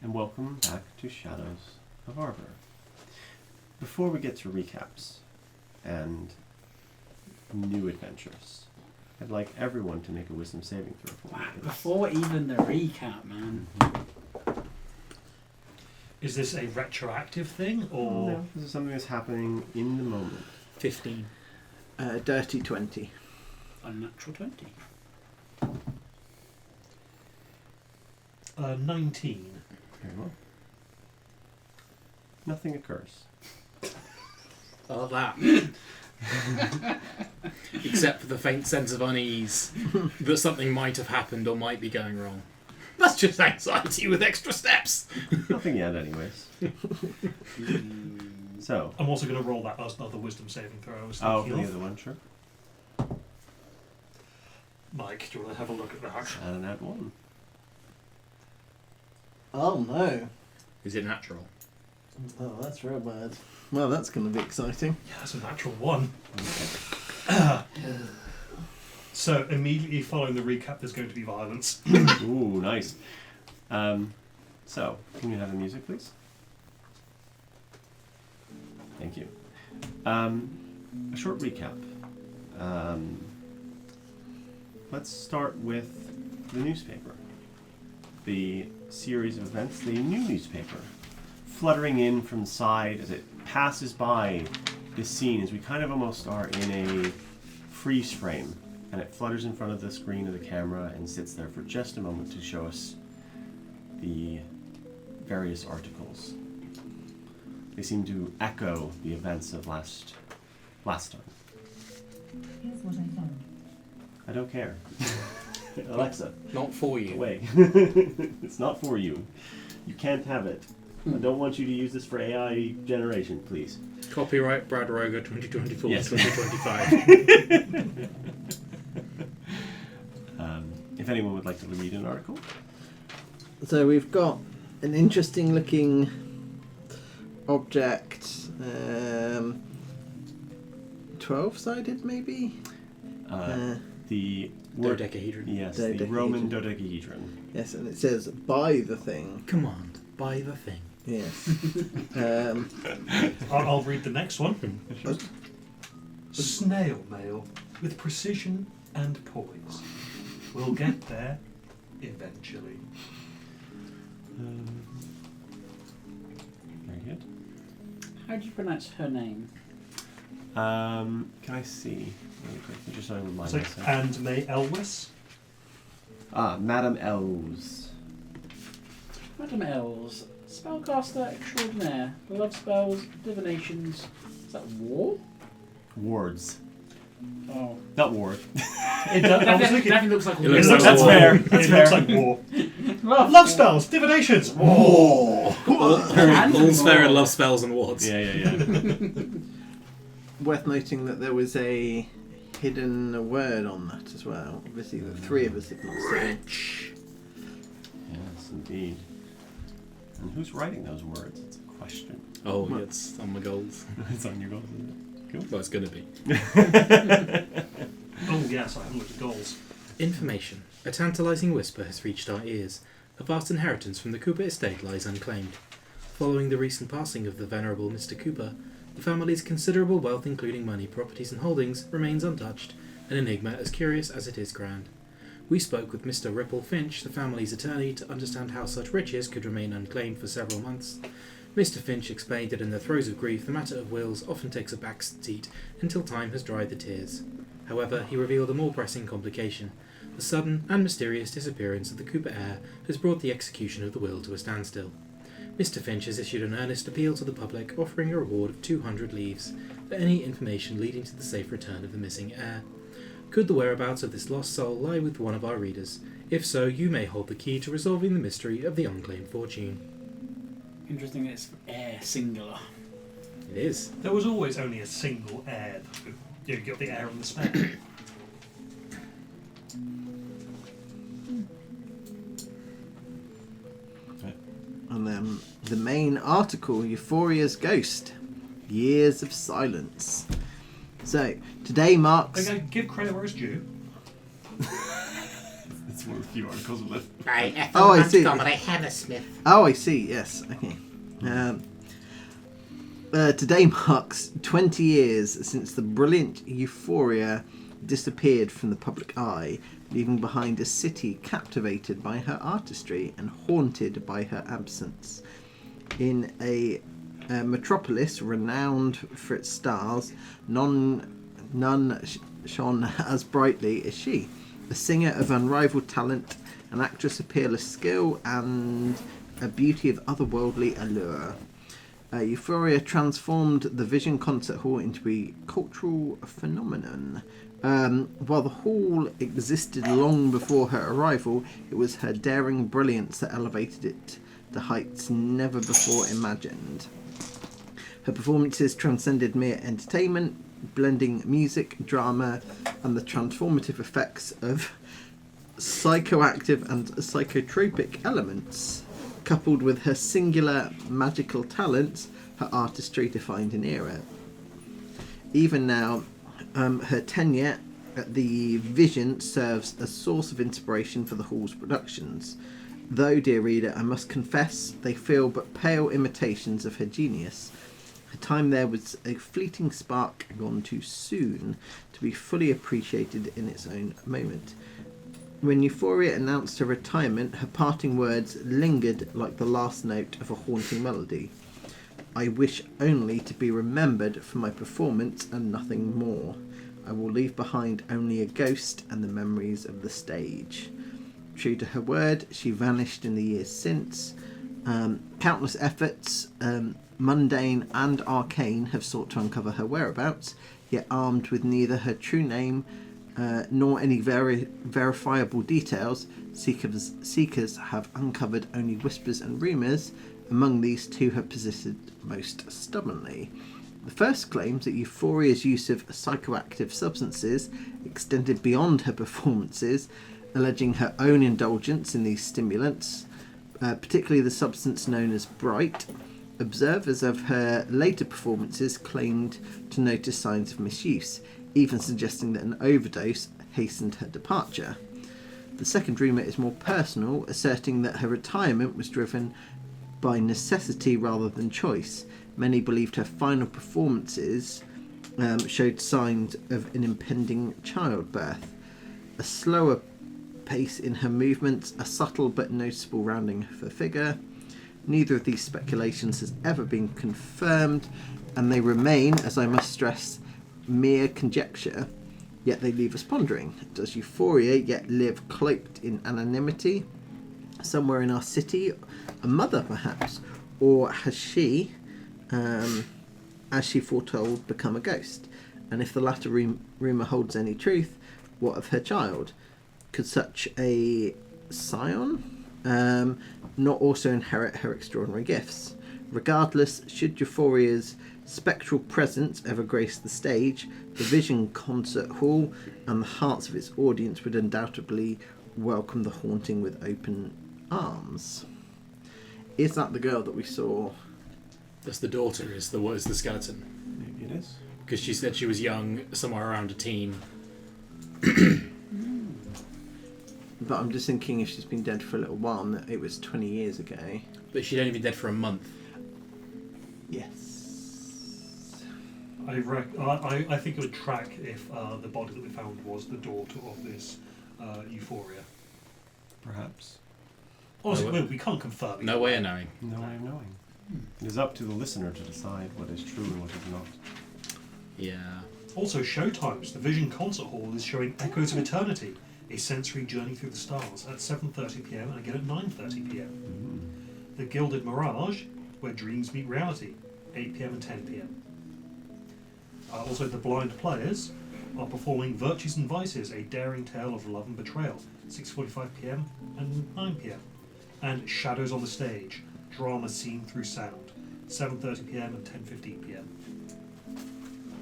and welcome back to Shadows of Arbor. Before we get to recaps and new adventures, I'd like everyone to make a wisdom saving throw for me. Before even the recap, man. Is this a retroactive thing, or...? No, this is something that's happening in the moment. 15. Dirty 20. Unnatural 20. 19. Very well. Nothing occurs. Oh, that. Except for the faint sense of unease that something might have happened or might be going wrong. That's just anxiety with extra steps. Nothing yet, anyways. So. I'm also going to roll that as another wisdom saving throw. I was Oh, thinking the of. other one, sure. Mike, do you want to have a look at that? And an add 1. Oh no. Is it natural? Oh, that's real bad. Well, that's going to be exciting. Yeah, that's a natural 1. Okay. So, immediately following the recap, there's going to be violence. Ooh, nice. So, can you have the music, please? Thank you. A short recap. Let's start with the newspaper. The series of events, the new newspaper, fluttering in from the side as it passes by this scene, as we kind of almost are in a freeze frame, and it flutters in front of the screen of the camera and sits there for just a moment to show us the various articles. They seem to echo the events of last time. Here's what I found. I don't care. Alexa, Not for you. away. It's not for you. You can't have it. I don't want you to use this for AI generation, please. Copyright Brad Roger 2024 Yes. 2025. If anyone would like to read an article. So we've got an interesting looking object. 12-sided maybe? The word, Dodecahedron. yes, the Dodecahedron. Roman dodecahedron. Yes, and it says buy the thing. Command. Buy the thing. Yes. I'll read the next one. Snail mail with precision and poise. We'll get there eventually. Very good. How do you pronounce her name? Can I see? Really quick, just so I remind So, myself. and A.AL06. Madame Els. Madame Els, spellcaster extraordinaire, love spells, divinations. Is that war? Wards. Oh. Not ward. It does, I was thinking, Definitely looks like It looks war. like That's war. fair. it That's looks fair. like war. Love, Love spells, divinations. Oh! All's fair in love spells and wards. Yeah. Worth noting that there was a hidden word on that as well. Obviously, the three of us have not seen. Yes, indeed. And who's writing those words? It's a question. Oh, it's on my goals. It's on your goals, isn't it? Cool. Well, it's going to be. Oh yes, I haven't looked at goals. Information. A tantalising whisper has reached our ears. A vast inheritance from the Cooper estate lies unclaimed. Following the recent passing of the venerable Mr. Cooper, the family's considerable wealth, including money, properties and holdings, remains untouched, an enigma as curious as it is grand. We spoke with Mr. Ripple Finch, the family's attorney, to understand how such riches could remain unclaimed for several months. Mr. Finch explained that in the throes of grief, the matter of wills often takes a back seat until time has dried the tears. However, he revealed a more pressing complication. The sudden and mysterious disappearance of the Cooper heir has brought the execution of the will to a standstill. Mr. Finch has issued an earnest appeal to the public, offering a reward of 200 leaves for any information leading to the safe return of the missing heir. Could the whereabouts of this lost soul lie with one of our readers? If so, you may hold the key to resolving the mystery of the unclaimed fortune. Interesting that it's air singular. It is. There was always only a single heir, though. You got the heir and the spec. And then the main article, Euphoria's Ghost, Years of Silence. So, today marks... Okay, give credit where it's due. It's It's one of the few articles with it. By Oh, I see. Montgomery Hammersmith. Oh, I see. Yes. Okay. Today marks 20 years since the brilliant Euphoria disappeared from the public eye, leaving behind a city captivated by her artistry and haunted by her absence. In a metropolis renowned for its stars, none shone as brightly as she. A singer of unrivaled talent, an actress of peerless skill, and a beauty of otherworldly allure. Euphoria transformed the Vision Concert Hall into a cultural phenomenon. While the hall existed long before her arrival, it was her daring brilliance that elevated it to heights never before imagined. Her performances transcended mere entertainment, blending music, drama, and the transformative effects of psychoactive and psychotropic elements. Coupled with her singular magical talents, her artistry defined an era. Even now, her tenure at the Vision serves as source of inspiration for the hall's productions. Though, dear reader, I must confess they feel but pale imitations of her genius. Her time there was a fleeting spark gone too soon to be fully appreciated in its own moment. When Euphoria announced her retirement, her parting words lingered like the last note of a haunting melody. I wish only to be remembered for my performance and nothing more. I will leave behind only a ghost and the memories of the stage. True to her word, she vanished in the years since. Countless efforts, mundane and arcane, have sought to uncover her whereabouts, yet armed with neither her true name nor any verifiable details, seekers have uncovered only whispers and rumours. Among these, two have persisted most stubbornly. The first claims that Euphoria's use of psychoactive substances extended beyond her performances, alleging her own indulgence in these stimulants, particularly the substance known as Bright. Observers of her later performances claimed to notice signs of misuse, even suggesting that an overdose hastened her departure. The second rumour is more personal, asserting that her retirement was driven by necessity rather than choice. Many believed her final performances showed signs of an impending childbirth. A slower pace in her movements, a subtle but noticeable rounding of her figure. Neither of these speculations has ever been confirmed, and they remain, as I must stress, mere conjecture, yet they leave us pondering. Does Euphoria yet live cloaked in anonymity somewhere in our city, a mother perhaps, or has she, as she foretold, become a ghost? And if the latter rumour holds any truth, what of her child? Could such a scion not also inherit her extraordinary gifts? Regardless, should Euphoria's spectral presence ever grace the stage, the Vision Concert Hall and the hearts of its audience would undoubtedly welcome the haunting with open arms. Is that the girl that we saw? That's the daughter, is the skeleton. Maybe it is. Because she said she was young, somewhere around a teen. But I'm just thinking if she's been dead for a little while, and that it was 20 years ago. But she'd only been dead for a month. Yes. I think it would track if the body that we found was the daughter of this Euphoria. Perhaps. Obviously, we can't confirm it. No way of knowing. No way of knowing. It is up to the listener to decide what is true and what is not. Yeah. Also, showtimes. The Vision Concert Hall is showing Echoes of Eternity, a sensory journey through the stars, at 7:30 p.m. and again at 9:30 p.m. The Gilded Mirage, where dreams meet reality, 8 p.m. and 10 p.m. Also, the Blind Players are performing Virtues and Vices, a daring tale of love and betrayal, 6:45 p.m. and 9 p.m. And Shadows on the Stage, drama seen through sound, 7:30 p.m. and 10:15 p.m.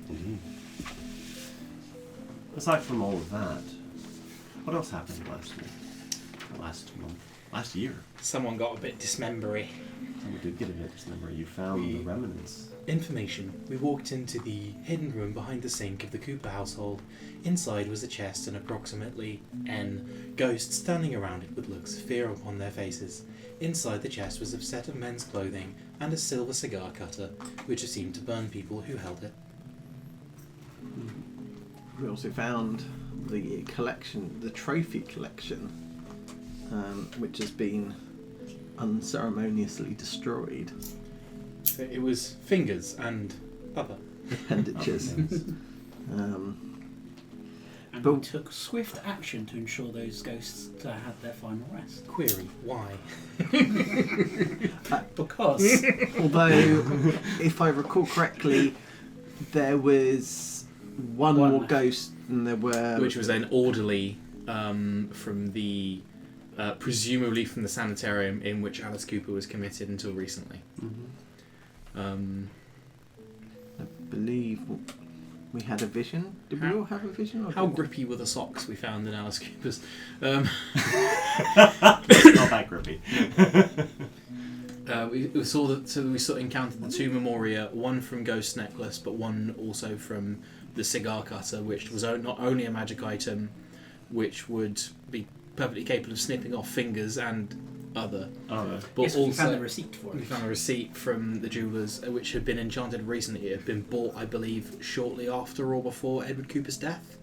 Indeed. Aside from all of that, what else happened last week? Last month? Last year? Someone got a bit dismembery. Someone did get a bit. Remember, you found the remnants. Information. We walked into the hidden room behind the sink of the Cooper household. Inside was a chest and approximately N ghosts standing around it with looks of fear upon their faces. Inside the chest was a set of men's clothing and a silver cigar cutter, which seemed to burn people who held it. We also found the collection, the trophy collection, which has been unceremoniously destroyed. So it was fingers and other Appendages. And But- we took swift action to ensure those ghosts had their final rest. Query, why? Because Although, if I recall correctly, there was one One more left. ghost, and there were Which was then orderly from the presumably from the sanitarium in which Alice Cooper was committed until recently. I believe we had a vision. Did we How- all have a vision? Or How did- grippy were the socks we found in Alice Cooper's? Not that grippy. We saw that. So we sort of encountered the two memoria, one from Ghost Necklace, but one also from the cigar cutter, which was not only a magic item, which would be perfectly capable of snipping off fingers and other, Oh, but yes, we also found the receipt for we it. found a receipt from the jewellers, which had been enchanted recently. It had been bought, I believe, shortly after or before Edward Cooper's death.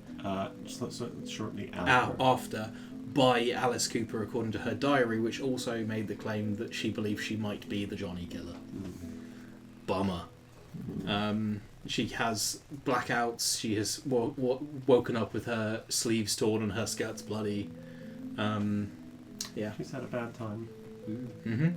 shortly After, by Alice Cooper, according to her diary, which also made the claim that she believed she might be the Johnny Killer. Bummer. She has blackouts. She has woken up with her sleeves torn and her skirts bloody. Yeah. She's had a bad time. Mm-hmm.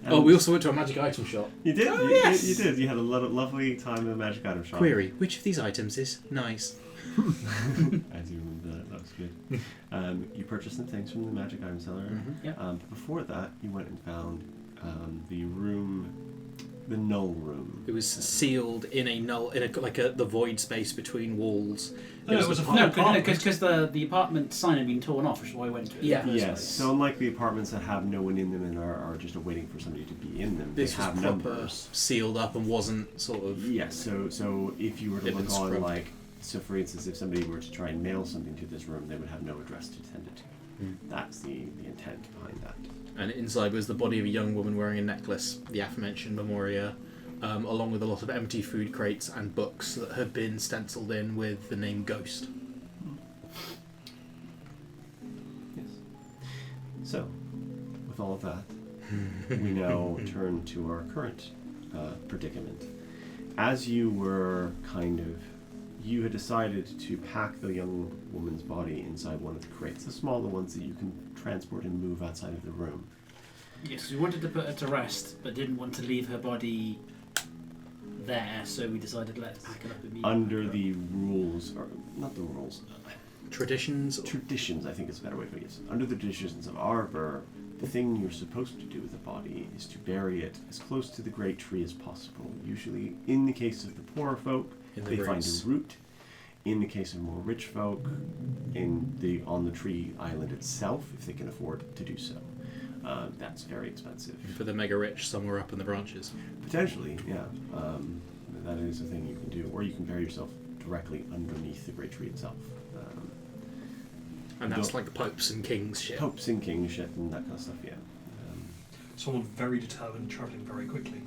Oh, we also went to a magic item shop. You did. Oh, you, yes. you did. You had a lovely time in the magic item shop. Query: which of these items is nice? As you remember, that was good. You purchased some things from the magic item seller. Yep. But before that, you went and found the room, the null room. It was sealed in a null, the void space between walls. No, it was a full No, apartment. because the apartment sign had been torn off, which is why I went to it. Yeah. in the first Yes. place. So unlike the apartments that have no one in them and are just waiting for somebody to be in them, This they was have proper numbers. sealed up and wasn't sort of. Yes. So if you were to They've look been on scrubbed. so for instance, if somebody were to try and mail something to this room, they would have no address to send it to. That's the intent behind that. And inside was the body of a young woman wearing a necklace, the aforementioned memoria, along with a lot of empty food crates and books that had been stenciled in with the name Ghost. Yes. So, with all of that, we now turn to our current predicament. As you were you had decided to pack the young woman's body inside one of the crates, the smaller ones that you can transport and move outside of the room. Yes, we wanted to put her to rest, but didn't want to leave her body there, so we decided let's pack it up immediately. Under the rules, or not the rules, Traditions. traditions, I think is a better way to put it. Under the traditions of Arbor, the thing you're supposed to do with a body is to bury it as close to the great tree as possible. Usually, in the case of the poorer folk, In the they find roots. a root. In the case of more rich folk, on the tree island itself, if they can afford to do so. That's very expensive. For the mega rich, somewhere up in the branches. Potentially, yeah. That is a thing you can do, or you can bury yourself directly underneath the great tree itself. And that's like popes and kings shit. Popes and kings shit and that kind of stuff, yeah. Someone very determined, travelling very quickly.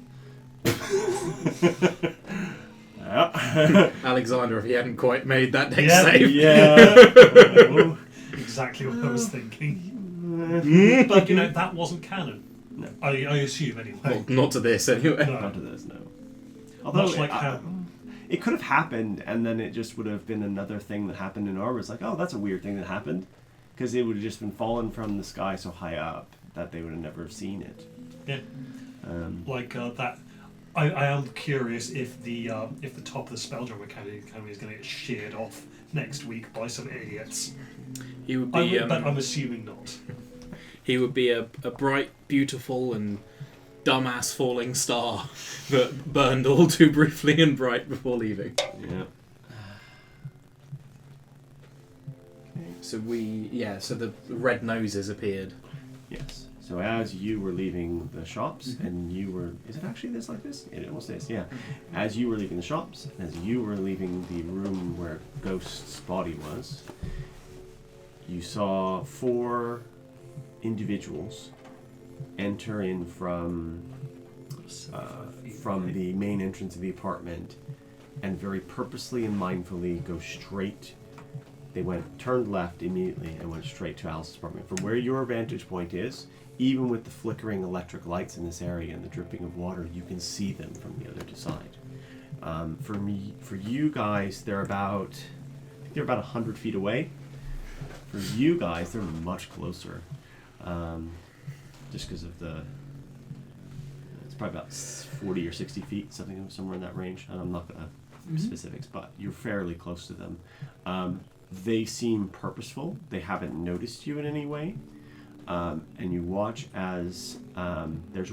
Alexander, if he hadn't quite made that next Yeah, save. Yeah. Exactly what I was thinking. But you know, that wasn't canon. No. I assume anyway. Well, not to this anyway. No. Not to this, no. Although Much like it, how it could have happened, and then it just would have been another thing that happened in Arbor. It's like, oh, that's a weird thing that happened, because it would have just been fallen from the sky so high up that they would have never seen it. Yeah. Like that. I am curious if the top of the Spelljammer Academy is going to get sheared off next week by some idiots. He would be. But I'm assuming not. He would be a bright, beautiful, and dumbass falling star that burned all too briefly and bright before leaving. yeah. So so the red noses appeared. Yes. So as you were leaving the shops, and you were, is it actually this like this? It almost is, yeah. As you were leaving the shops, as you were leaving the room where Ghost's body was, you saw 4 individuals enter in from the main entrance of the apartment, and very purposely and mindfully go straight. They turned left immediately and went straight to Alice's apartment. From where your vantage point is, even with the flickering electric lights in this area and the dripping of water, you can see them from the other side. For you guys, they're about 100 feet away. For you guys, they're much closer, just because of it's probably about 40 or 60 feet, somewhere in that range. And I'm not gonna specifics, but you're fairly close to them. They seem purposeful. They haven't noticed you in any way. And you watch as there's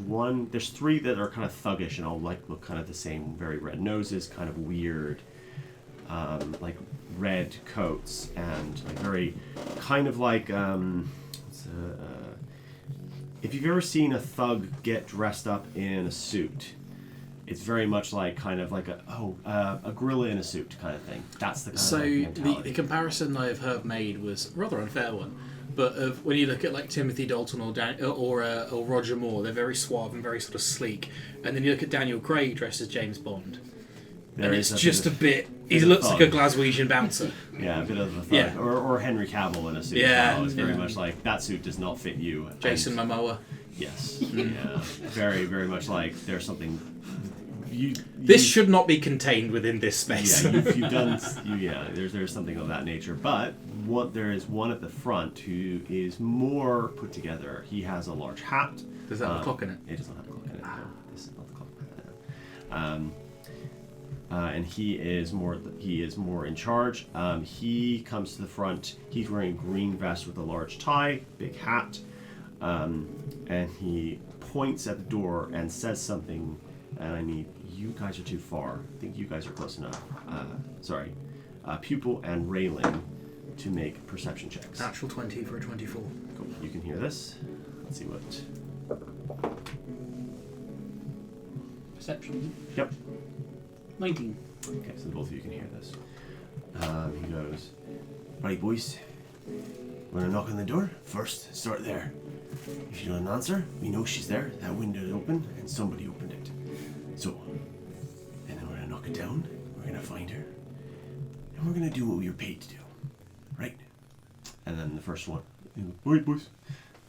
3 that are kind of thuggish and all look kind of the same, very red noses, kind of weird, like red coats, and like very kind of like if you've ever seen a thug get dressed up in a suit, it's very much like kind of like a gorilla in a suit kind of thing. That's the kind So of like mentality. the comparison I've heard made was a rather unfair one, but when you look at like Timothy Dalton or Roger Moore, they're very suave and very sort of sleek, and then you look at Daniel Craig dressed as James Bond, and it's just a bit. He looks like a Glaswegian bouncer. Yeah, a bit of a thug. Yeah. Or Henry Cavill in a suit. Yeah, as well. It's very much like that suit does not fit you. Jason Momoa. Yes. Yeah. Very, very much like there's something. This should not be contained within this space. Yeah, you've done. There's something of that nature. But there is one at the front who is more put together. He has a large hat. Does that have a clock in it? It doesn't have a clock in it. No. This is not the clock. And he is more in charge. He comes to the front. He's wearing a green vest with a large tie, big hat, and he points at the door and says something. And I need, you guys are too far. I think you guys are close enough. Pupil and Raylan to make perception checks. Natural 20 for a 24. Cool. You can hear this. Let's see what. Perception. Yep. 19. Okay, so both of you can hear this. He goes, right, boys. We're gonna knock on the door. First, start there. If you don't answer, we know she's there. That window is open, and somebody opened it. So, and then we're gonna knock it down. We're gonna find her, and we're gonna do what we were paid to do, right? And then the first one, right, boys,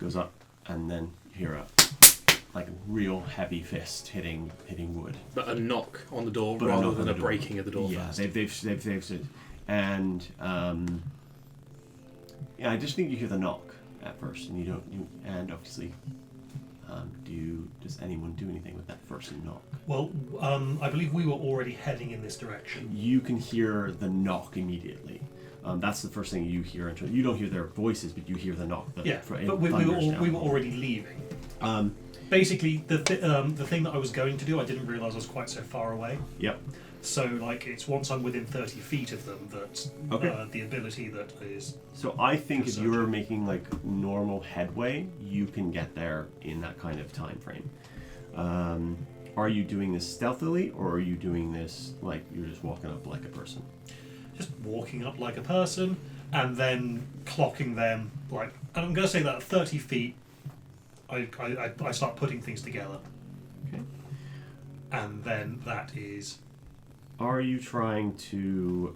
goes up, and then you hear a real heavy fist hitting wood. But a knock on the door But rather than a breaking of the door Yeah, first. they've said, and I just think you hear the knock at first, and and obviously, does anyone do anything with that first knock? Well, I believe we were already heading in this direction. You can hear the knock immediately. That's the first thing you hear. You don't hear their voices, but you hear the knock. But we were already leaving. Basically, the thing that I was going to do, I didn't realise I was quite so far away. Yep. So, it's once I'm within 30 feet of them that the ability that is... So I think if you're making, normal headway, you can get there in that kind of time frame. Are you doing this stealthily, or are you doing this like you're just walking up like a person? Just walking up like a person, and then clocking them, and I'm going to say that at 30 feet, I start putting things together. Okay. And then that is... Are you trying to...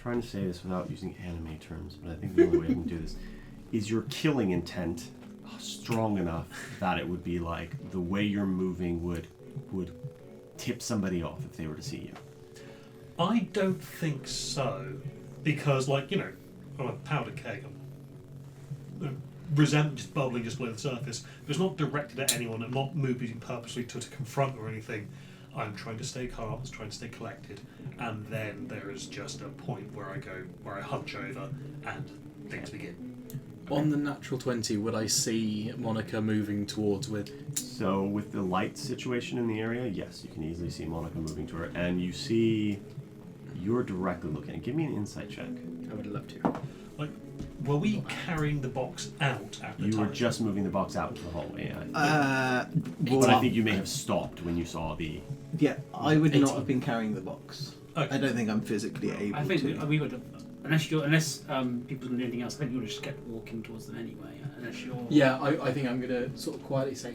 trying to say this without using anime terms, but I think the only way I can do this is your killing intent strong enough that it would be like the way you're moving would tip somebody off if they were to see you. I don't think so, because I'm a powder keg. Resentment just bubbling just below the surface. It's not directed at anyone. I'm not moving purposely to confront or anything. I'm trying to stay calm, I'm trying to stay collected, and then there is just a point where I hunch over, and things begin. On the natural 20, would I see Monica moving towards with? So with the light situation in the area, yes, you can easily see Monica moving to her, and you see you're directly looking. Give me an insight check. I would love to. Were we carrying the box out at the You time? were just moving the box out into the hallway. Yeah, Well, but I think you may have stopped when you saw the. yeah, I would 18. not have been carrying the box. Okay. I don't think I'm physically able I think to. we would have, unless people don't do anything else. I think we would have just kept walking towards them anyway. Unless you're. Yeah, I think I'm going to sort of quietly say,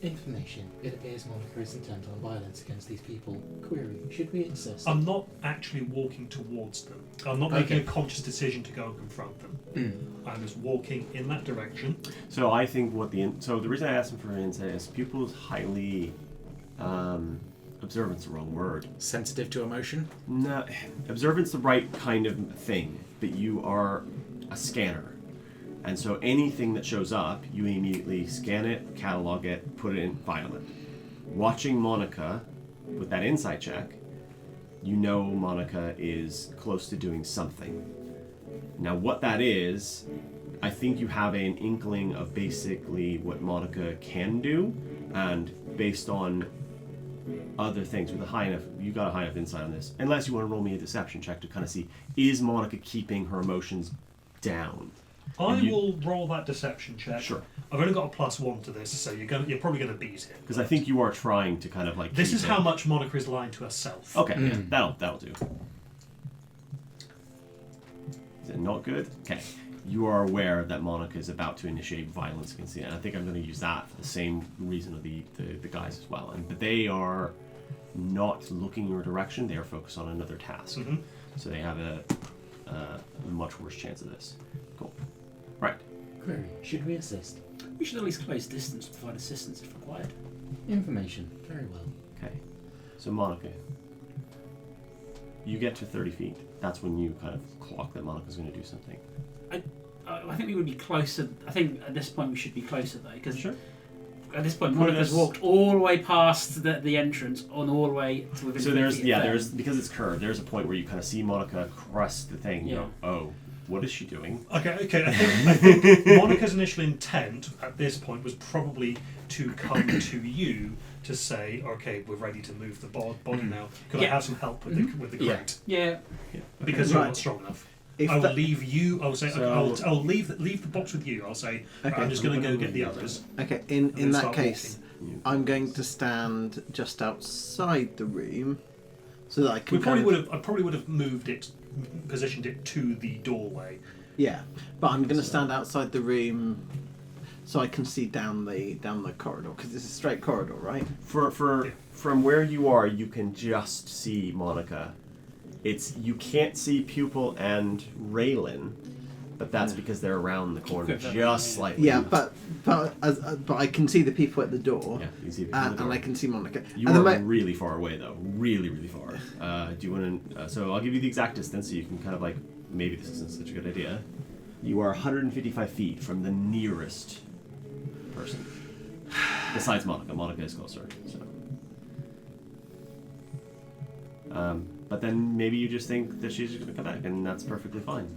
information. It appears Monica is intent on violence against these people. Query, should we insist? I'm not actually walking towards them. I'm not making a conscious decision to go and confront them. I'm just walking in that direction. So I think so the reason I asked him for an insight is people is highly observant's the wrong word. Sensitive to emotion? No, observant's the right kind of thing, but you are a scanner. And so anything that shows up, you immediately scan it, catalog it, put it in violent. Watching Monica with that insight check, you know Monica is close to doing something. Now what that is, I think you have an inkling of basically what Monica can do, and based on other things with you got a high enough insight on this, unless you want to roll me a deception check to kind of see, is Monica keeping her emotions down? I will roll that deception check. Sure. I've only got a +1 to this, so you're probably going to beat it. Because I think you are trying to kind of like. This keep is it. how much Monica is lying to herself. Okay, yeah, that'll do. Is it not good? Okay. You are aware that Monica is about to initiate violence against you, and I think I'm going to use that for the same reason of the guys as well. But they are not looking your direction; they are focused on another task. Mm-hmm. So they have a much worse chance of this. Cool. Right. Query, should we assist? We should at least close distance to provide assistance if required. Information. Very well. Okay. So Monica, you get to 30 feet. That's when you kind of clock that Monica's going to do something. I think we would be closer. I think at this point we should be closer though, because Sure. at this point Put Monica's us- walked all the way past the entrance, on all the way to within. So 3 there's feet of them. there's because it's curved. There's a point where you kind of see Monica cross the thing. You Yeah. go, oh, what is she doing? Okay. I think Monica's initial intent at this point was probably to come to you to say, okay, we're ready to move the body now. Could I Yeah. have some help with the Yeah. crate? Yeah. Because you're Right. not strong enough. If I will that- leave you. I'll say. So- I'll leave the box with you. I'll say. Okay. I'm just going to go get the others. Okay, in then that start case, walking. I'm going to stand just outside the room so that I can. I probably kind would have moved it, positioned it to the doorway. Yeah, but I'm going to stand outside the room so I can see down the corridor because it's a straight corridor, right? From where you are, you can just see Monica. You can't see Pupil and Raylan, but that's because they're around the corner just slightly. Yeah, but I can see the people at the door. Yeah, you can see the people at the door. And I can see Monica. You And are the really far away, though. Really, really far. Do you want to... so I'll give you the exact distance so you can kind of like... Maybe this isn't such a good idea. You are 155 feet from the nearest person. Besides Monica. Monica is closer. So. But then maybe you just think that she's just going to come back, and that's perfectly fine.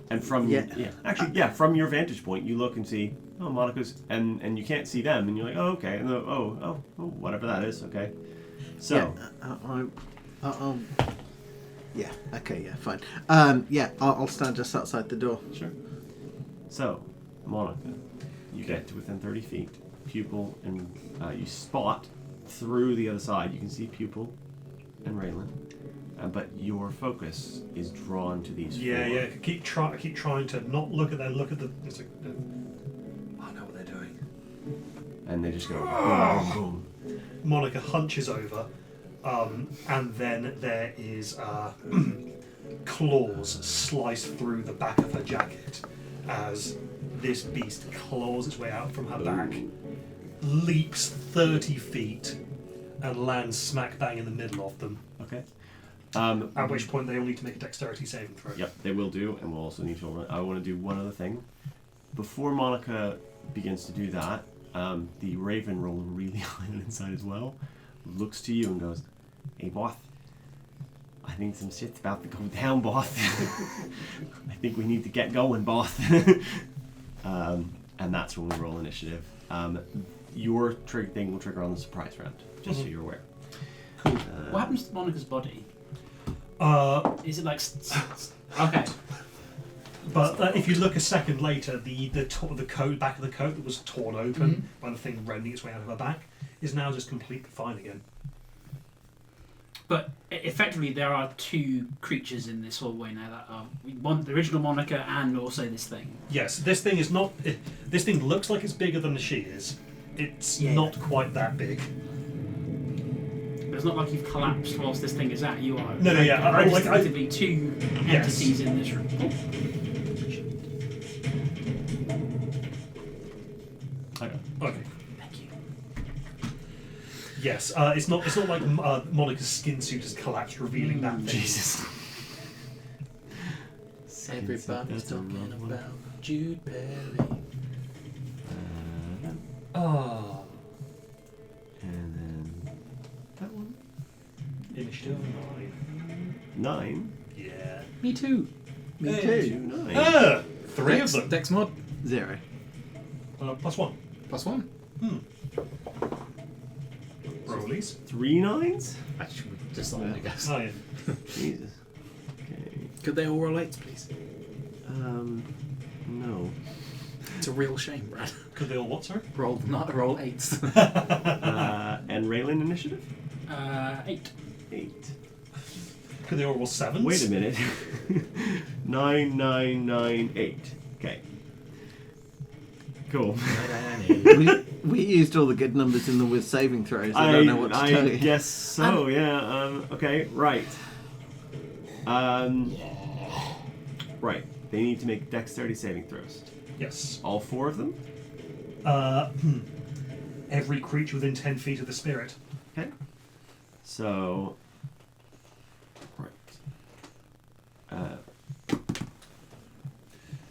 And from from your vantage point, you look and see, oh, Monica's, and you can't see them, and you're like, oh, okay, and whatever that is, okay. So, fine. I'll stand just outside the door. sure. So, Monica, you get to within 30 feet. Pupil and you spot through the other side. You can see Pupil and Raylan, but your focus is drawn to these. Yeah, four. yeah. Keep trying to not look at them. Look at the. It's like, I know what they're doing. And they just go boom, boom, boom. Monica hunches over, and then there is claws slice through the back of her jacket as this beast claws its way out from her back, leaps 30 feet, and lands smack bang in the middle of them. Okay. At which point they all need to make a dexterity saving throw. Yep, they will do, and we'll also need to. I want to do one other thing before Monica begins to do that. The Raven rolled really high on inside as well. Looks to you and goes, "Hey, Both. I think some shit's about to go down, Both. I think we need to get going, Both." And that's when we roll initiative. Your thing will trigger on the surprise round, just so you're aware. What happens to Monica's body? Is it like... Okay. But if you look a second later, the coat, back of the coat that was torn open by the thing rending its way out of her back is now just completely fine again. But effectively, there are two creatures in this hallway now that are the original Monica and also this thing. Yes, this thing is not. This thing looks like it's bigger than she is. It's not quite that big. It's not like you've collapsed whilst this thing is at you. Are No, yeah. There are effectively two Yes. entities in this room. Okay. Okay. Thank you. Yes, it's not like Monica's skin suit has collapsed, revealing that thing. Jesus. Everybody's talking about Jude Perry. Ah. And then that one. Initiative 9. 9. Yeah. Me too. Me Hey. too. 9. 3 of them. Dex mod. 0. +1. +1. Rollies. 3 9s? Actually, just on the guess. Oh, yeah. Jesus. Okay. Could they all roll 8s, please? No. It's a real shame, Brad. Could they all what, sorry? Roll 8s. And Raylan initiative? 8. 8. Could they all roll 7s? Wait a minute. 9, 9, 9, 8. Okay. Cool. We used all the good numbers in the with saving throws. I don't know what to tell you. guess so, yeah. Okay, right. Right. They need to make dexterity saving throws. Yes. All 4 of them? Every creature within 10 feet of the spirit. Okay. So. Right.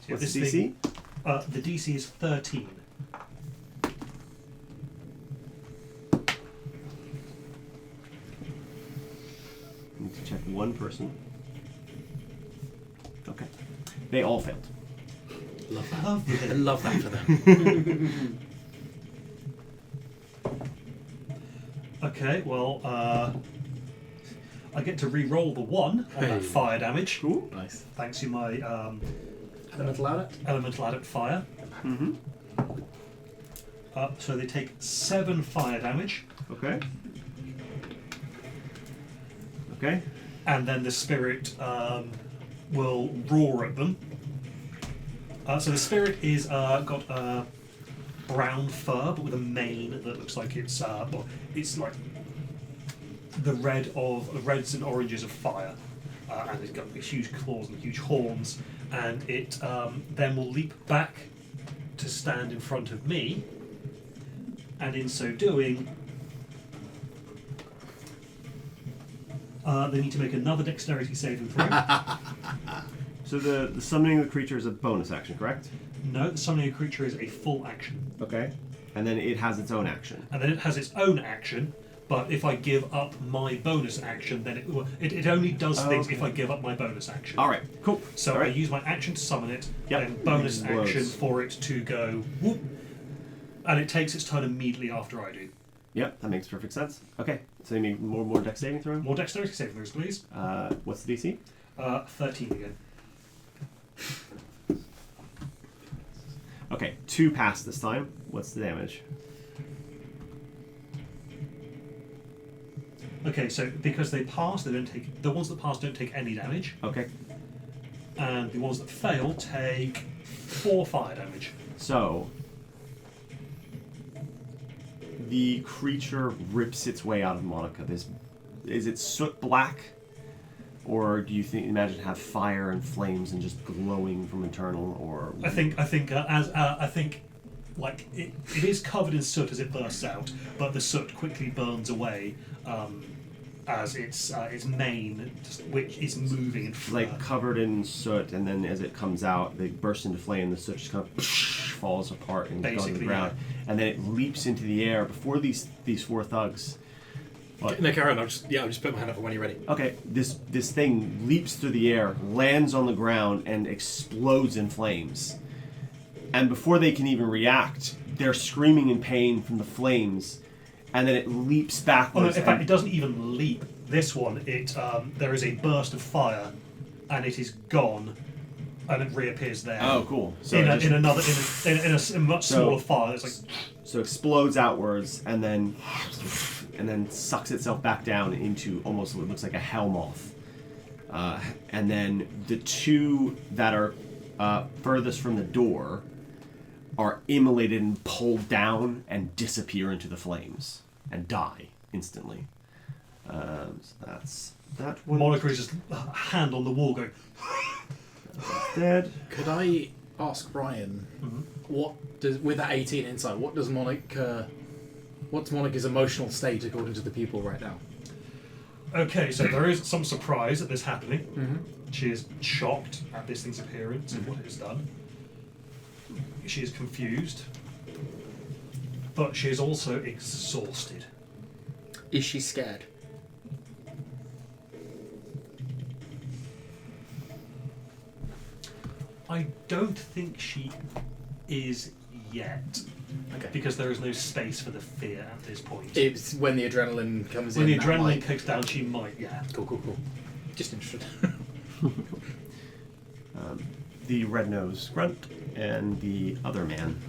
What's the DC? The DC is 13. Need to check one person. Okay. They all failed. Love that. Lovely. I love that for them. Okay, well, I get to re-roll the 1 on that Hey. fire damage. Cool. Nice. Thanks to my Elemental adept. elemental adept fire. Mm-hmm. So they take 7 fire damage, Okay. Okay. and then the spirit will roar at them. So the spirit is got brown fur, but with a mane that looks like it's well, it's like the reds and oranges of fire, and it's got these huge claws and huge horns, and it then will leap back to stand in front of me, and in so doing, they need to make another dexterity saving throw. So the summoning of the creature is a bonus action, correct? No, the summoning a creature is a full action. Okay. And then it has its own action. And then it has its own action, but if I give up my bonus action, then it only does things if I give up my bonus action. All right. Cool. So All I right. use my action to summon it, Yep. then bonus Blows. action for it to go whoop, and it takes its turn immediately after I do. Yep, that makes perfect sense. Okay. So you need more dex saving throw. More dexterity saving throws, please. What's the DC? 13 again. Okay, 2 pass this time. What's the damage? Okay, so because they pass, they don't take the ones that pass don't take any damage, Okay. and the ones that fail take 4 fire damage. So the creature rips its way out of Monica. Is it soot black, or do you imagine it have fire and flames and just glowing from internal? Or I think like it is covered in soot as it bursts out, but the soot quickly burns away as its mane, which is moving and like covered in soot, and then as it comes out, they burst into flame. The soot just kind of falls apart and goes to the Basically, ground, and then it leaps into the air before these 4 thugs. What? No, Karen, I'll just put my hand up when you're ready. Okay, this thing leaps through the air, lands on the ground, and explodes in flames. And before they can even react, they're screaming in pain from the flames, and then it leaps Oh, no, backwards. in fact, it doesn't even leap. This one, there is a burst of fire, and it is gone, and it reappears there. Oh, cool. So in it a just much So- smaller fire. It's like so explodes outwards and then sucks itself back down into almost what looks like a hell moth. And then the two that are furthest from the door are immolated and pulled down and disappear into the flames and die instantly. So that's that one. Monica is just hand on the wall going. Dead. Could I ask Ryan, what does, with that 18 insight, what's Monica's emotional state according to the people right now? Okay, so there is some surprise at this happening. She is shocked at this thing's appearance and what it has done. She is confused, but she is also exhausted. Is she scared? I don't think she is yet, Okay. because there is no space for the fear at this point. It's when the adrenaline comes When in. the that adrenaline might- kicks down, she might, yeah. Cool. Just interested. The red-nosed grunt and the other man,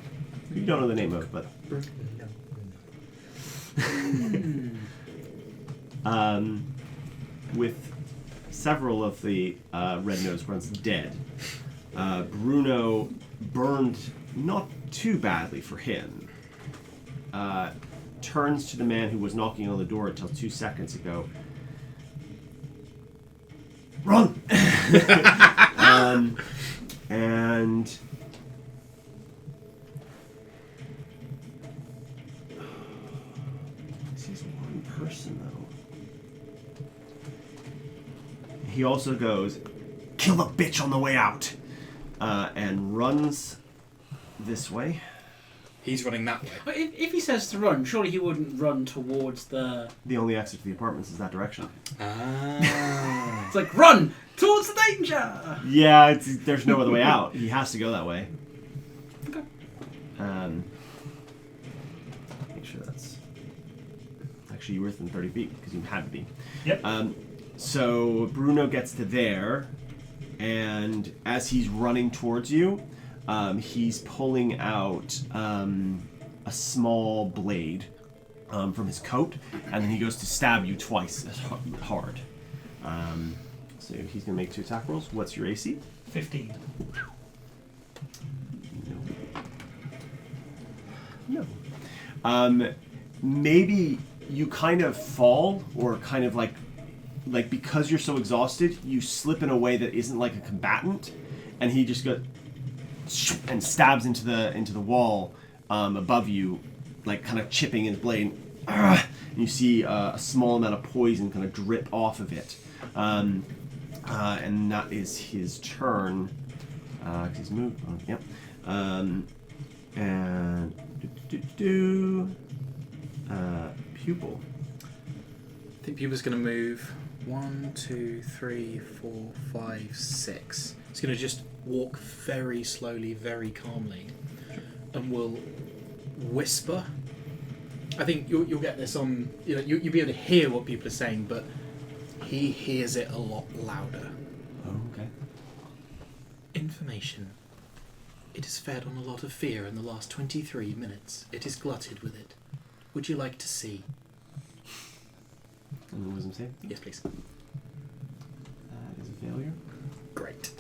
who you don't know the name of, but with several of the red-nosed grunts dead, Bruno burned not too badly for him. Turns to the man who was knocking on the door until 2 seconds ago. Run! And this is one person though. He also goes, "Kill the bitch on the way out," and runs this way. He's running that way. But if he says to run, surely he wouldn't run towards the... The only exit to the apartments is that direction. Ah. It's like, run towards the danger! Yeah, there's no other way out. He has to go that way. Okay. Make sure that's actually within 30 feet because you had to be. Yep. So Bruno gets to there, and as he's running towards you, he's pulling out a small blade from his coat, and then he goes to stab you twice as hard. So he's going to make 2 attack rolls. What's your AC? 15. No. Maybe you kind of fall, or kind of like because you're so exhausted, you slip in a way that isn't like a combatant, and he just goes and stabs into the wall above you, like kind of chipping his blade. And you see a small amount of poison kind of drip off of it, and that is his turn. 'Cause he's moved. Yep. And pupil. I think Pupa's going to move 1, 2, 3, 4, 5, 6. He's going to just walk very slowly, very calmly, and will whisper. I think you'll get this on. You'll be able to hear what people are saying, but he hears it a lot louder. Oh, okay. Information. It has fed on a lot of fear in the last 23 minutes. It is glutted with it. Would you like to see? And the wisdom save? Yes, please. That is a failure. Great.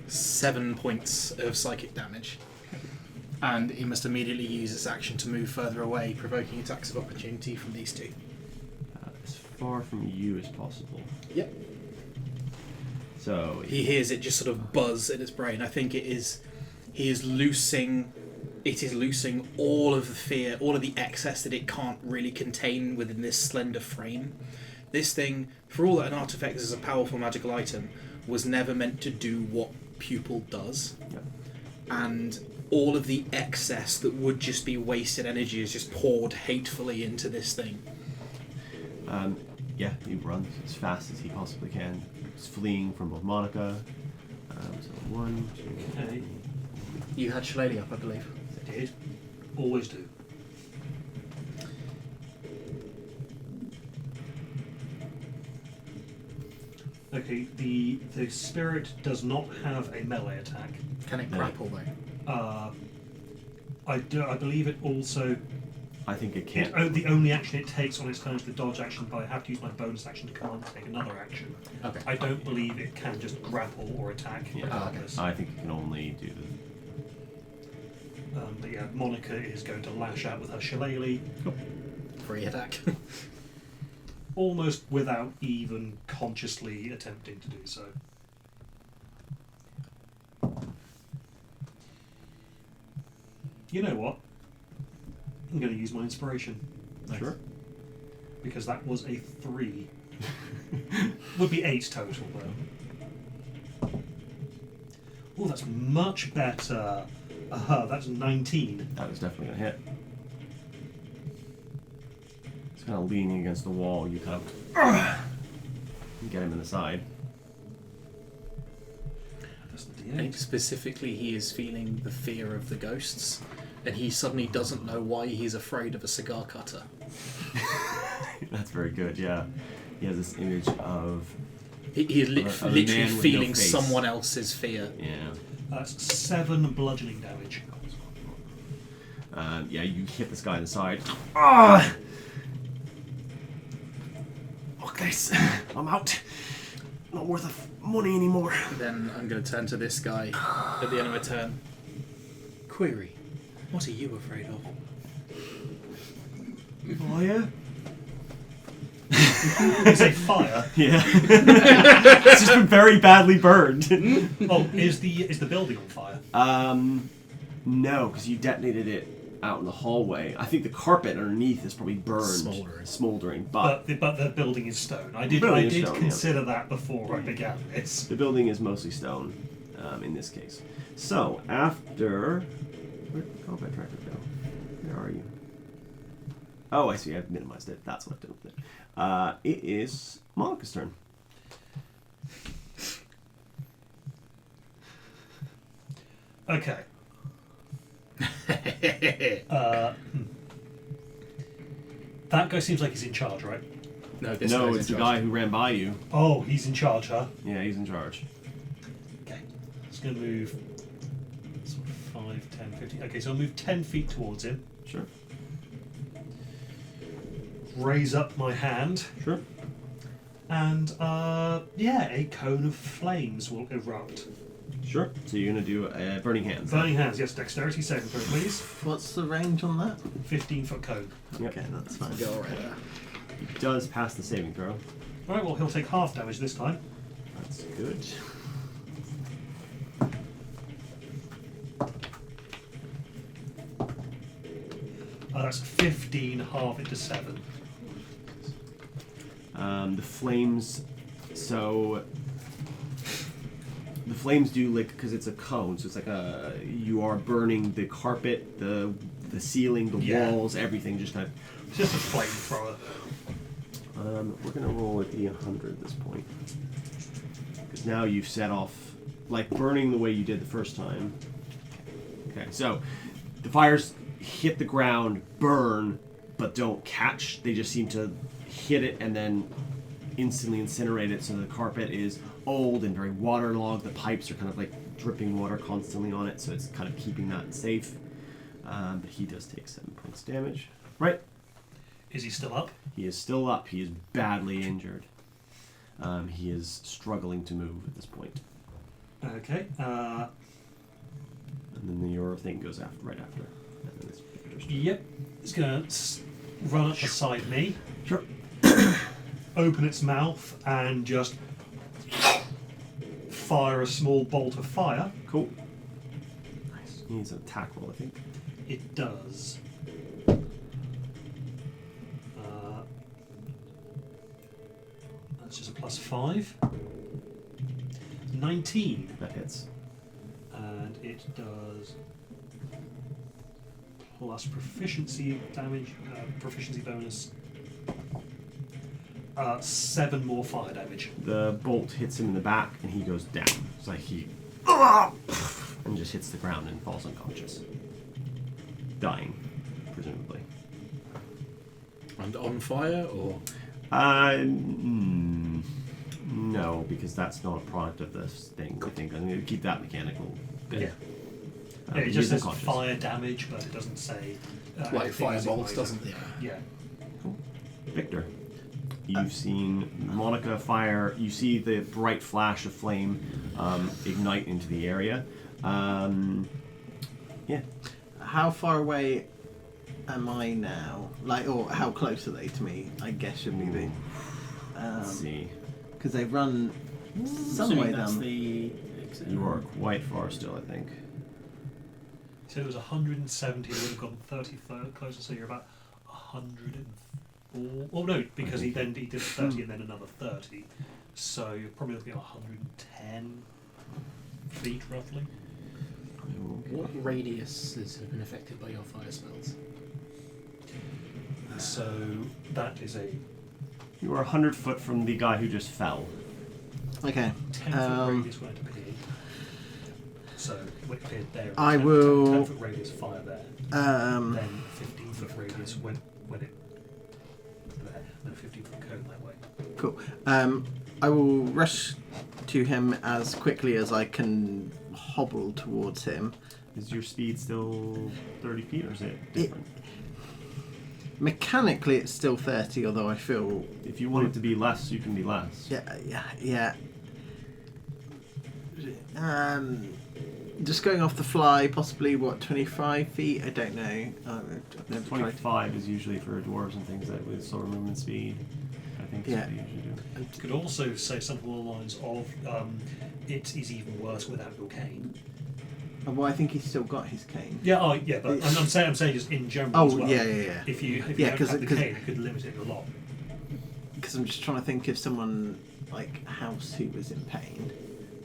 7 points of psychic damage. And he must immediately use its action to move further away, provoking attacks of opportunity from these two. As far from you as possible. Yep. So He hears it just sort of buzz in his brain. I think it is loosing all of the fear, all of the excess that it can't really contain within this slender frame. This thing, for all that an artifact is a powerful magical item, was never meant to do what Pupil does. Yep. And all of the excess that would just be wasted energy is just poured hatefully into this thing. Yeah, he runs as fast as he possibly can. He's fleeing from both Monica. So 1, 2, Okay. You had Shillelagh up, I believe. I did. Always do. Okay, the spirit does not have a melee attack. Can it No. grapple though? I believe it also. I think it can't. The only action it takes on its turn is the dodge action, but I have to use my bonus action to command to take another action. Okay. I don't believe it can just grapple or attack Yeah. regardless. I think it can only do the. But yeah, Monica is going to lash out with her shillelagh, Free attack. almost without even consciously attempting to do so. You know what? I'm going to use my inspiration. Sure. Because that was a 3. Would be 8 total, though. Oh, that's much better. That's 19. That was definitely gonna hit. It's kind of leaning against the wall. You kind of you get him in the side. That's the I think D8. specifically he is feeling the fear of the ghosts, and he suddenly doesn't know why he's afraid of a cigar cutter. That's very good. Yeah, he has this image of He is Of a man literally with no feeling face. someone else's fear. yeah. That's 7 bludgeoning damage. Yeah, you hit this guy in the side. Ah! Fuck this. I'm out. Not worth money anymore. Then I'm going to turn to this guy at the end of my turn. Query, what are you afraid of? Oh yeah. You say fire. Yeah. It's just been very badly burned. Oh, is the building on fire? No, because you detonated it out in the hallway. I think the carpet underneath is probably burned, smoldering. But But the building is stone. I Building is did stone, consider that before I began this. the building is mostly stone, in this case. So after, where'd the combat tracker go? Where are you? Oh, I see. I've minimized it. That's what I've done with it. It is Monica's turn. Okay. That guy seems like he's in charge, right? No, this No, guy's it's in the charge. guy who ran by you. Oh, he's in charge, huh? Yeah, he's in charge. Okay. Just going to move sort of 5, 10, 15. Okay, so I'll move 10 feet towards him. Sure. Raise up my hand. Sure. And, yeah, a cone of flames will erupt. Sure. So you're gonna do burning hands. Burning hands, yes, dexterity saving throw, please. What's the range on that? 15-foot cone. Yep. Okay, that's fine. Go right there. He does pass the saving throw. Alright, well, he'll take half damage this time. That's good. That's 15, half it to 7. The flames. So the flames do lick because it's a cone. So it's like a you are burning the carpet, the ceiling, the Yeah. walls, everything. Just kind of. It's just a flamethrower. We're gonna roll a d100 at this point because now you've set off like burning the way you did the first time. Okay, so the fires hit the ground, burn, but don't catch. They just seem to hit it and then instantly incinerate it. So the carpet is old and very waterlogged. The pipes are kind of like dripping water constantly on it, so it's kind of keeping that safe. But he does take 7 points damage. Right. Is he still up? He is still up. He is badly injured. He is struggling to move at this point. Okay. And then your thing goes right after. And then it's Victor's turn. Yep. It's going to run up beside me, Sure. open its mouth, and just fire a small bolt of fire. Cool. Nice. He needs an attack roll, I think. It does. That's just a +5. 19. That hits. And it does plus proficiency damage, proficiency bonus. 7 more fire damage. The bolt hits him in the back, and he goes down. It's like he and just hits the ground and falls unconscious, dying, presumably. And on fire, or No, because that's not a product of this thing. I think I'm going to keep that mechanical. Good. Yeah. Um, Yeah, it he just is says unconscious. fire damage, but it doesn't say. Like anything is firebolts, advised. doesn't it? Yeah. Victor, you've seen Monica fire. You see the bright flash of flame ignite into the area. Yeah. How far away am I now? Like, or how close are they to me? I guess should be the. Let's see. Because they run some Assuming way that's down. the exit. You are quite far still, I think. So it was 170. It would have gone 30 closer. So you're about 104. Oh no, because he did 30 and then another 30. So you're probably looking at 110 feet roughly. What radiuses have been affected by your fire spells? So that is a You are 100 foot from the guy who just fell. Okay. 10-foot radius where it appeared. So when it appeared there, I 10 will- 10-foot radius fire there. Then 15-foot radius when it there, and a 15-foot cone that way. Cool. I will rush to him as quickly as I can hobble towards him. Is your speed still 30 feet, or is it different? Mechanically, it's still 30, although I feel... If you want it to be less, you can be less. Yeah. Just going off the fly, possibly, 25 feet? I don't know. I've never tried. 25 is usually for dwarves and things that with slower movement speed. I think that's Yeah. what they usually do. You could also say something along the lines of it is even worse without your cane. Well, I think he's still got his cane. Yeah, but I'm saying just in general Oh, as well. yeah. If you Yeah, don't 'cause have the it- 'cause- cane, it could limit it a lot. Because I'm just trying to think of someone like House who was in pain.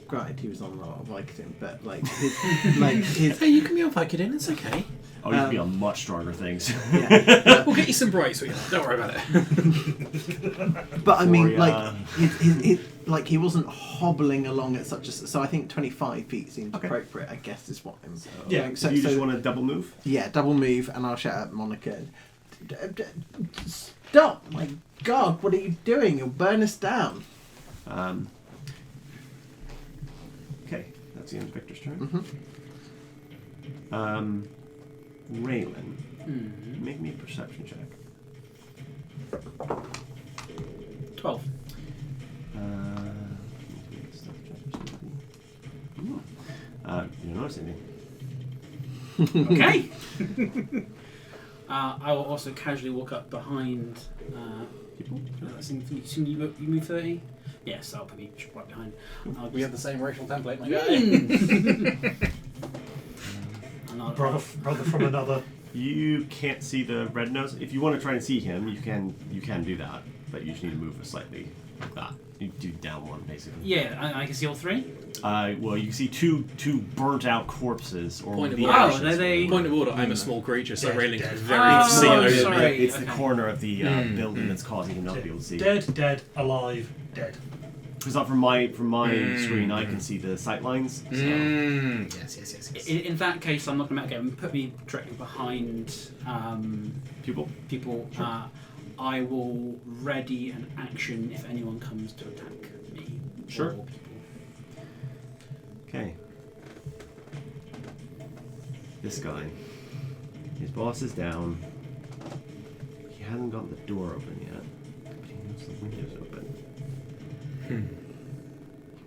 Granted, he was on a lot of Vicodin, but like his Hey, you can be on Vicodin, it's okay. Oh, you can be on much stronger things. yeah. We'll get you some bright, sweetheart. Don't worry about it. But I mean, Or, like his like he wasn't hobbling along at such a. So I think 25 feet seems Okay. appropriate. I guess is what I'm. Yeah, So you just want to double move? yeah, double move, and I'll shout at Monica. Stop! My God, what are you doing? You'll burn us down. Okay, that's the end of Victor's turn. Mm-hmm. Raylan, make me a perception check. 12. You don't notice anything. Okay. I will also casually walk up behind people. You move 30? Yes, I'll be right behind. We have the same racial template, my And I'll- Brother from another. You can't see the red nose. If you want to try and see him, you can do that, but you just need to move slightly like that. You do down one basically. Yeah, I can see all three. Well, you can see two burnt out corpses or Point of the order. ashes. Oh, they- Point of order, I'm a small creature, so Dead, Raylan dead. can very Oh, see over me. sorry. It's the Okay. corner of the building that's causing him not to be able to see. Dead, alive, dead. Because from my screen, I can see the sight lines. So. Yes. In that case, I'm not going to make it. Put me directly behind People. people. Sure. I will ready an action if anyone comes to attack me. Sure. Or people. Okay. This guy. His boss is down. He hasn't got the door open yet. But he knows the window's open. He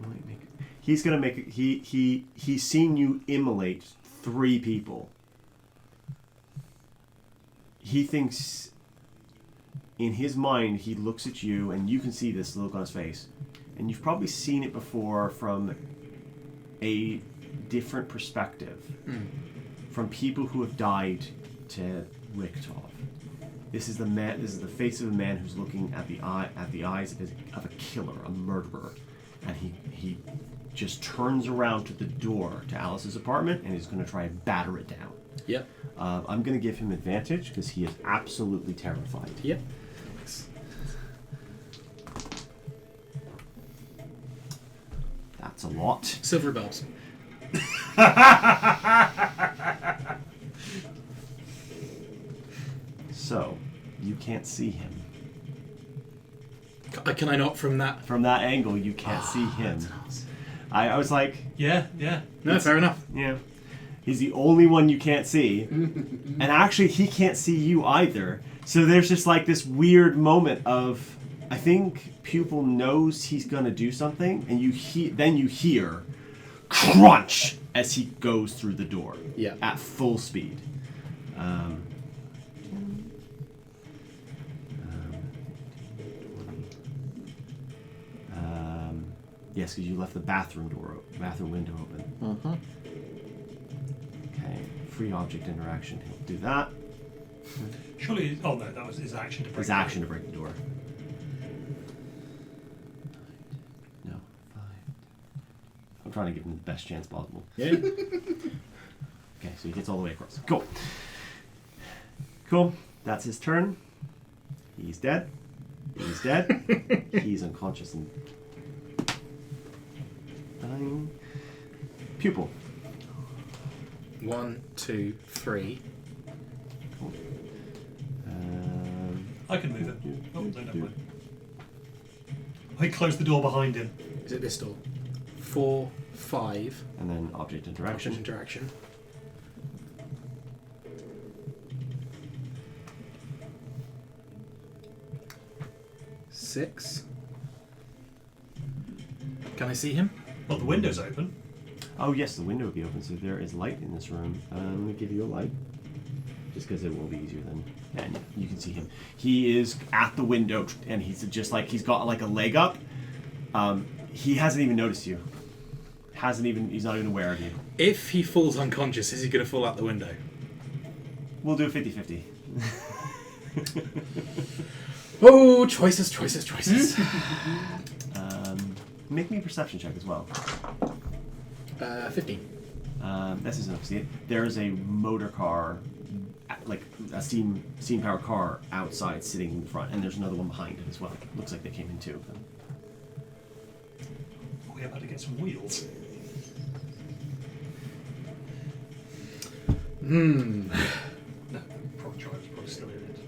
might make. He's gonna make. He's seen you immolate 3 people. He thinks. In his mind, he looks at you, and you can see this look on his face, and you've probably seen it before from a different perspective, from people who have died to Richthof. This is the man. This is the face of a man who's looking at the eyes of a killer, a murderer, and he just turns around to the door to Alice's apartment and is going to try and batter it down. Yep. I'm going to give him advantage because he is absolutely terrified. Yep. That's a lot. Silver bells. So, you can't see him. Can I not from that? From that angle, you can't see him. That's an arse. I was like, Yeah. No, fair enough. yeah. He's the only one you can't see. And actually, he can't see you either. So there's just like this weird moment of, I think Pupil knows he's going to do something, and then you hear crunch as he goes through the door. Yeah. At full speed. Yes, because you left the bathroom window open. Mm-hmm. Okay, free object interaction. He'll do that. Surely. Oh no, that was his action to break. His action to break the door. No, 5. I'm trying to give him the best chance possible. Yeah. Okay, so he gets all the way across. Cool. Cool. That's his turn. He's dead. He's dead. He's unconscious and dying. Pupil. 1, 2, 3. Cool. I can move it. Oh, no, never mind. I closed the door behind him. Is it this door? 4, 5. And then object interaction. Interaction. Six. Can I see him? Well, the window's open. Oh yes, the window will be open, so there is light in this room. Let me give you a light, just because it will be easier than. And you can see him. He is at the window, and he's just like he's got like a leg up. He hasn't even noticed you. He's not even aware of you. If he falls unconscious, is he going to fall out the window? We'll do a 50-50. Oh, choices. Make me a perception check as well. 15. This is enough to see it. There is a motor car, like a steam powered car outside sitting in front, and there's another one behind it as well. Looks like they came in two of them. We're about to get some wheels. Hmm. No, probably driver's probably still in it.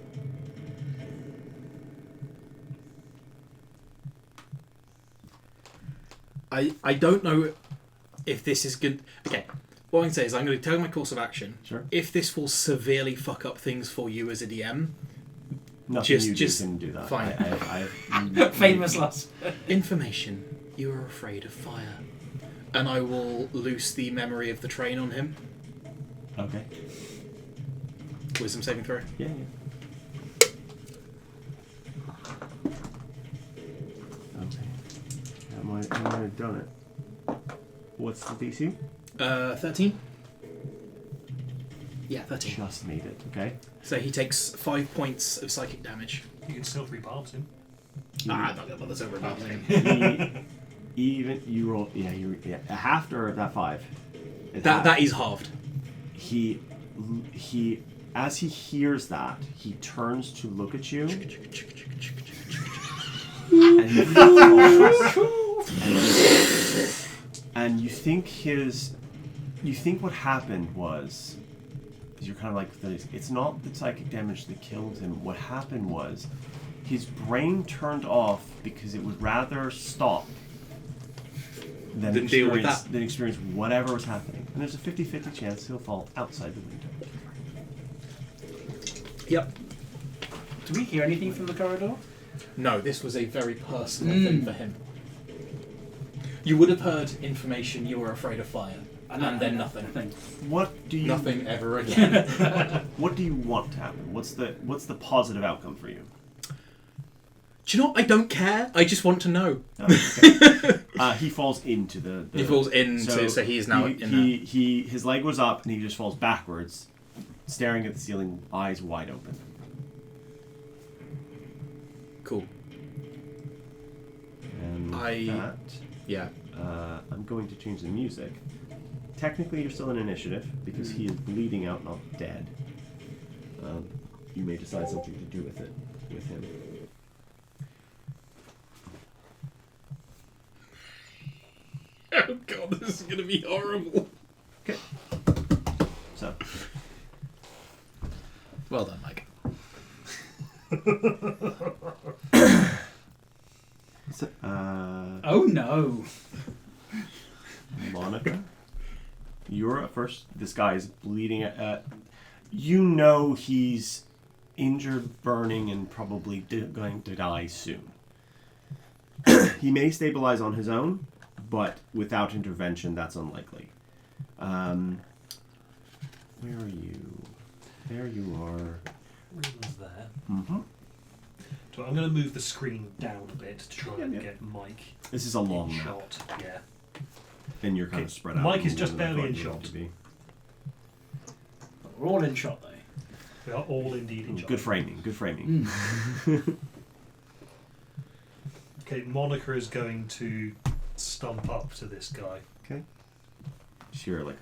I don't know if this is good. Okay, what I can say is I'm going to tell my course of action. Sure. If this will severely fuck up things for you as a DM, Nothing Just- you just- can do that. fine. Famous last. information, you are afraid of fire. And I will loose the memory of the train on him. Okay. Wisdom saving throw. Yeah. Okay. I might have done it. What's the DC? 13? Yeah, 13. Just made it. Okay. So he takes 5 points of psychic damage. You can still 3 barbs him. I'm not going to bother over about him. Even you roll. Yeah. A half or that 5. That is halved. He as he hears that, he turns to look at you. And he falls. And you think what happened was, because you're kind of like, it's not the psychic damage that killed him. What happened was, his brain turned off because it would rather stop than Didn't deal with that. experience whatever was happening. And there's a 50-50 chance he'll fall outside the window. Yep. Do we hear anything from the corridor? No, this was a very personal thing for him. You would have heard information you were afraid of fire, and then nothing. What do you Nothing ever again. What do you want to happen? What's the positive outcome for you? Do you know what? I don't care. I just want to know. Oh, okay. He falls into the He falls into, so he is now in there. His leg was up and he just falls backwards, staring at the ceiling, eyes wide open. Cool. And Yeah. I'm going to change the music. Technically, you're still in initiative because he is bleeding out, not dead. You may decide something to do with him. Oh god, this is gonna be horrible. Okay. So. Well done, Mike. So, Oh no! Monica, you're at first. This guy is bleeding. You know he's injured, burning, and probably going to die soon. He may stabilize on his own, but without intervention, that's unlikely. Where are you? There you are. Raylan's there. Mm-hmm. So I'm going to move the screen down a bit to try and Yeah. get Mike This is a long in map, shot. Yeah. and you're kind Okay, of spread out. Mike is more just than I barely thought in you wanted shot. to be. We're all in shot though. We are all indeed in shot. Good framing. Good framing. Okay, Monica is going to stump up to this guy. Okay. Sure, like.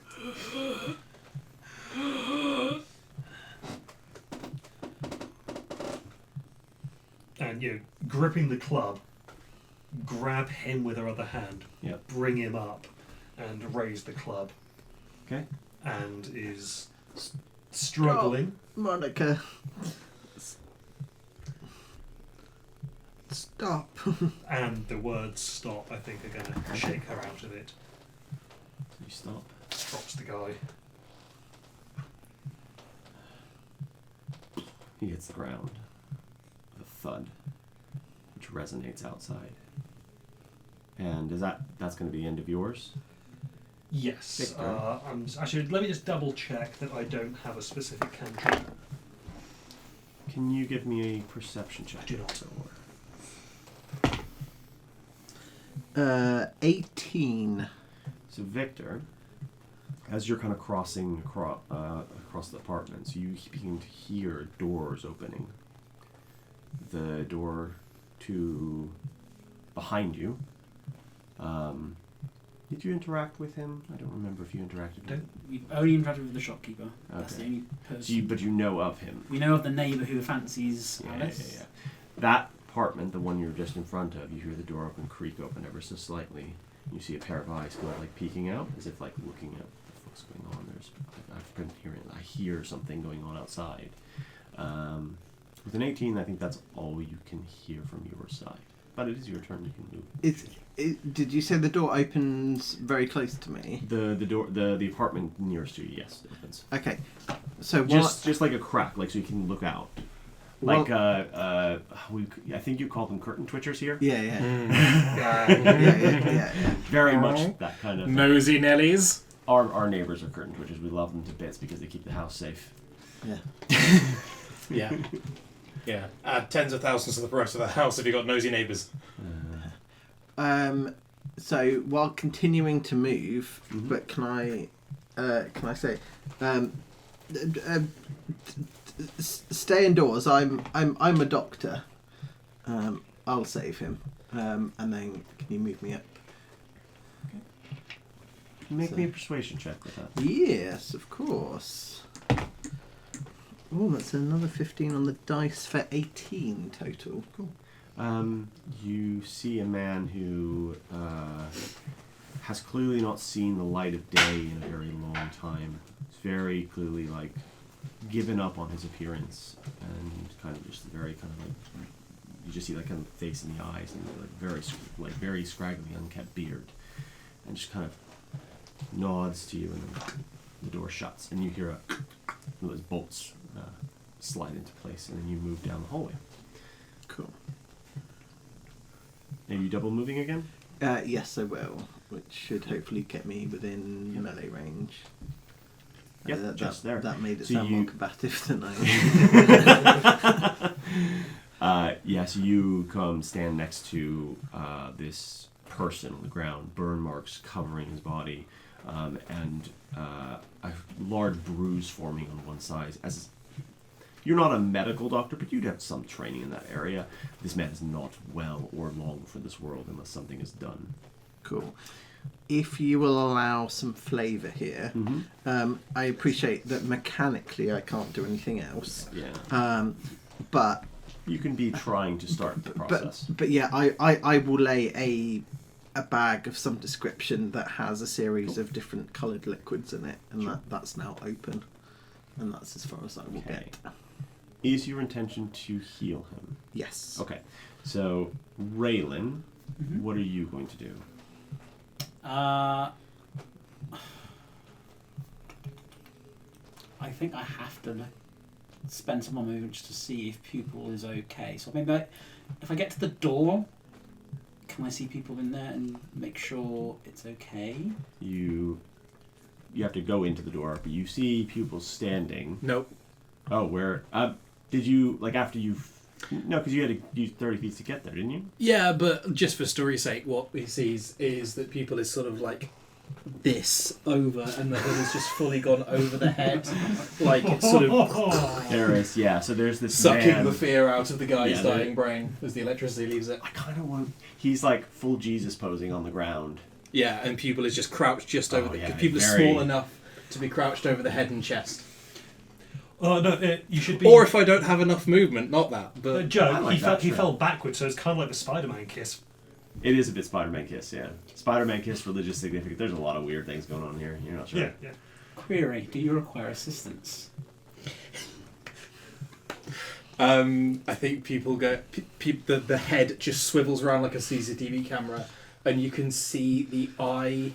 And, gripping the club, grab him with her other hand, Yep. bring him up, and raise the club. Okay. And is struggling. Monica. Stop. And the words stop, I think, are going to shake her out of it. You stop. Drops the guy. He hits the ground with a thud, which resonates outside. And that's going to be the end of yours? Yes. Victor. Actually, let me just double check that I don't have a specific cantrip. Can you give me a perception check? Do not. 18. So Victor, as you're kind of crossing across the apartments, you begin to hear doors opening. The door to behind you. Did you interact with him? I don't remember if you interacted with him. We've only interacted with the shopkeeper. That's the Okay. only person. But you know of him. We know of the neighbour who fancies Alice. Yeah. That apartment, the one you're just in front of, you hear the door open, creak open ever so slightly. You see a pair of eyes go like peeking out, as if like looking at what the fuck's going on. I've been hearing. I hear something going on outside. With an 18, I think that's all you can hear from your side. But it is your turn. You can move. Did you say the door opens very close to me? The door, the apartment nearest to you, yes, it opens. Okay. So Just like a crack, like so you can look out. Well- Like I think you call them curtain twitchers here. Yeah. Yeah. Very much that kind of. Nosy Nellies. Our neighbors are curtain twitchers. We love them to bits because they keep the house safe. Yeah. Yeah. Yeah. Add tens of thousands to the price of the house if you got nosy neighbours. So while continuing to move, Mhm. but can I say, stay indoors. I'm a doctor. I'll save him. And then can you move me up? Make me a persuasion check with that. Yes, of course. Oh, that's another 15 on the dice for 18 total. Cool. You see a man who has clearly not seen the light of day in a very long time. He's very clearly like given up on his appearance and kind of just very kind of like you just see like kind of face in the eyes and like very scraggly, unkept beard, and just kind of nods to you, and then the door shuts, and you hear those bolts slide into place, and then you move down the hallway. Cool. Are you double moving again? Yes, I will, which should hopefully get me within Yep. melee range. Yep, just there. That made it So sound more you- combative than I. Yes, you come stand next to this person on the ground, burn marks covering his body, and a large bruise forming on one side. As you're not a medical doctor, but you'd have some training in that area. This man is not well or long for this world unless something is done. Cool. If you will allow some flavour here, I appreciate that mechanically I can't do anything else. Yeah. But You can be trying to start the process. but yeah, I will lay a bag of some description that has a series of different coloured liquids in it, and that's now open, and that's as far as I will Okay. get. Is your intention to heal him? Yes. Okay. So, Raylan, Mhm. What are you going to do? I think I have to spend some more movement to see if Pupil is okay. So maybe if I get to the door, can I see people in there and make sure it's okay? You have to go into the door, but you see Pupil standing. Nope. Oh, where? Did you after you? No, because you had to use 30 feet to get there, didn't you? Yeah, but just for story's sake, what he sees is that people is sort of like this over, and the hood has just fully gone over the head, like sort of There is, yeah. So there's this sucking man. the fear out of the guy's Yeah, dying brain as the electricity leaves it. I kind of want. He's like full Jesus posing on the ground. Yeah, and Pupil is just crouched just over yeah, because Pupil is very- small enough to be crouched over the head and chest. No, you should be. Or if I don't have enough movement, not that, but Joe, I like he that, sure. fell backwards, so it's kind of like the Spider-Man kiss. It is a bit Spider-Man kiss, yeah. Spider-Man kiss, religious significance. There's a lot of weird things going on here. You're not sure. Yeah. Query: do you require assistance? I think people go. The head just swivels around like a CCTV camera, and you can see the eye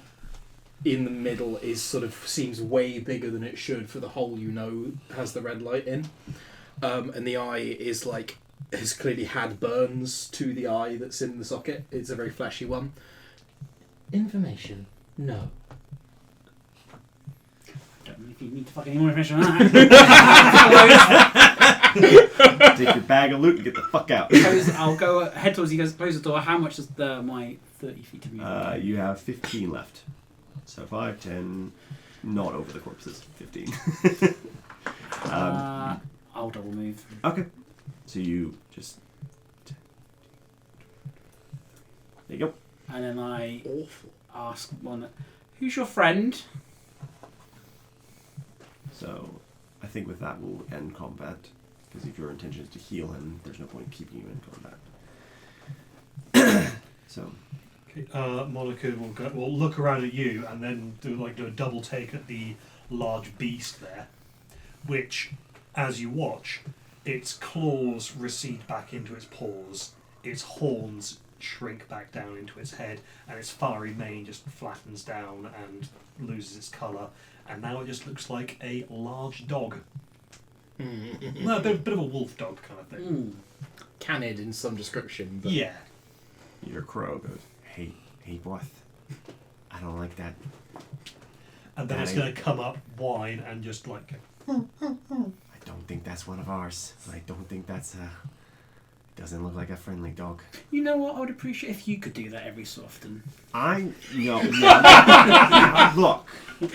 in the middle is sort of seems way bigger than it should for the hole has the red light in, and the eye is like has clearly had burns to the eye that's in the socket. It's a very fleshy one. Information, no. I don't know if you need to fuck any more information on that. Take your bag of loot and get the fuck out. I'll go head towards you guys, close the door. How much is my 30 feet to move? You have 15 left. So 5, 10, not over the corpses. 15. I'll double move. Okay. So you just... There you go. And then I ask one, who's your friend? So I think with that we'll end combat. Because if your intention is to heal him, there's no point in keeping you in combat. So... Monica will look around at you and then do a double take at the large beast there, which, as you watch, its claws recede back into its paws, its horns shrink back down into its head, and its fiery mane just flattens down and loses its colour, and now it just looks like a large dog. No, a bit of a wolf dog kind of thing. Canid in some description, but Yeah. your crow goes, hey, boy, I don't like that. And then it's going to come up, whine, and just I don't think that's one of ours. I don't think that's doesn't look like a friendly dog. You know what? I would appreciate if you could do that every so often. No. Look,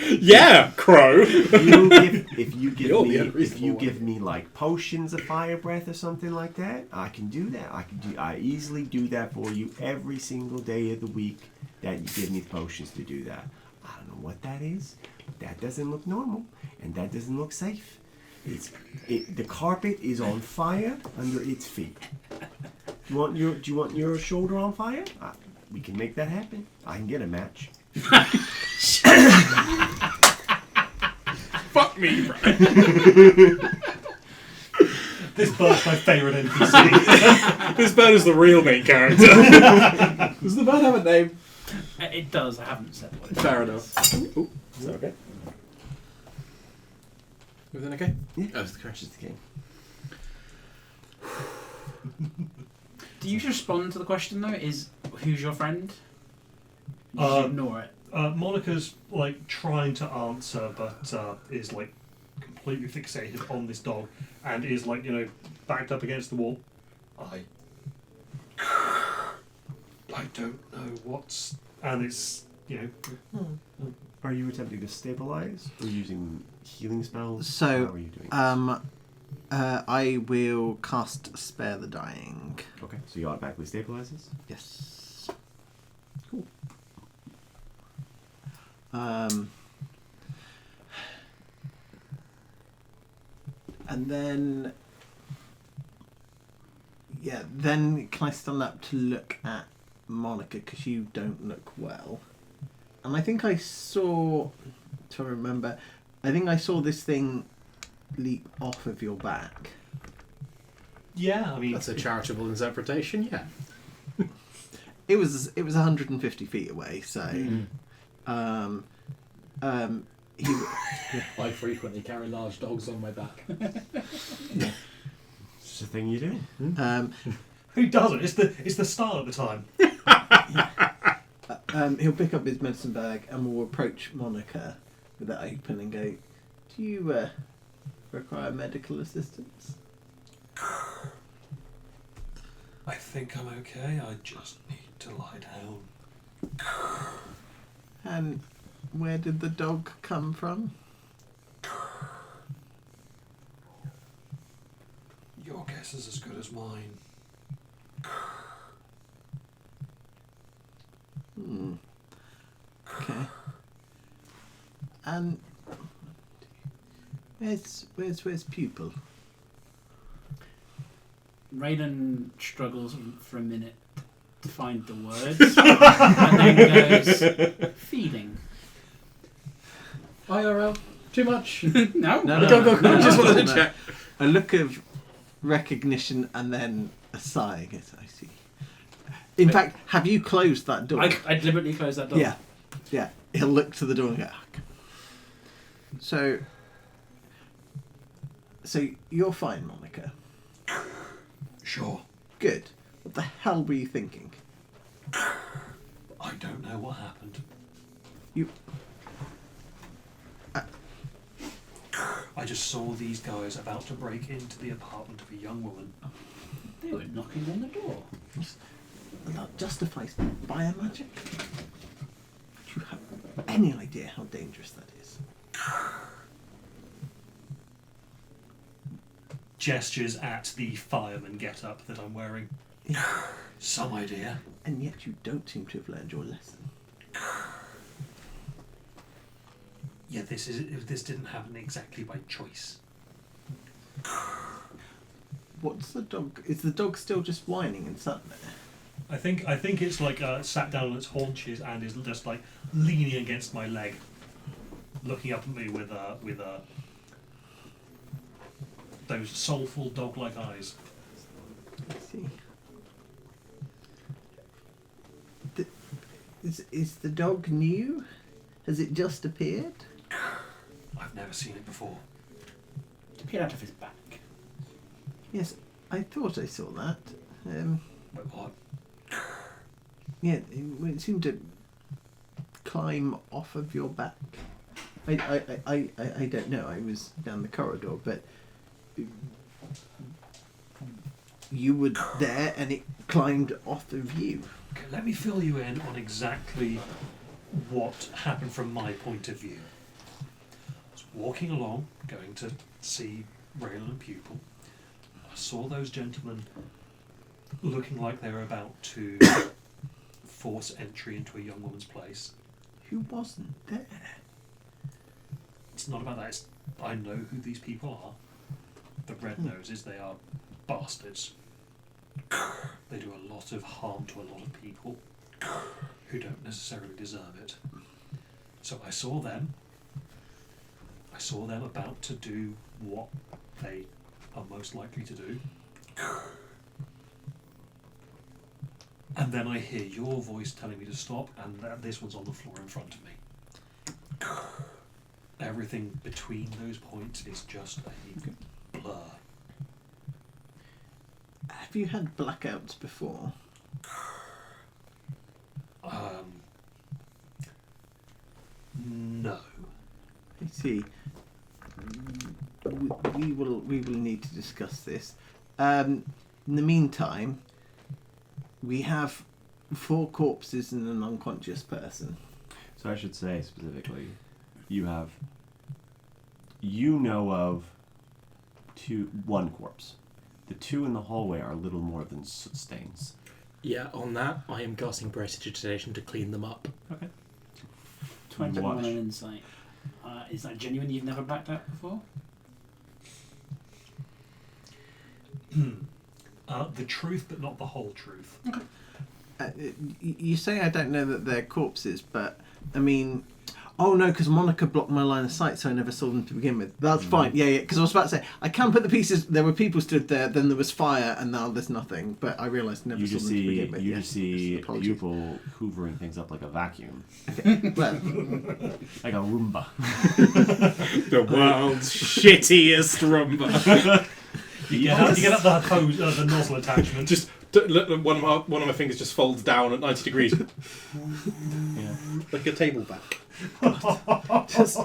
yeah, crow. if you You're the give unreasonable one. me like potions of fire breath or something like that, I can do that. I easily do that for you every single day of the week that you give me potions to do that. I don't know what that is. That doesn't look normal, and that doesn't look safe. The carpet is on fire under its feet. Do you want your shoulder on fire? We can make that happen. I can get a match. Fuck me, bro. This bird's my favourite NPC. This bird is the real main character. Does the bird have a name? It does. I haven't said what it Fair is. enough. Ooh, Is that okay? everything okay? Yeah. Oh, it's the crash. Just the game. Do you respond to the question though? Is who's your friend? You Uh, ignore it. Monica's trying to answer, but is completely fixated on this dog, and is backed up against the wall. I don't know what's, and it's Are you attempting to stabilize or using healing spells? So, how are you doing? I will cast Spare the Dying. Okay, so he automatically stabilizes. Yes. Cool. And then, then can I stand up to look at Monica because you don't look well? And I think I saw, to remember, I think I saw this thing leap off of your back. yeah. I mean, That's a charitable interpretation, yeah. It was 150 feet away, so he I frequently carry large dogs on my back. It's a thing you do. Who doesn't? It's the style at the time. he'll pick up his medicine bag and will approach Monica with that open and go, "Do you require medical assistance?" I think I'm okay. I just need to lie down. And where did the dog come from? Your guess is as good as mine. Okay. And where's Pupil? Raiden struggles for a minute to find the words and then goes, feeding. IRL, too much. No? Go. Just wanted to check. A look of recognition and then a sigh. I guess I see. In fact, have you closed that door? I deliberately closed that door. Yeah. He'll look to the door and go, "Okay." So you're fine, Monica. Sure. Good. What the hell were you thinking? I don't know what happened. You. I just saw these guys about to break into the apartment of a young woman. They were knocking on the door. That justifies biomagic. Do you have any idea how dangerous that is? Gestures at the fireman get-up that I'm wearing. Some idea. And yet you don't seem to have learned your lesson. Yeah, this didn't happen exactly by choice. What's the dog? Is the dog still just whining and sat there? I think it's like sat down on its haunches and is just like leaning against my leg, looking up at me with those soulful dog-like eyes. I see. Is the dog new? Has it just appeared? I've never seen it before. It appeared out of his back. Yes, I thought I saw that. Wait, what? Yeah, it seemed to climb off of your back. I don't know. I was down the corridor, but you were there and it climbed off of you. Okay, let me fill you in on exactly what happened from my point of view. I was walking along, going to see Raylan and Pupil. I saw those gentlemen looking like they were about to force entry into a young woman's place. Who wasn't there? It's not about that. I know who these people are. The red noses, they are bastards. They do a lot of harm to a lot of people who don't necessarily deserve it. So I saw them. I saw them about to do what they are most likely to do. And then I hear your voice telling me to stop, and this one's on the floor in front of me. Everything between those points is just a blur. Have you had blackouts before? No. I see. We will need to discuss this. In the meantime, we have 4 corpses and an unconscious person. So I should say specifically, you know of one corpse. The 2 in the hallway are little more than soot stains. Yeah, on that, I am casting prestidigitation to clean them up. Okay. 21 Watch. on insight. Is that genuine? You've never blacked out before? The truth, but not the whole truth. You say I don't know that they're corpses, but I mean, Oh no, because Monica blocked my line of sight, so I never saw them to begin with. That's fine. Yeah, yeah. Because I was about to say I can put the pieces. There were people stood there. Then there was fire, and now there's nothing. But I realised I never saw them to begin with. You Yes, just see apologies. people hoovering things up like a vacuum, Okay. Well, like a Roomba. The world's shittiest Roomba. You get up the hose, the nozzle attachment. Just one of my fingers just folds down at 90 degrees, Yeah. like a table back. just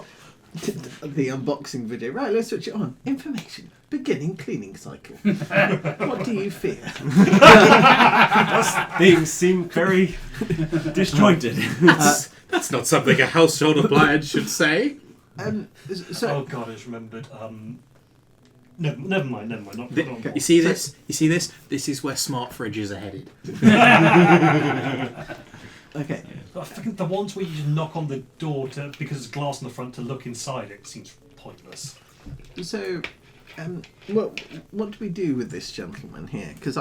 the unboxing video. Right, let's switch it on. Information. Beginning cleaning cycle. What do you fear? Things seem very disjointed. That's not something a household appliance should say. So Oh god, I just remembered. Never mind. Not You see this? You see this? This is where smart fridges are headed. okay. I think the ones where you just knock on the door because there's glass on the front to look inside it seems pointless. So, what do we do with this gentleman here? Because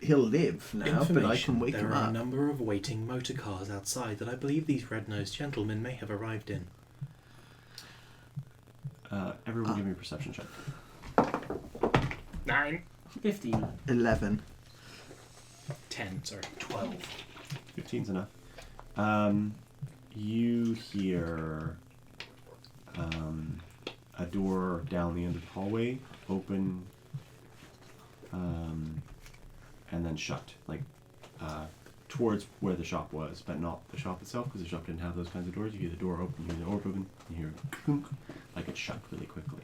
he'll live now, but I can wake there him are a up. number of waiting motor cars outside that I believe these red-nosed gentlemen may have arrived in. Everyone give me a perception check. 9. 15. 11. 10, sorry. 12. 15's enough. You hear a door down the end of the hallway open and then shut, like towards where the shop was, but not the shop itself, because the shop didn't have those kinds of doors. You hear the door open, you hear the door open, you hear clunk, like it shut really quickly.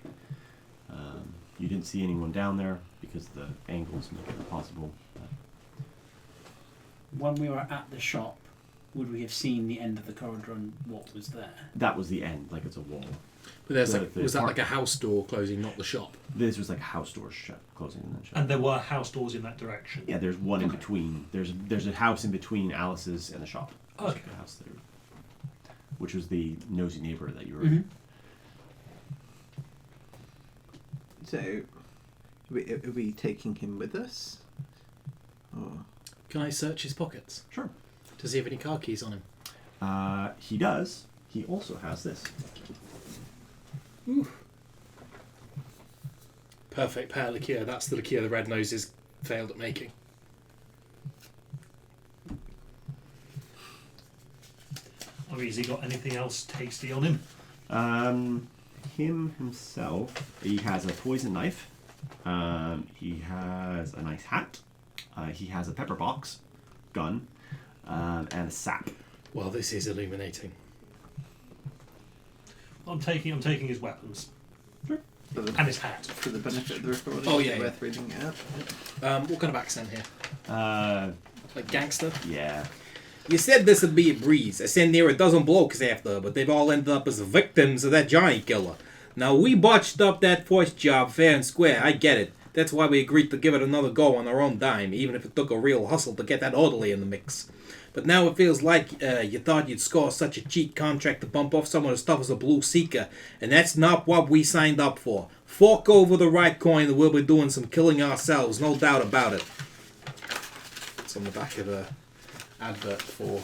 You didn't see anyone down there because the angles make it impossible. But When we were at the shop, would we have seen the end of the corridor and what was there? that was the end, like it's a wall. But there's The- like, the was that part- like a house door closing, not the shop? This was like a house door shut, closing and then shut. And there were house doors in that direction. Yeah, there's one in between. There's a house in between Alice's and the shop. There's Okay. a house there, which was the nosy neighbor that you were. Mm-hmm. So, are we taking him with us? Or Can I search his pockets? Sure. Does he have any car keys on him? He does. He also has this. Perfect pear liqueur. That's the liqueur the Red Noses failed at making. I mean, has he got anything else tasty on him? Him himself, he has a poison knife. He has a nice hat. He has a pepper box, gun, and a sap. Well, this is illuminating. I'm taking his weapons for the, and his hat. for the benefit of the recording? Oh, is yeah, it yeah. worth reading it out? What kind of accent here? Like gangster? Yeah. You said this would be a breeze. I sent near a dozen blokes after, but they've all ended up as victims of that giant killer. Now, we botched up that force job fair and square, I get it. That's why we agreed to give it another go on our own dime, even if it took a real hustle to get that orderly in the mix. But now it feels like you thought you'd score such a cheap contract to bump off someone as tough as a Blue Seeker, and that's not what we signed up for. Fork over the right coin and we'll be doing some killing ourselves, no doubt about it. It's on the back of a advert for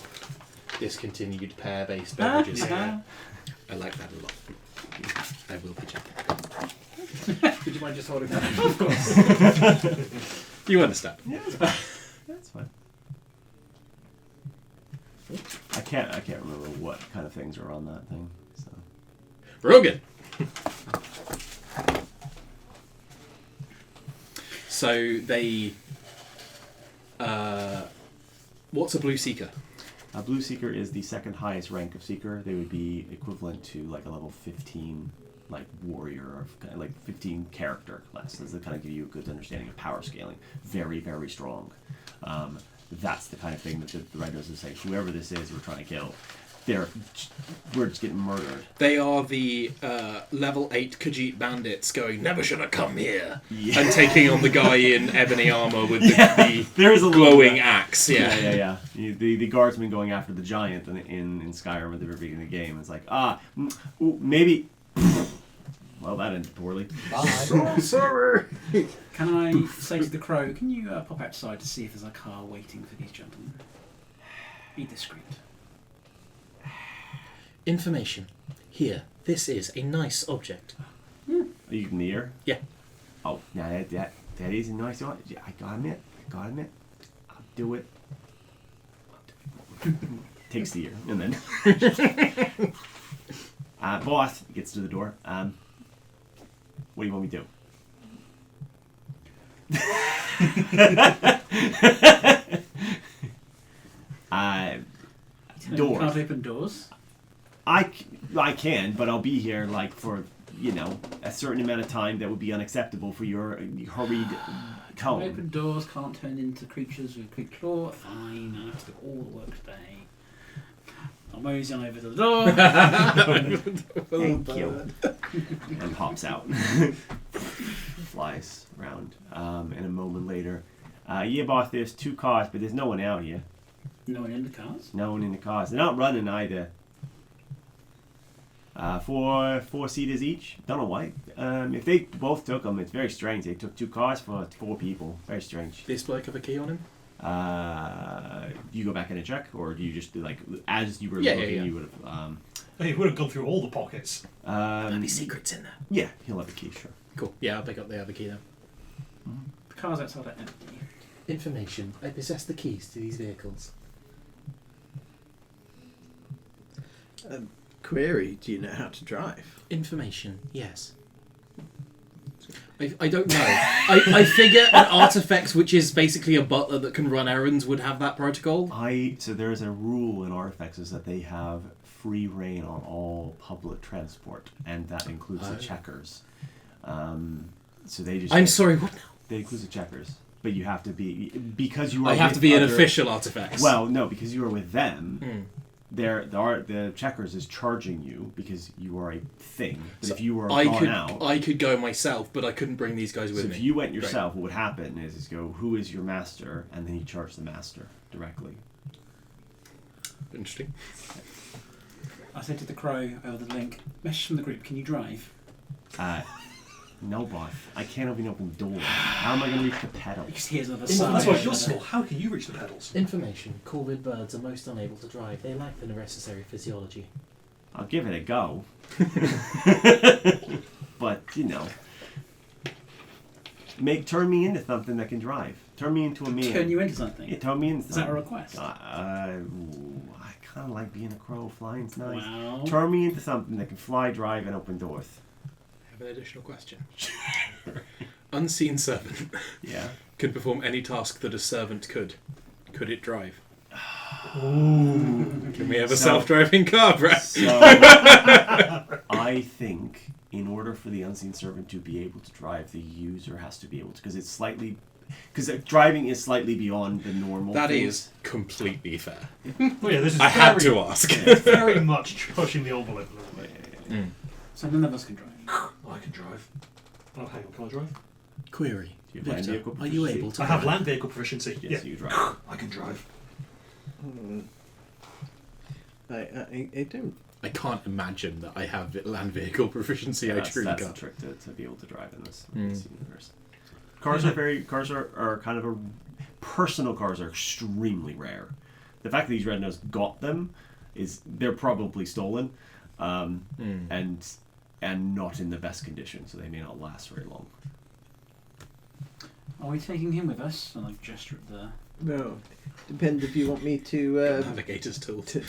discontinued pear-based beverages. I like that a lot. I will be checking. Would you mind just holding that? Of course. You understand? Yeah, that's fine. That's fine. I can't remember what kind of things are on that thing. So. Rogan! So they... what's a Blue Seeker? A Blue Seeker is the second highest rank of Seeker. They would be equivalent to like a level 15, like warrior, or like 15 character class. Does kind of give you a good understanding of power scaling. Very, very strong. That's the kind of thing that the Red Noses say. Whoever this is, we're trying to kill. We're just getting murdered. They are the level 8 Khajiit bandits going, never should have come here. Yeah. And taking on the guy in ebony armour with the There is a little glowing bit. axe. Yeah. The guardsmen going after the giant in Skyrim at the very beginning of the game. It's like, maybe. Well, that ended poorly. Bye. Sorry. Can I say to the crow, can you pop outside to see if there's a car waiting for these gentlemen? Be discreet. Information. Here, this is a nice object. Are you near? Yeah. Oh, now that is a nice one. Yeah, I gotta admit. I'll do it. Takes the ear and then boss gets to the door. What do you want me to do? You Doors. can't open doors. I can, but I'll be here like for a certain amount of time that would be unacceptable for your hurried Can't tone. open doors, can't turn into creatures with quick claw. Fine, I have to do all the work today. I'm moseying over to the door. Thank you. And hops out. Flies around. And a moment later, yeah, boss, there's 2 cars, but there's no one out here. No one in the cars. No one in the cars. They're not running either. 4-seaters each. Don't know why. If they both took them, it's very strange. They took 2 cars for 4 people. Very strange. This bloke have a key on him? Do you go back in and check, or do you just do like as you were Yeah, looking, yeah. you would have? He would have gone through all the pockets. Any secrets in there? Yeah, he'll have a key, sure. Cool. Yeah, I'll pick up the other key then. The cars outside are empty. Information. I possess the keys to these vehicles. Query, do you know how to drive? Information. Yes. I don't know. I figure an artifact which is basically a butler that can run errands would have that protocol. So there's a rule in Artifacts is that they have free reign on all public transport, and that includes the checkers. So they just. I'm sorry, what now? They include the checkers, but you have to be because you are. I have with to be an other- official artifact. Well, no, because you are with them. Hmm. The checkers is charging you because you are a thing. But So if you were I gone could out, I could go myself, but I couldn't bring these guys with so me. if you went yourself, what would happen is go, who is your master, and then you charge the master directly. Interesting. I said to the crow over the link, message from the group, can you drive? No, boss. I can't even open doors. How am I going to reach the pedal? Because here's another Well, side. That's why you're small. How can you reach the pedals? Information. Corvid birds are most unable to drive. They lack the necessary physiology. I'll give it a go. But, turn me into something that can drive. Turn me into a man. Turn you into something. Yeah, turn me into Is that a something. request? I kind of like being a crow. Flying's nice. Wow. Turn me into something that can fly, drive, and open doors. I have an additional question. Unseen servant Yeah. could perform any task that a servant could. Could it drive? Ooh. Can we have a So- self-driving car, Brett? So, I think in order for the unseen servant to be able to drive, the user has to be able to, because driving is slightly beyond the normal. That things. is completely fair. Well, yeah, this is I had very- to ask. It's very much pushing the envelope a little bit. So none of us can drive. I can drive. Oh, hang on, can I drive? Query. Do you have land Victor, vehicle are you proficiency? able to I have drive? land vehicle proficiency. Yes, Yeah, you drive. I can drive. I don't. I can't imagine that I have land vehicle proficiency. I That's truly the can't. trick to be able to drive in this Mm. universe. Cars are kind of personal cars are extremely rare. The fact that these red nose got them is they're probably stolen, and not in the best condition, so they may not last very long. Are we taking him with us? And I've gestured at the... No. Depends if you want me to Navigator's tool. to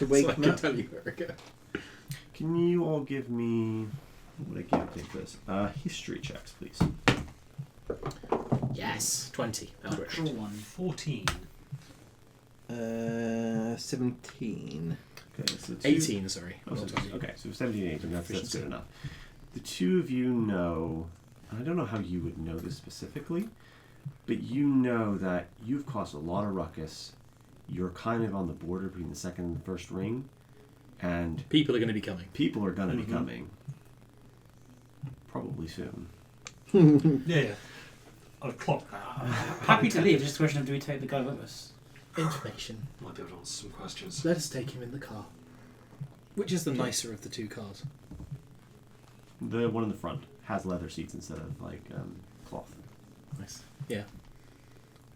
wake so I them can up. tell you where to go. Can you all give me what would I take this? History checks, please. Yes. 20. Eldritch. Natural one. 14. 17. Okay, so 18, sorry. Oh, Not 20. okay, so 17 and 18, that's Proficiency. good enough. The two of you know, I don't know how you would know this specifically, but you know that you've caused a lot of ruckus. You're kind of on the border between the second and the first ring, and People are going to be coming. people are going to be coming. Probably soon. Yeah. I've clocked that. Happy to leave, just a question of do we take the guy with us? Information. Might be able to answer some questions. Let us take him in the car. Which is the nicer of the two cars? The one in the front has leather seats instead of cloth. Nice. Yeah.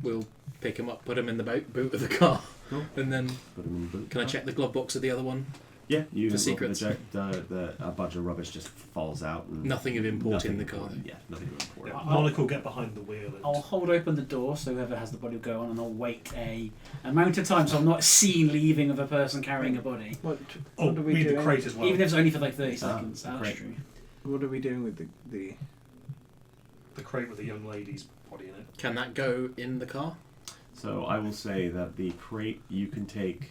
We'll pick him up, put him in the boot of the car, Cool. and then Put them in the boot. can I check the glove box of the other one? Yeah, you For open secrets. a bunch of rubbish just falls out. And Nothing of import in the car. Yeah, nothing of import. Yeah, Monica will get behind the wheel. And I'll hold open the door so whoever has the body will go on, and I'll wait a amount of time so I'm not seen leaving of a person carrying a body. What oh, are we read the doing? crate as well. Even if it's only for like 30 Ah, seconds. That's great. true. What are we doing with the The crate with the young lady's body in it. Can that go in the car? So I will say that the crate you can take.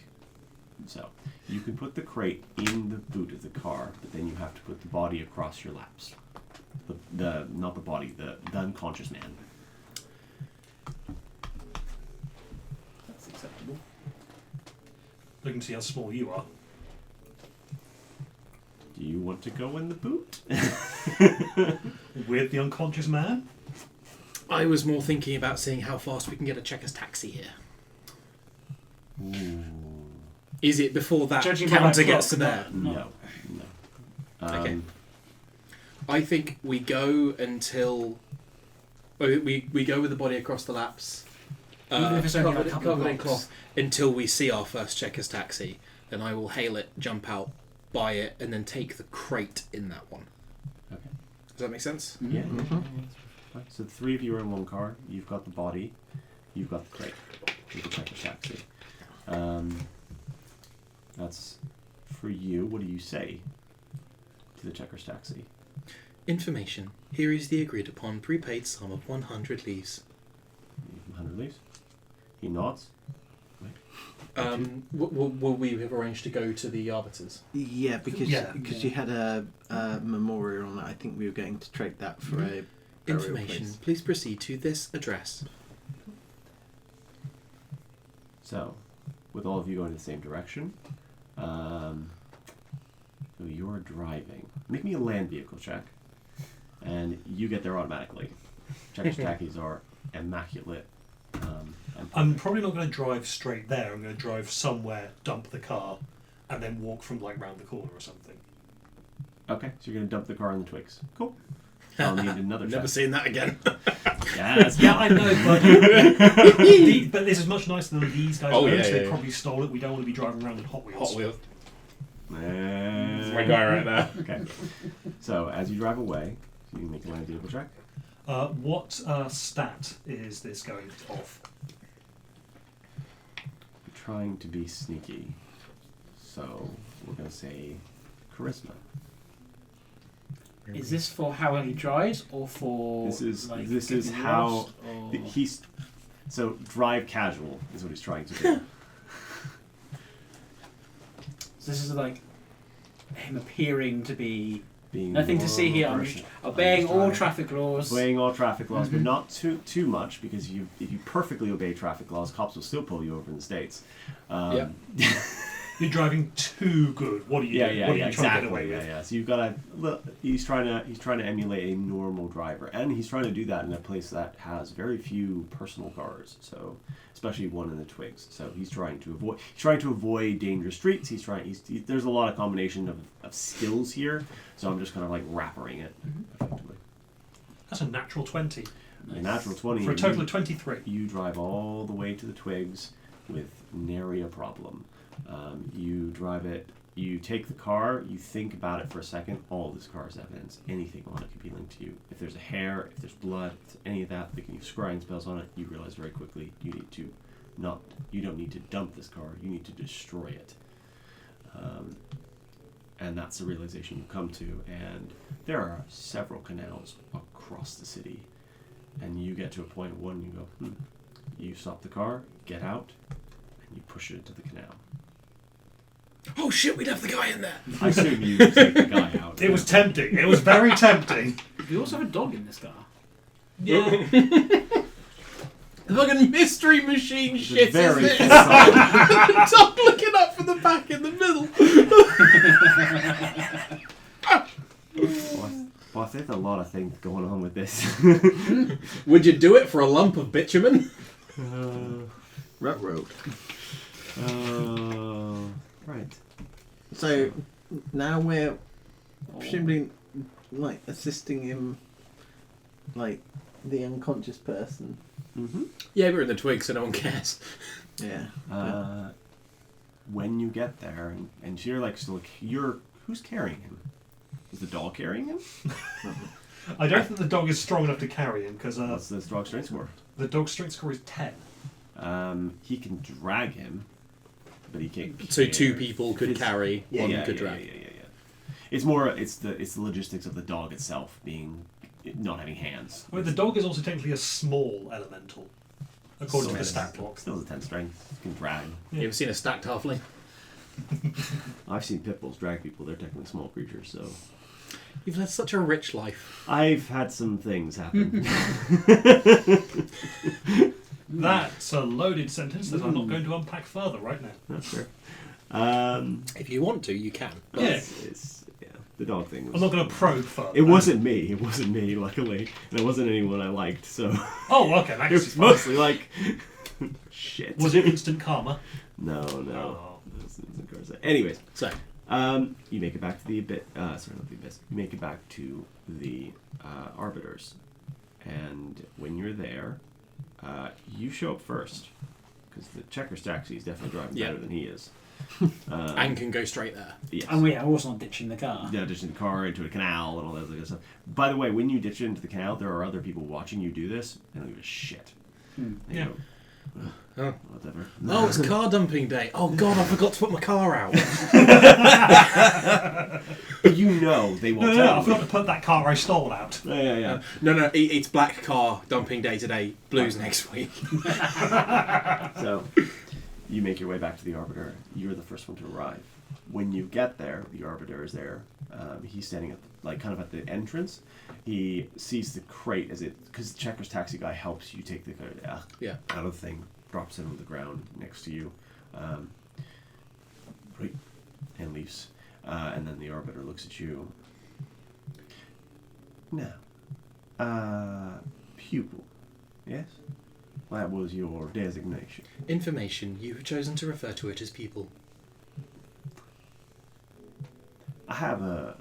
So you can put the crate in the boot of the car, but then you have to put the body across your laps. The not the body, the unconscious man. That's acceptable. Looking to see how small you are. Do you want to go in the boot? With the unconscious man? I was more thinking about seeing how fast we can get a Checkers taxi here. Ooh. Is it before that Judging by counter that gets to clock, there? No. Okay. I think we go until we go with the body across the laps, Even if it's only covered, a couple of covered in blocks. cloth, until we see our first Checkers taxi. Then I will hail it, jump out, buy it, and then take the crate in that one. Okay. Does that make sense? Yeah. Mhm. Right, so the three of you are in one car. You've got the body. You've got the crate. With the Checkers taxi. That's for you. What do you say to the Checkers taxi? Information. Here is the agreed upon prepaid sum of 100 leaves. 100 leaves. He nods. Will we have arranged to go to the arbiters? Yeah, because Yeah. you had a memorial on it. I think we were going to trade that for a burial Information. place. Please proceed to this address. So, with all of you going in the same direction, so you're driving. Make me a land vehicle check, and you get there automatically. Checkers taxis are immaculate. And I'm probably not going to drive straight there. I'm going to drive somewhere, dump the car, and then walk from like round the corner or something. okay, so you're going to dump the car in the twigs. Cool. I'll need another check. Never seen that again. Yes. Yeah, I know, but but this is much nicer than these guys. Oh, own, yeah, so they yeah. probably stole it. We don't want to be driving around in Hot Wheels. Hot Wheels. This That's my guy right there. Okay. So as you drive away, you can make a land vehicle check. What stat is this going off? You're trying to be sneaky, so we're going to say charisma. Is this for how he drives or for This is like, this is getting how lost, or... he's. So drive casual is what he's trying to do. So this is like him appearing to be Being nothing to see here. I'm person. just obeying all driving. traffic laws. Obeying all traffic laws, but Mhm. not too much, because if you perfectly obey traffic laws, cops will still pull you over in the States. You're driving too good. What are you? Yeah, doing? yeah, what are yeah, you trying to get exactly. away Yeah, with? yeah. So you've got to. He's trying to emulate a normal driver, and he's trying to do that in a place that has very few personal cars. So, especially one in the twigs. So he's trying to avoid dangerous streets. There's a lot of combination of skills here. So I'm just kind of like wrappering it effectively. That's a natural 20 A natural 20 for a total of 23. You drive all the way to the twigs with nary a problem. You drive it. You take the car. You think about it for a second. All this car is evidence. Anything on it could be linked to you. If there's a hair, if there's blood, if there's any of that, they can use scrying spells on it. You realize very quickly you need to not. You don't need to dump this car. You need to destroy it. And that's the realization you come to. And there are several canals across the city. And you get to a point one, and you go, You stop the car, get out, and you push it into the canal. Oh shit, we left the guy in there. I assume you take the guy out. It was tempting. It was very tempting. We also have a dog in this car. Yeah. The fucking mystery machine It's shit, very isn't it? facade. Stop looking up from the back in the middle. Boss, there's a lot of things going on with this. Would you do it for a lump of bitumen? Road. Right. So now we're presumably like assisting him, like the unconscious person. Mm-hmm. Yeah, we're in the twig, so no one cares. Yeah. when you get there, and you're like, still, who's carrying him? Is the dog carrying him? I don't think the dog is strong enough to carry him because What's the dog strength score? the dog's strength score is 10. He can drag him, but he can't. So two carry. people could carry, Yeah, one yeah, could yeah, drag. Yeah. It's the logistics of the dog itself not having hands. Well, the dog is also technically a small elemental, according to the Still stat block. Still has a 10 strength. Can drag. You ever seen a stacked halfling? I've seen pit bulls drag people. They're technically small creatures, so You've led such a rich life. I've had some things happen. That's a loaded sentence that I'm not going to unpack further right now. That's fair. If you want to, you can. Yeah. It's the dog thing. I'm not going to probe further. It wasn't me. It wasn't me, luckily, and it wasn't anyone I liked. So Oh, okay. it That's was mostly like shit. Was it instant karma? No. Oh. Anyways, So, you make it back to the abyss. Sorry, not the abyss. You make it back to the arbiters, and when you're there, you show up first because the Checkers taxi is definitely driving better than he is. and can go straight there. Yes. Oh yeah, I was not ditching the car. Yeah, ditching the car into a canal and all that other stuff. By the way, when you ditch it into the canal, there are other people watching you do this. They don't give a shit. And you Yeah. go, Oh. whatever. Oh, it's car dumping day. Oh god, I forgot to put my car out. But you know they won't No, tell I you. forgot to put that car I stole out. Yeah. No, it's black car dumping day today. Blues next week. So, you make your way back to the Arbiter. You're the first one to arrive. When you get there, the Arbiter is there. He's standing at, kind of at the entrance. He sees the crate as it, because the Checkers taxi guy helps you take the out of the thing, drops it on the ground next to you, right, and leaves. And then the Arbiter looks at you. Now, pupil, yes? That was your designation. Information. You have chosen to refer to it as people. I have a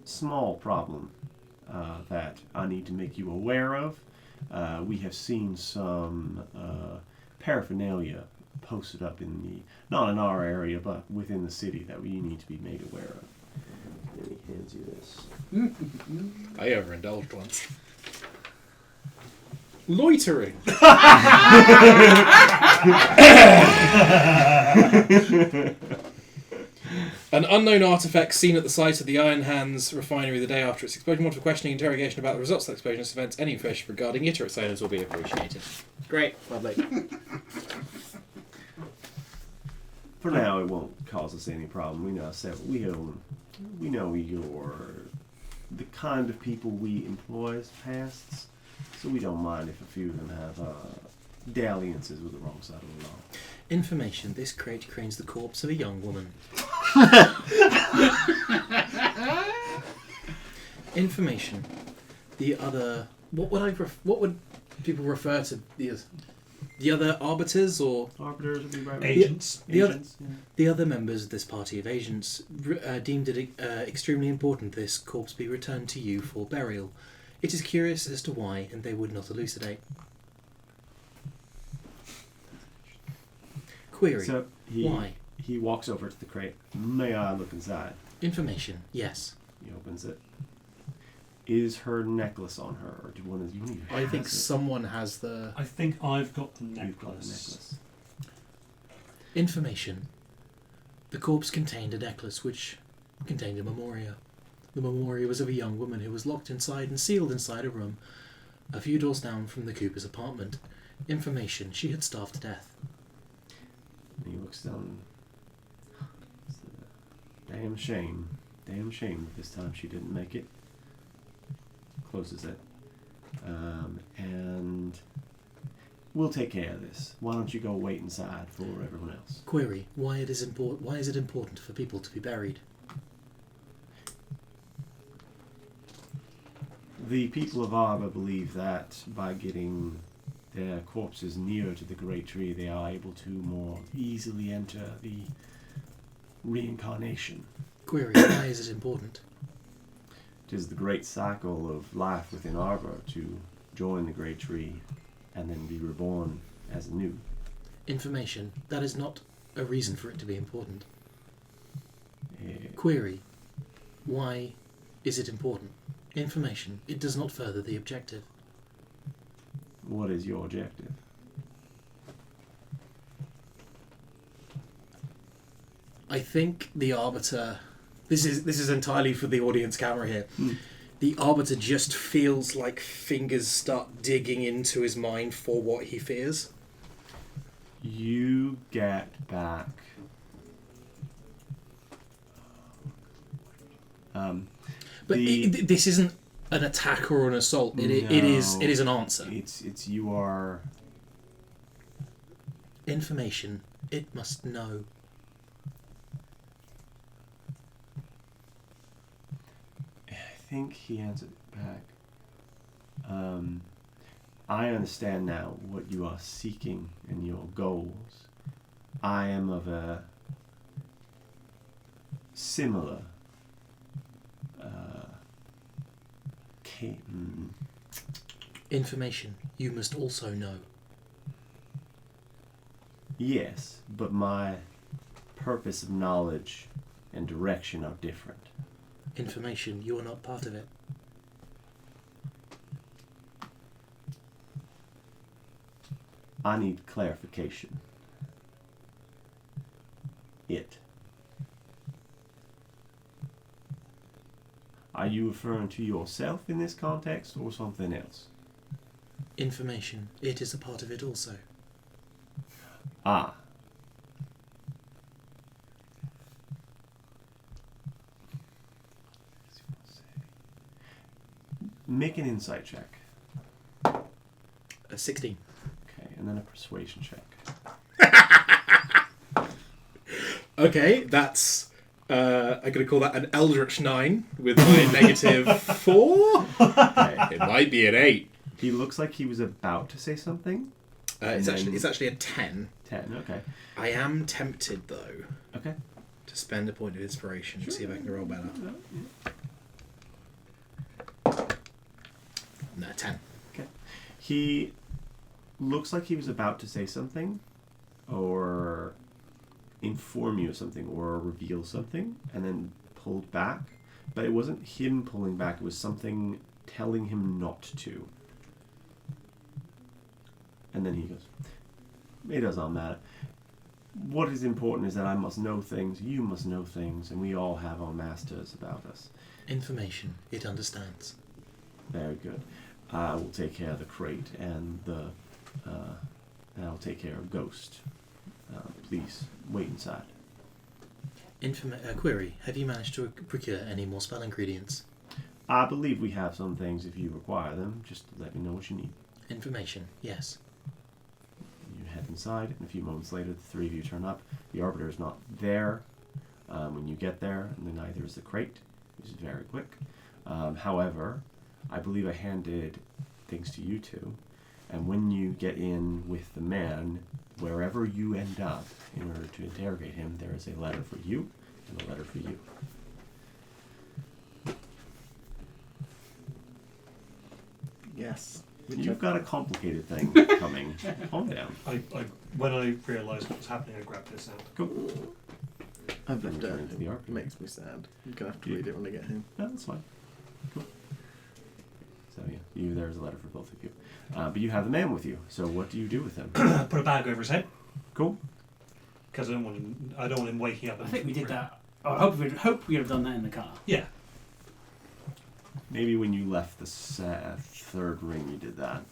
small problem that I need to make you aware of. We have seen some paraphernalia posted up in not in our area, but within the city that we need to be made aware of. And he hands you this. I overindulged once. Loitering. An unknown artifact seen at the site of the Iron Hands refinery the day after its explosion. Want for questioning interrogation about the results of the explosion events. Any information regarding it or its owners will be appreciated. Great. Lovely. For now, it won't cause us any problem. We know you're the kind of people we employ as pests, so we don't mind if a few of them have dalliances with the wrong side of the law. Information. This crate contains the corpse of a young woman. Information. The other. What would people refer to the other arbiters or Arbiters would be right. Agents. the other members of this party of agents deemed it extremely important this corpse be returned to you for burial. It is curious as to why, and they would not elucidate. Query. So Why? He walks over to the crate. May I look inside? Information. Yes. He opens it. Is her necklace on her, or do one of you? I think has it? someone has the I think I've got the You've got a necklace. necklace. information. The corpse contained a necklace which contained a memoria. The memoria was of a young woman who was locked inside and sealed inside a room a few doors down from the Cooper's apartment. Information. She had starved to death. And he looks down. It's a damn shame. Damn shame that this time she didn't make it. Closes it. And we'll take care of this. Why don't you go wait inside for everyone else? Query. Why is it important for people to be buried? The people of Arbor believe that by getting their corpses near to the great tree, they are able to more easily enter the reincarnation. Query. Why is it important? It is the great cycle of life within Arbor to join the great tree and then be reborn as new. Information. That is not a reason for it to be important. Eh, Query. Why is it important? Information. It does not further the objective. What is your objective? I think the Arbiter... This is entirely for the audience camera here. The Arbiter just feels like fingers start digging into his mind for what he fears. You get back. But this isn't an attack or an assault. It is an answer. It's you are. Information. It must know. I think he answered back. I understand now what you are seeking and your goals. I am of a similar Information. You must also know. yes, but my purpose of knowledge and direction are different. Information. You are not part of it. I need clarification. Are you referring to yourself in this context or something else? Information. It is a part of it also. Ah. Make an insight check. 16. Okay, and then a persuasion check. Okay, that's... I'm going to call that an Eldritch 9 with my negative 4. Okay. It might be an 8. He looks like he was about to say something. It's actually a 10. 10, okay. I am tempted, though, Okay. to spend a point of inspiration to see if I can roll better. No, 10. Okay. He looks like he was about to say something or inform you of something or reveal something and then pulled back. But it wasn't him pulling back, it was something telling him not to. And then he goes, it does not matter. What is important is that I must know things, you must know things, and we all have our masters about us. Information. It understands. Very good. I will take care of the crate and I'll take care of Ghost. Please wait inside. Query. Have you managed to procure any more spell ingredients? I believe we have some things if you require them. Just let me know what you need. Information. Yes. You head inside, and a few moments later, the three of you turn up. The Arbiter is not there when you get there, and then neither is the crate, which is very quick. However, I believe I handed things to you two, and when you get in with the man, wherever you end up, in order to interrogate him, there is a letter for you and a letter for you. Yes. You've got a complicated thing coming. Calm down. When I realised what was happening, I grabbed this out. Cool. I've left Return it. to the It Arbiter. makes me sad. I'm going to have to read it when I get home. No, that's fine. Cool. So yeah, there's a letter for both of you. But you have the man with you. So what do you do with him? Put a bag over his head Cool. because I don't want him waking up. I think we did that. I hope we would have done that in the car. Yeah. Maybe when you left the third ring, you did that.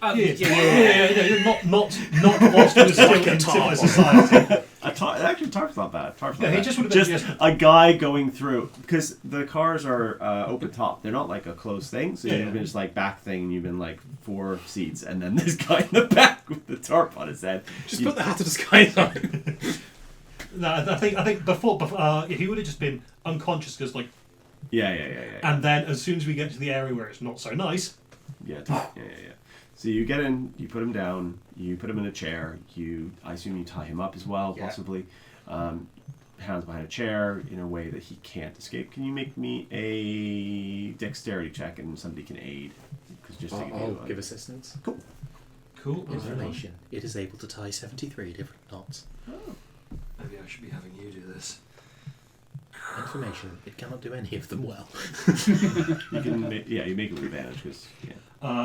Yeah. Not whilst he was still in civilized society. Actually, Tarp's not bad. Tarp's not Yeah, he bad. just would have been just a guy going through, because the cars are open top. They're not like a closed thing. So Yeah, you've yeah. been just like back thing, and you've been like 4 seats, and then this guy in the back with the tarp on his head. Just put the hat of disguise on. No, I think before he would have just been unconscious because Yeah. and then as soon as we get to the area where it's not so nice, Yeah. So you get in, you put him down, you put him in a chair, I assume you tie him up as well, Yeah. possibly. Hands behind a chair in a way that he can't escape. Can you make me a dexterity check and somebody can aid? Because I'll give assistance. Cool. Cool. Information. It is able to tie 73 different knots. Maybe I should be having you do this. Information. It cannot do any of them well. You can, you make it with advantage because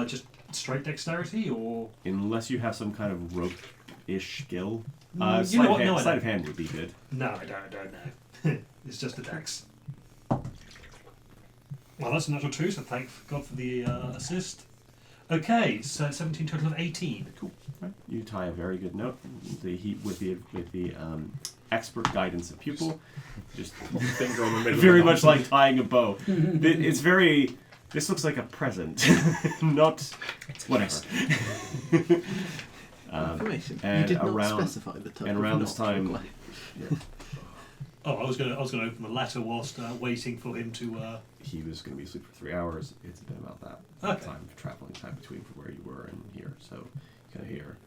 Just straight dexterity, or unless you have some kind of rope-ish skill, You know what? No, I sleight of don't. hand would be good. no, I don't know. It's just a dex. Well, that's a natural 2, so thank God for the assist. Okay, so 17 total of 18. Cool. Right. You tie a very good note. With the expert guidance of pupil, just Finger on the middle. very much like tying a bow. It's very. This looks like a present, not whatever. Information. You and did not around- specify the type and of around this knot time- required. Oh, I was gonna open the letter whilst waiting for him to. He was going to be asleep for 3 hours. It's been about that Okay. time traveling time between from where you were and here. So you kind of hear,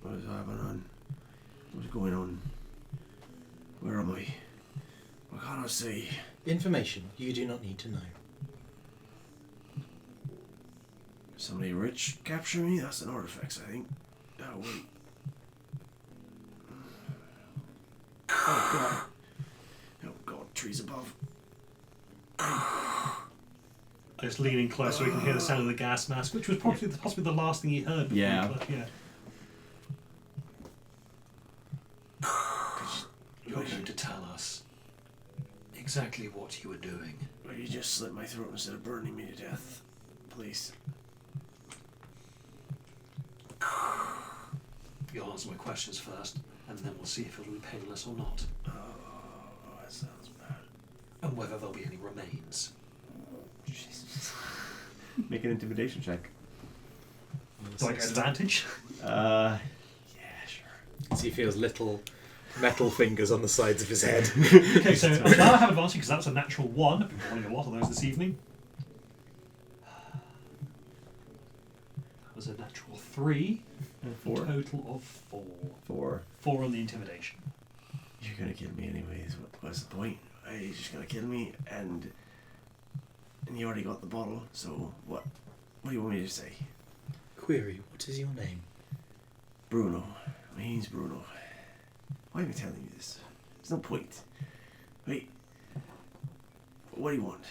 what is happening? What's going on? Where am I? What can I see? Information you do not need to know. Somebody rich capture me? That's an artifact, I think. Oh wait. Oh god. Oh god, trees above. I just lean in close so we can hear the sound of the gas mask, which was possibly the last thing he heard. Before Yeah. He left, yeah. You're going to tell us exactly what you were doing. Will you just slit my throat instead of burning me to death? Please. You'll answer my questions first, and then we'll see if it'll be painless or not, Oh, that sounds bad. and whether there'll be any remains. Jesus. Make an intimidation check. Do I get advantage? Yeah, sure. So he feels little metal fingers on the sides of his head. Okay, so now I have advantage because that's a natural 1. I've been rolling a lot of those this evening. That was a natural 3. A 4. total of 4. 4. 4 on the intimidation. You're gonna kill me anyways. What's the point? You're just gonna kill me, and you already got the bottle. So what? What do you want me to say? Query, what is your name? Bruno. My name's Bruno. Why am I telling you this? There's no point. Wait. What do you want?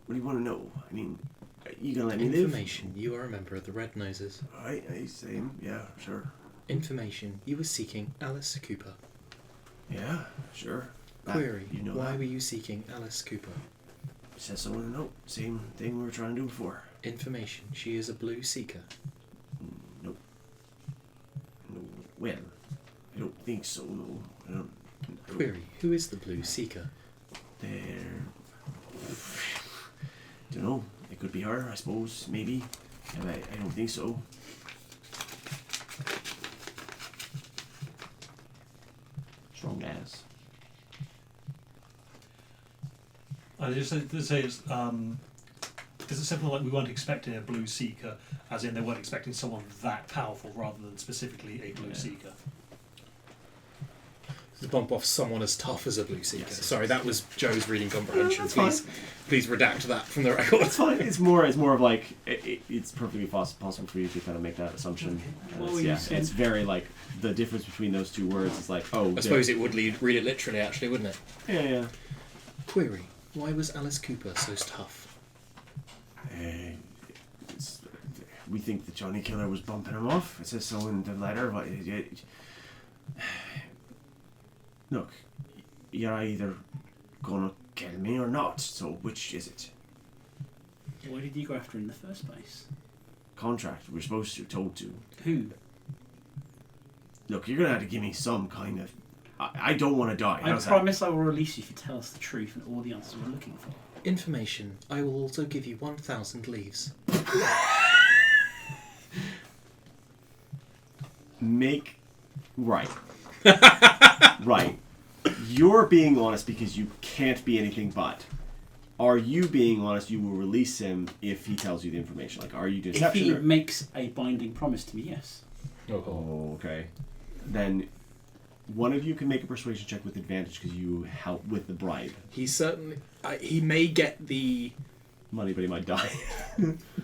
What do you want to know? I mean, are you gonna let me live? Information, you are a member of the Red Noses. Alright, same. Yeah, sure. Information, you were seeking Alice Cooper. Yeah, sure. Query, You know why that. were you seeking Alice Cooper? It says so in the note. Same thing we were trying to do before. Information, she is a blue seeker. Nope. No. Well, I don't think so. No, I don't. Query, who is the blue seeker? There. Don't know. It could be her, I suppose. Maybe. I don't think so. Strong ass. I just say it's, is it something like we weren't expecting a blue seeker, as in they weren't expecting someone that powerful rather than specifically a blue Yeah. seeker? To bump off someone as tough as a blue seeker. Yes. Sorry, that was Joe's reading comprehension. That's Please, please redact that from the record. It's fine. It's more of like it's perfectly possible for you to kind of make that assumption. And What it's, were you yeah, saying? it's very like the difference between those two words is like I suppose it would read it literally, actually, wouldn't it? yeah. Query, why was Alice Cooper so tough? It's, we think the Johnny Killer was bumping him off. It says so in the letter. But look, you're either gonna kill me or not. So which is it? Why did you go after in the first place? Contract. We're supposed to, told to. Who? Look, you're gonna have to give me some kind of. I don't want to die. I How's that? promise I will release you if you tell us the truth and all the answers we're looking for. Information, I will also give you 1,000 leaves. Make right. Right. You're being honest because you can't be anything but. Are you being honest? You will release him if he tells you the information. Like, are you If deception? he or- makes a binding promise to me, yes. Oh, okay. Then one of you can make a persuasion check with advantage because you help with the bribe. He certainly. He may get the money, but he might die.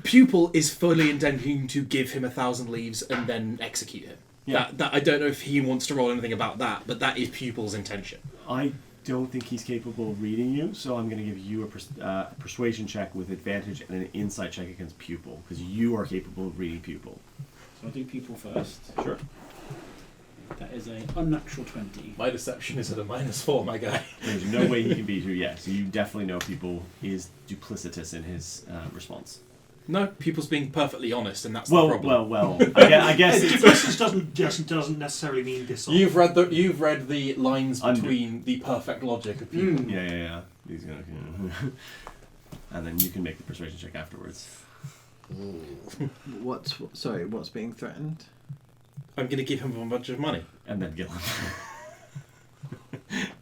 Pupil is fully intending to give him 1,000 leaves and then execute him. Yeah. That I don't know if he wants to roll anything about that, but that is Pupil's intention. I don't think he's capable of reading you, so I'm going to give you a persuasion check with advantage and an insight check against Pupil, because you are capable of reading Pupil. So I'll do pupil first. Sure. That is a unnatural 20. My deception is at a -4, my guy. There's no way he can beat you yet, so you definitely know Pupil is duplicitous in his response. No, Pupil's being perfectly honest, and that's the problem. Well. I guess it's... Duplicitous doesn't necessarily mean dishonest. You've read the lines between the perfect logic of Pupil. Yeah. He's gonna... and then you can make the persuasion check afterwards. What's being threatened? I'm going to give him a bunch of money. And then kill him.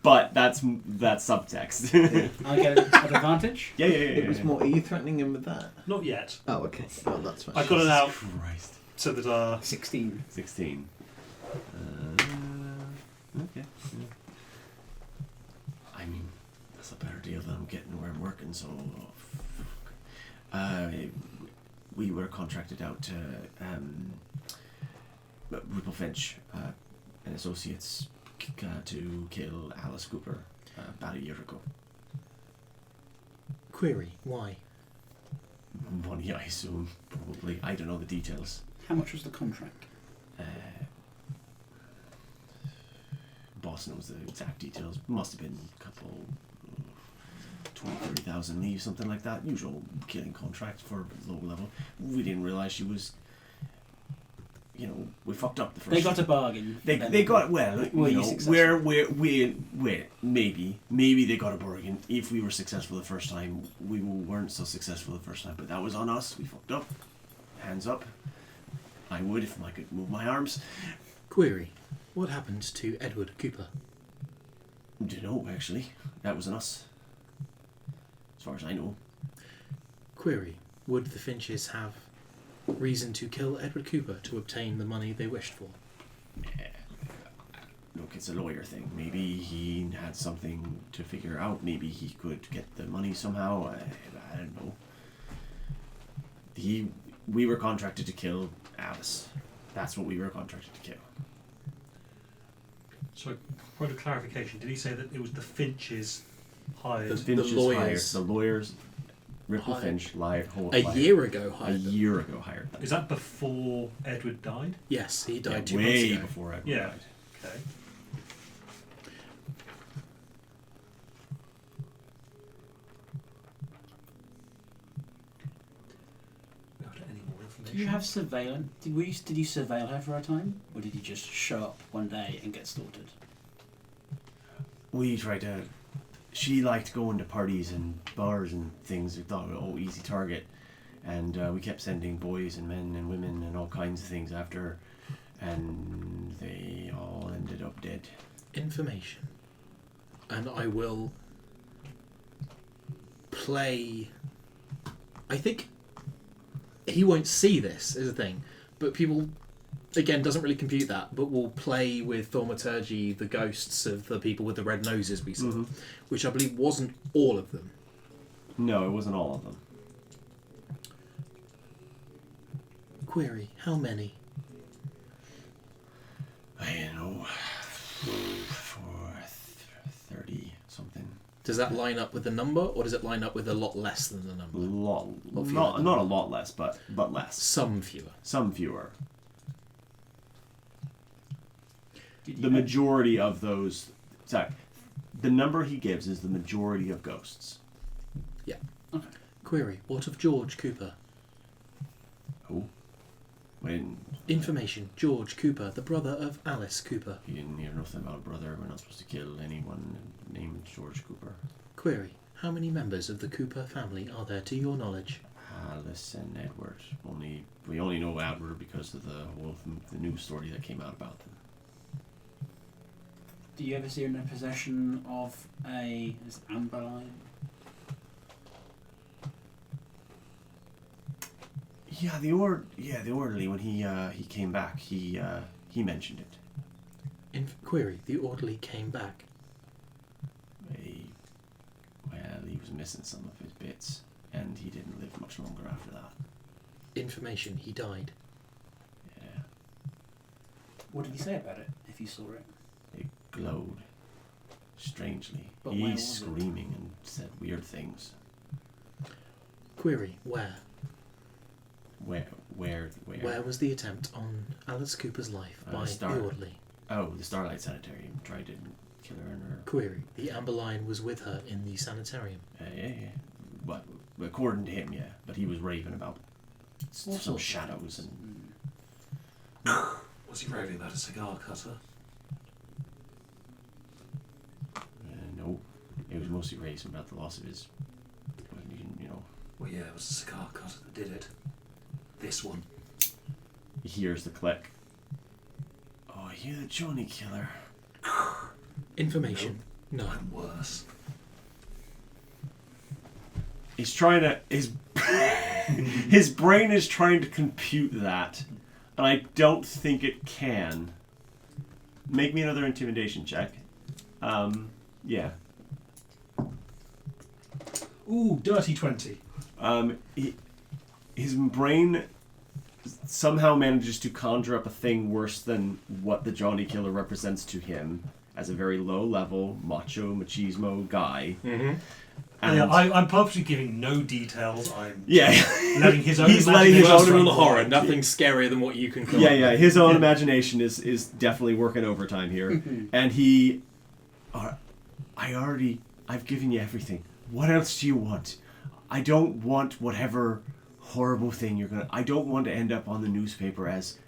But that's subtext. I get an advantage? Yeah. It was more. Are you threatening him with that? Not yet. Oh, okay. Oh, that's fine. I got it out Christ. so that 16. 16. Okay. Yeah. I mean, that's a better deal than I'm getting where I'm working, so... we were contracted out to Ripple Finch and Associates to kill Alice Cooper about a year ago. Query, why? Money, I assume, probably. I don't know the details. How much was the contract? Boss knows the exact details. Must have been a couple, 20,000-30,000 leaves, something like that. Usual killing contract for low level. We didn't realise she was... we fucked up the first. They got a bargain. They got Were you successful? Maybe they got a bargain. If we were successful the first time, we weren't so successful the first time. But that was on us. We fucked up. Hands up. I would if I could move my arms. Query, what happened to Edward Cooper? Don't know actually. That was on us. As far as I know. Query, would the Finches have reason to kill Edward Cooper to obtain the money they wished for? Look, it's a lawyer thing. Maybe he had something to figure out. Maybe he could get the money somehow. I don't know. We were contracted to kill Alice. That's what we were contracted to kill. So, point of clarification, did he say that it was the Finches hired? The Finches lawyers. hired. The lawyers, Ripple Hired. Finch, hired. A year ago A hired them. year ago hired them. Is that before Edward died? Yes, he died 2 way months ago. before Edward Yeah. died. Okay. We don't have any more information. Do you have surveillance? Did you surveil her for a time? Or did you just show up one day and get slaughtered? We tried to... She liked going to parties and bars and things. We thought, easy target. And we kept sending boys and men and women and all kinds of things after her. And they all ended up dead. Information. And I will play... I think he won't see this, is the thing. But people... Again, doesn't really compute that, but we'll play with thaumaturgy the ghosts of the people with the red noses we saw, which I believe wasn't all of them. No, it wasn't all of them. Query, how many? I don't know. For 30 something. Does that line up with the number, or does it line up with a lot less than the number? Not a lot less, but less. Some fewer. Some fewer. The majority of those... Sorry. The number he gives is the majority of ghosts. Yeah. Okay. Query, what of George Cooper? Who? When Information, George Cooper, the brother of Alice Cooper. he didn't hear nothing about a brother. We're not supposed to kill anyone named George Cooper. Query, how many members of the Cooper family are there to your knowledge? Alice and Edward. We only know Edward because of the news story that came out about them. Do you ever see her in possession of a amber line? Yeah, the orderly when he came back, he mentioned it. Query, the orderly came back. He was missing some of his bits, and he didn't live much longer after that. Information, he died. Yeah, What did he say about it, if you saw it? it glowed strangely. But where He's was it? screaming and said weird things. Query, where? Where? Where was the attempt on Alice Cooper's life by Star- the orderly? Oh, the Starlight Sanitarium tried to kill her in her. Query, the Amber Lion was with her in the sanitarium. Yeah. Well, according to him, yeah. But he was raving about All some sorts of shadows things. and. Was he raving about a cigar cutter? No, it was mostly raving about the loss of his. You know, Well, yeah, it was a cigar cutter that did it. This one. he hears the click. Oh, you're the Johnny killer. Information, no. I'm worse. He's trying to his brain is trying to compute that, and I don't think it can. Make me another intimidation check. Yeah. Ooh, dirty 20. His brain somehow manages to conjure up a thing worse than what the Johnny Killer represents to him as a very low-level, macho, machismo guy. Mm-hmm. And Yeah, I'm purposely giving no details. I'm yeah. letting his own He's letting his imagination own run horror, wild. nothing scarier than what you can come Yeah, up yeah. with. His own imagination is definitely working overtime here, and he. I've given you everything. What else do you want? I don't want whatever horrible thing you're gonna. I don't want to end up on the newspaper as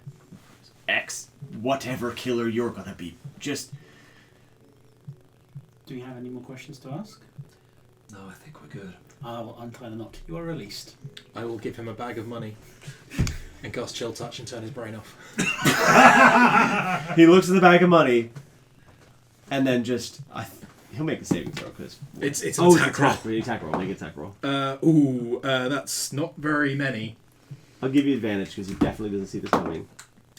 X whatever killer you're gonna be. Just. Do we have any more questions to ask? No, I think we're good. I will untie the knot. You are released. I will give him a bag of money and cast Chill Touch and turn his brain off. He looks at the bag of money, and then just he'll make a saving throw because It's an oh, attack roll. attack roll. Make an attack roll. That's not very many. I'll give you advantage because he definitely doesn't see this coming.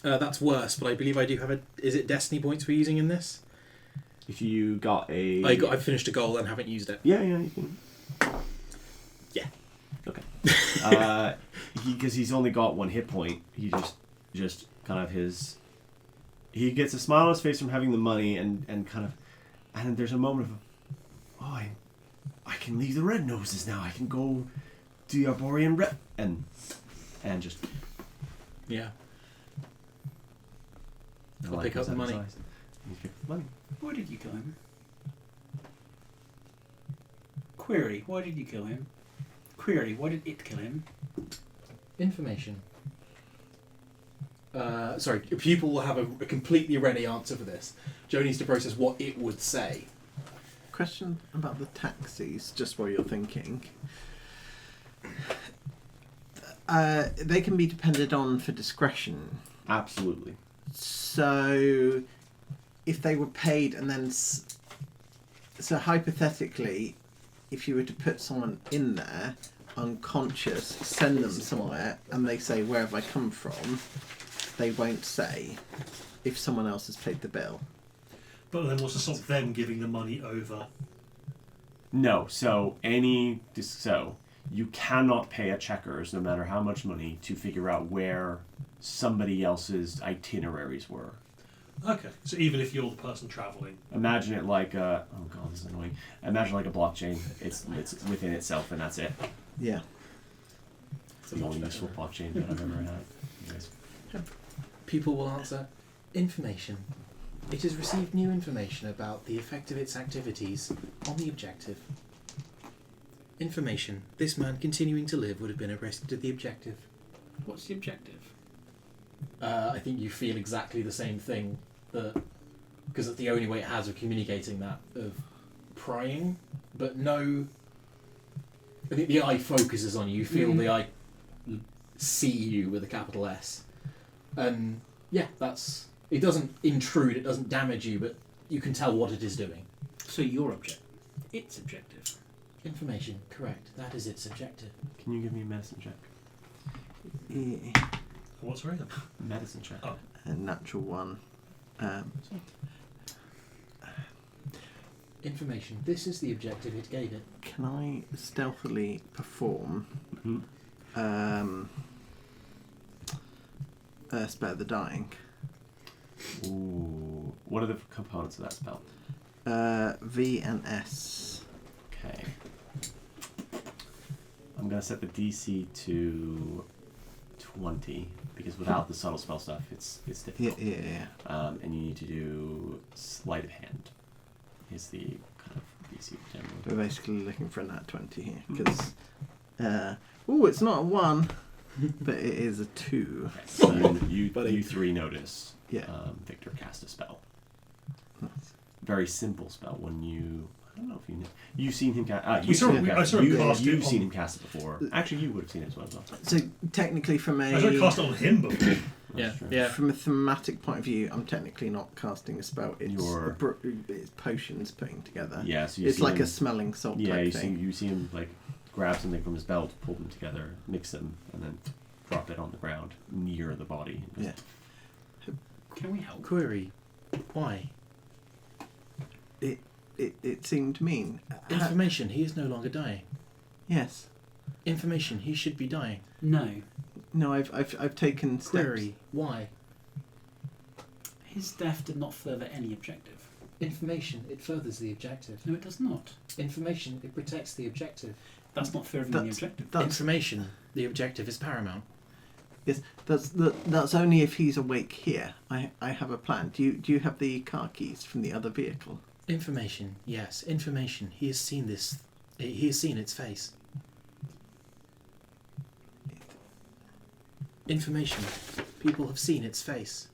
That's worse, but I believe I do have a... Is it Destiny points we're using in this? If you got a, I finished a goal and haven't used it. yeah, you can. Yeah. Okay. Because he's only got one hit point. He just kind of his. He gets a smile on his face from having the money and kind of, and then there's a moment of, oh, I can leave the red noses now. I can go do the Arborean rep and just. Yeah. the I'll light pick up goes the out of his money. eyes. He picks the money. Why did you kill him? Query, why did you kill him? Query, why did it kill him? Information. Sorry, pupil will have a completely ready answer for this. Joe needs to process what it would say. Question about the taxis, just while you're thinking. They can be depended on for discretion. Absolutely. So, if they were paid and then... So, hypothetically, if you were to put someone in there, unconscious, send them somewhere, and they say, where have I come from? They won't say if someone else has paid the bill. But then what's to stop them giving the money over? No. So you cannot pay a checkers, no matter how much money, to figure out where somebody else's itineraries were. Okay, so even if you're the person travelling. Imagine it like a... Oh god, this is annoying. Imagine like a blockchain. It's within itself, and that's it. Yeah. It's the only useful blockchain that I've ever had. Anyways. Pupil will answer, information. It has received new information about the effect of its activities on the objective. Information. This man continuing to live would have been a risk to the objective. What's the objective? I think you feel exactly the same thing, because that's the only way it has of communicating that, of prying, but no... I think the eye focuses on you. You feel the eye see you with a capital S. And yeah, that's... It doesn't intrude, it doesn't damage you, but you can tell what it is doing. So your objective. Its objective. Information, correct. That is its objective. Can you give me a medicine check? Yeah. What's right? Medicine check. Oh. A natural one. Information. This is the objective it gave it. Can I stealthily perform Spare the Dying? Ooh. What are the components of that spell? V and S. Okay. I'm going to set the DC to 20 because without the subtle spell stuff, it's difficult. Yeah. And you need to do sleight of hand. Is the kind of DC generally. We're basically looking for a nat 20 here because. It's not a 1, but it is a 2. Okay, so you three notice Yeah. Victor cast a spell. Nice. Very simple spell. When you, I don't know if you know, you've seen him cast. I saw him cast it You've seen on- him cast it before. Actually, you would have seen it as well. So technically, from I tried to cast it on him, but That's true. Yeah. from a thematic point of view, I'm technically not casting a spell. It's You're- it's potions putting together. Yeah, so you It's see like him, a smelling salt yeah. type You thing. see him like grab something from his belt, pull them together, mix them, and then drop it on the ground near the body. Yeah. Can we help? Query. Why? It seemed mean. Information. He is no longer dying. Yes. Information. He should be dying. No. No, I've taken steps. Query. Why? His death did not further any objective. Information. It furthers the objective. No, it does not. Information. It protects the objective. That's not furthering the objective. That's Information. The objective is paramount. that's only if he's awake here. I have a plan. Do you have the car keys from the other vehicle? Information. Yes. Information. He has seen this. He has seen its face. Information. People have seen its face.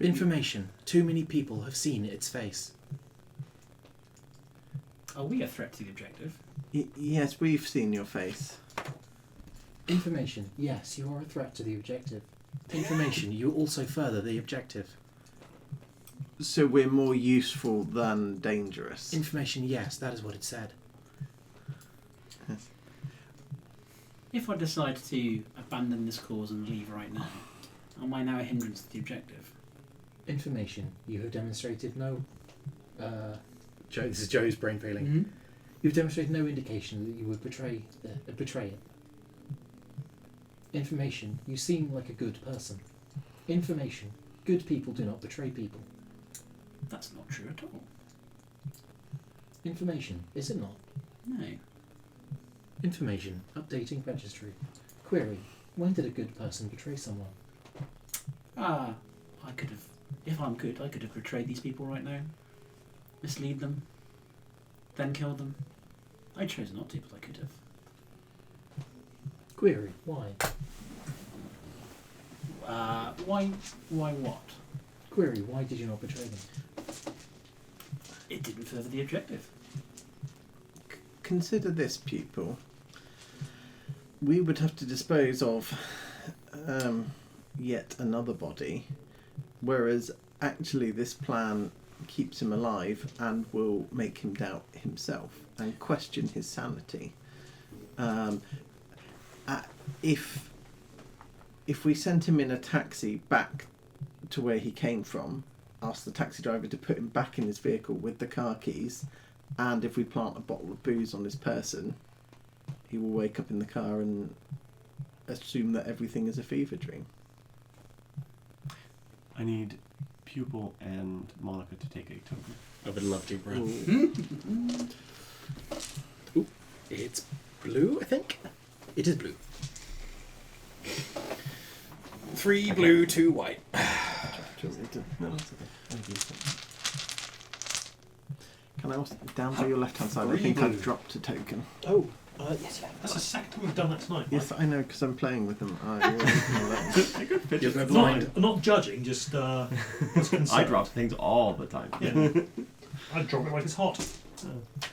Information. Too many people have seen its face. Are we a threat to the objective? Yes, we've seen your face. Information. Yes, you are a threat to the objective. Information. You also further the objective. So we're more useful than dangerous. Information. Yes, that is what it said. Yes. If I decide to abandon this cause and leave right now, am I now a hindrance to the objective? Information. You have demonstrated no. Joe, this is Joe's brain failing. Mm-hmm. You've demonstrated no indication that you would betray it. Information. You seem like a good person. Information. Good people do not betray people. That's not true at all. Information. Is it not? No. Information. Updating registry. Query. When did a good person betray someone? I could have. If I'm good, I could have betrayed these people right now. Mislead them. Then kill them. I chose not to, but I could have. Query. Why? Why what? Query. Why did you not betray them? It didn't further the objective. Consider this, pupil. We would have to dispose of yet another body, whereas actually this plan keeps him alive and will make him doubt himself and question his sanity. If we sent him in a taxi back to where he came from, ask the taxi driver to put him back in his vehicle with the car keys, and if we plant a bottle of booze on his person, he will wake up in the car and assume that everything is a fever dream. I need Pupil and Monica to take a token. I would love to, bro. Ooh, it's blue, I think. It is blue. 3 blue, 2 white. No, that's okay. Thank you. Can I also, down by your left hand side, I think I've dropped a token. Oh, yes, yeah. that's the second time we've done that tonight. Yes, I know, because I'm playing with them. You're no Not, blind. not judging, just I drop things all the time. Yeah. I drop it like it's hot.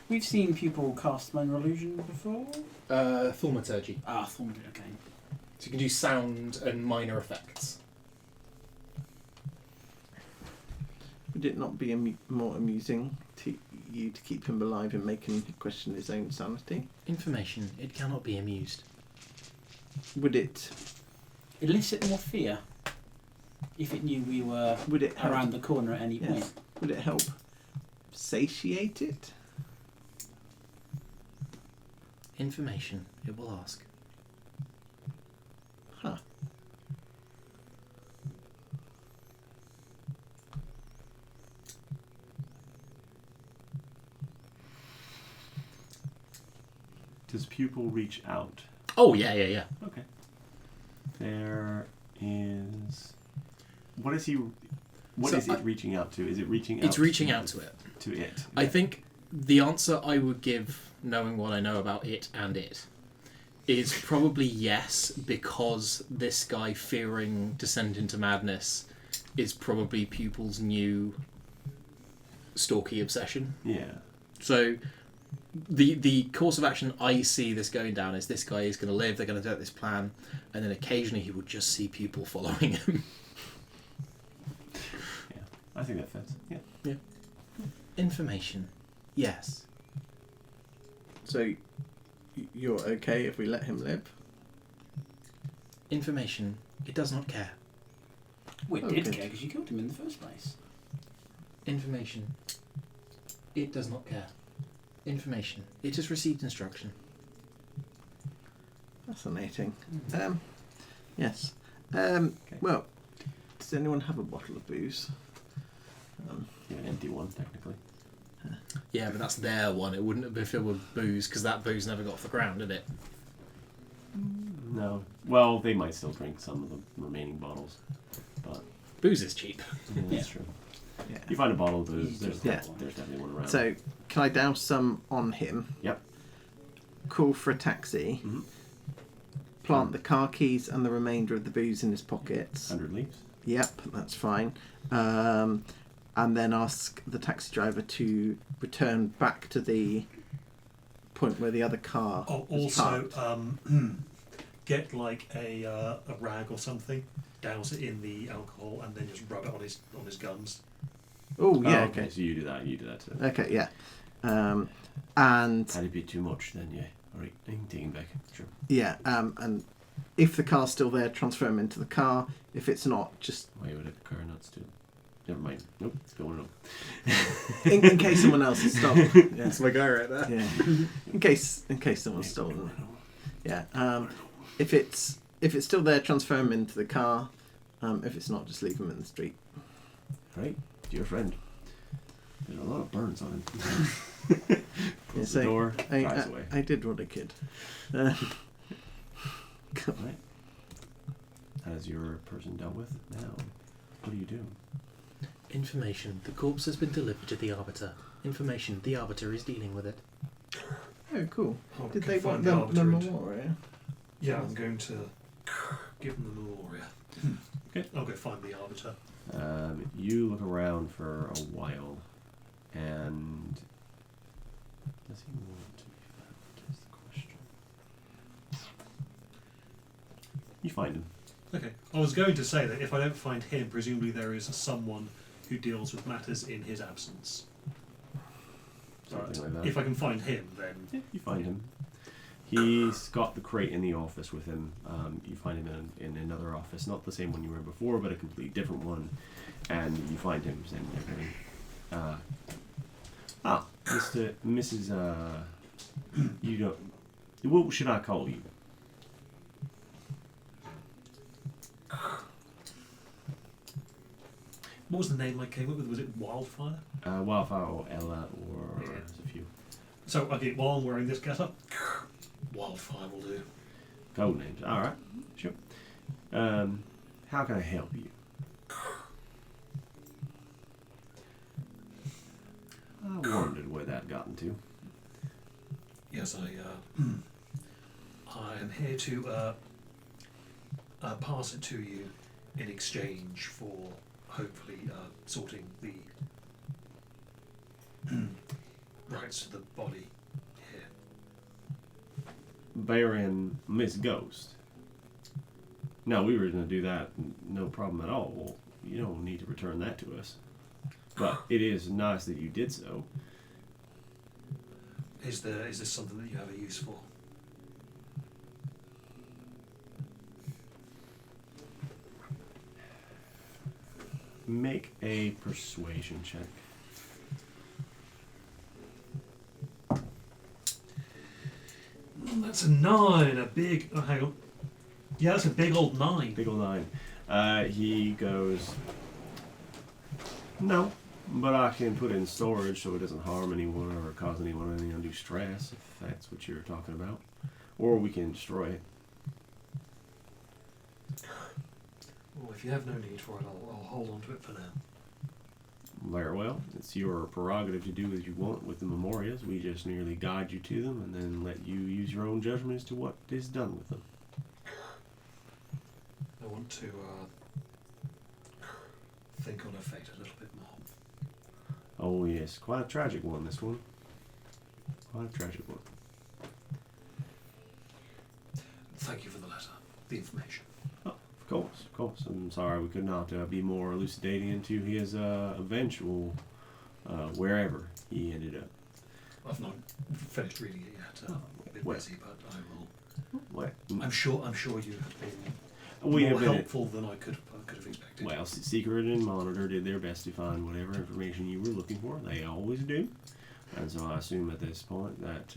We've seen people cast minor illusion before. Thaumaturgy. Thornton, okay. So you can do sound and minor effects. Would it not be more amusing to you to keep him alive and make him question his own sanity? Information. It cannot be amused. Would it? Elicit more fear. If it knew we were Would it help? around the corner at any point. Yes. Would it help satiate it? Information, it will ask. Huh. Does pupil reach out? Oh, yeah. Okay. There is. What is he? What So is it reaching out to? Is it reaching out? It's reaching out to it. To it. I think the answer I would give, knowing what I know about it and it, is probably yes, because this guy fearing descent into madness is probably Pupil's new stalky obsession. Yeah. So the course of action I see this going down is this guy is going to live, they're going to do this plan, and then occasionally he will just see Pupil following him. Yeah. I think that fits. Yeah. Information. Yes. So you're okay if we let him live? Information. It does not care. We Oh, did good. care because you killed him in the first place. Information. It does not care. Information. It has received instruction. Fascinating. Mm. Yes. Well, does anyone have a bottle of booze? Yeah, an empty one technically. Yeah, but that's their one. It wouldn't have been filled with booze because that booze never got off the ground, did it? No. Well, they might still drink some of the remaining bottles, but Booze is cheap. yeah, that's true. Yeah. You find a bottle of booze. There's, Yeah. there's definitely one around. So, can I douse some on him? Yep. Call for a taxi. Mhm. Plant the car keys and the remainder of the booze in his pockets. 100 leaves. Yep, that's fine. And then ask the taxi driver to return back to the point where the other car Oh, was also, parked. get like a rag or something, douse it in the alcohol, and then just rub it on his guns. Oh, yeah, Oh, okay. So you do that. You do that too. Okay, yeah. And Had it be too much, then yeah. All right, I can take him back. Sure. yeah, and if the car's still there, transfer him into the car. If it's not, just Why would a car not still? Never mind. Nope, it's going on. in case someone else has stolen. Yeah. That's my guy right there. Yeah. In case someone's stolen. Yeah. If it's still there, transfer him into the car. If it's not, just leave him in the street. Right, dear friend. There's a lot of burns on him. Yeah, Closes so the door, drives I, away. I did what I could. Right. Has your person dealt with? Now, what do you do? Information. The corpse has been delivered to the Arbiter. Information. The Arbiter is dealing with it. Oh, cool. I'll Did go they find want the Arbiter and- memorial? Yeah, I'm going to give them the memoria. Okay. I'll go find the arbiter. You look around for a while, and does he want to be found? Is the question. You find him. Okay. I was going to say that if I don't find him, presumably there is someone who deals with matters in his absence. Something But like that. if I can find him, then Yeah, you find him. He's got the crate in the office with him. You find him in another office, not the same one you were in before, but a completely different one. And you find him saying everything. Mrs. You don't. What should I call you? what was the name I came up with? Was it Wildfire? Wildfire or Ella or Yeah. there's a few So okay, while I'm wearing this getup, Wildfire will do. code names. All right, sure. How can I help you? I wondered where that got into. Yes, I am here to pass it to you in exchange for hopefully sorting the rights to the body here. Burying Miss Ghost. No, we were going to do that, no problem at all. Well, you don't need to return that to us. But it is nice that you did so. Is this something that you have a use for? make a persuasion check. That's a 9. A big. Oh, hang on. Yeah, that's a big old 9. Big ol' 9. He goes, no, but I can put it in storage so it doesn't harm anyone or cause anyone any undue stress, if that's what you're talking about. Or we can destroy it. Well, if you have no need for it, I'll hold on to it for now. Very well. It's your prerogative to do as you want with the memorias. We just merely guide you to them and then let you use your own judgment as to what is done with them. I want to think on her fate a little bit more. Oh yes, quite a tragic one, this one. Quite a tragic one. Thank you for the letter, the information. Of course. I'm sorry we could not be more elucidating into his eventual wherever he ended up. I've not finished reading it yet. A bit Well. busy, but I will. What? I'm sure you have been We more have been helpful than I could have expected. well, Secret and Monitor did their best to find whatever information you were looking for. They always do. And so I assume at this point that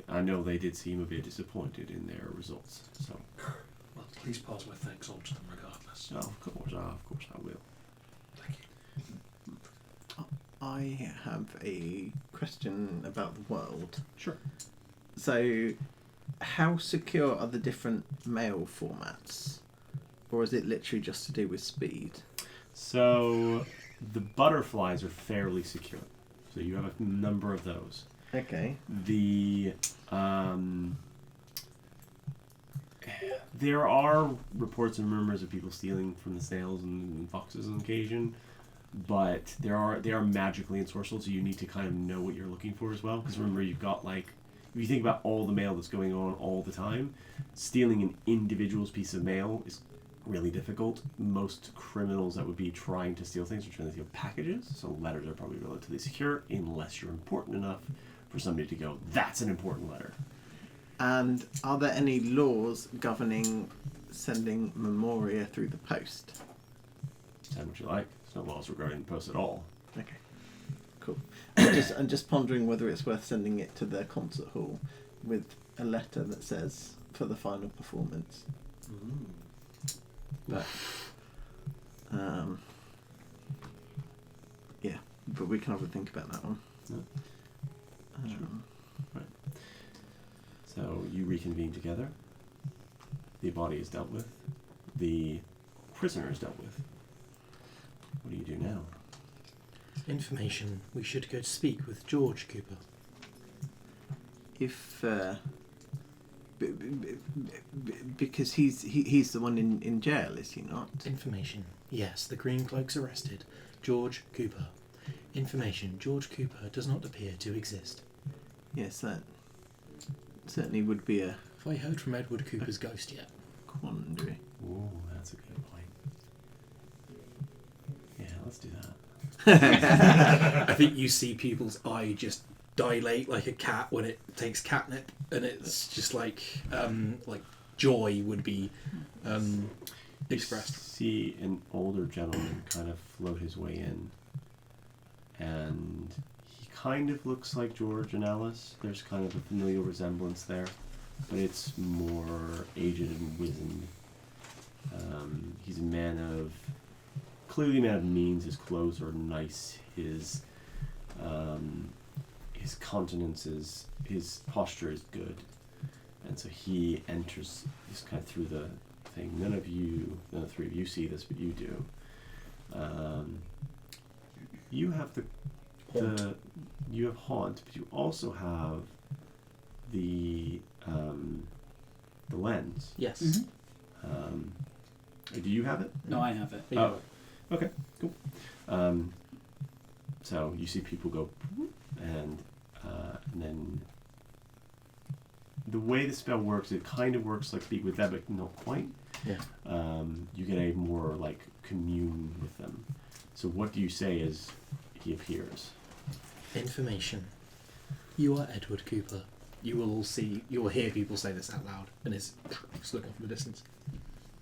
I know they did seem a bit disappointed in their results. So, Well, please pass my thanks on to them regardless. of course I will. Thank you. I have a question about the world. Sure. So, how secure are the different mail formats? Or is it literally just to do with speed? So the butterflies are fairly secure. So you have a number of those. Okay. There are reports and rumors of people stealing from the snails and foxes on occasion, but they are magically ensorcelled, so you need to kind of know what you're looking for as well. Because remember, you've got if you think about all the mail that's going on all the time, stealing an individual's piece of mail is really difficult. Most criminals that would be trying to steal things are trying to steal packages, so letters are probably relatively secure unless you're important enough for somebody to go, that's an important letter. And are there any laws governing sending memoria through the post? Send what you like. There's no laws regarding the post at all. Okay, cool. I'm just pondering whether it's worth sending it to the concert hall with a letter that says, for the final performance. But, yeah, but we can have a think about that one. Yeah. Right. So you reconvene together. The body is dealt with. The prisoner is dealt with. What do you do now? Information. We should go to speak with George Cooper. If because he's the one in jail, is he not? Information. Yes, the Green Cloak's arrested. George Cooper. Information. George Cooper does not appear to exist. Yes, that certainly would be a Have I heard from Edward Cooper's ghost yet? quandary. Ooh, that's a good point. Yeah, let's do that. I think you see people's eye just dilate like a cat when it takes catnip, and it's just like joy would be expressed. You see an older gentleman kind of float his way in, and he kind of looks like George and Alice. There's kind of a familial resemblance there, but it's more aged and wizened. He's a man of clearly a man of means. His clothes are nice. His countenance is, his posture is good, and so he enters just kind of through the thing. None of the three of you see this, but you do. You have you have haunt, but you also have the lens. Yes. Mm-hmm. Do you have it? No, I have it. Oh, okay, cool. So you see people go, and then the way the spell works, it kind of works like Speak with Them, but not quite. Yeah. You get a more like commune with them. So what do you say as he appears? Information. You are Edward Cooper. You will hear people say this out loud, and it's just looking from a distance.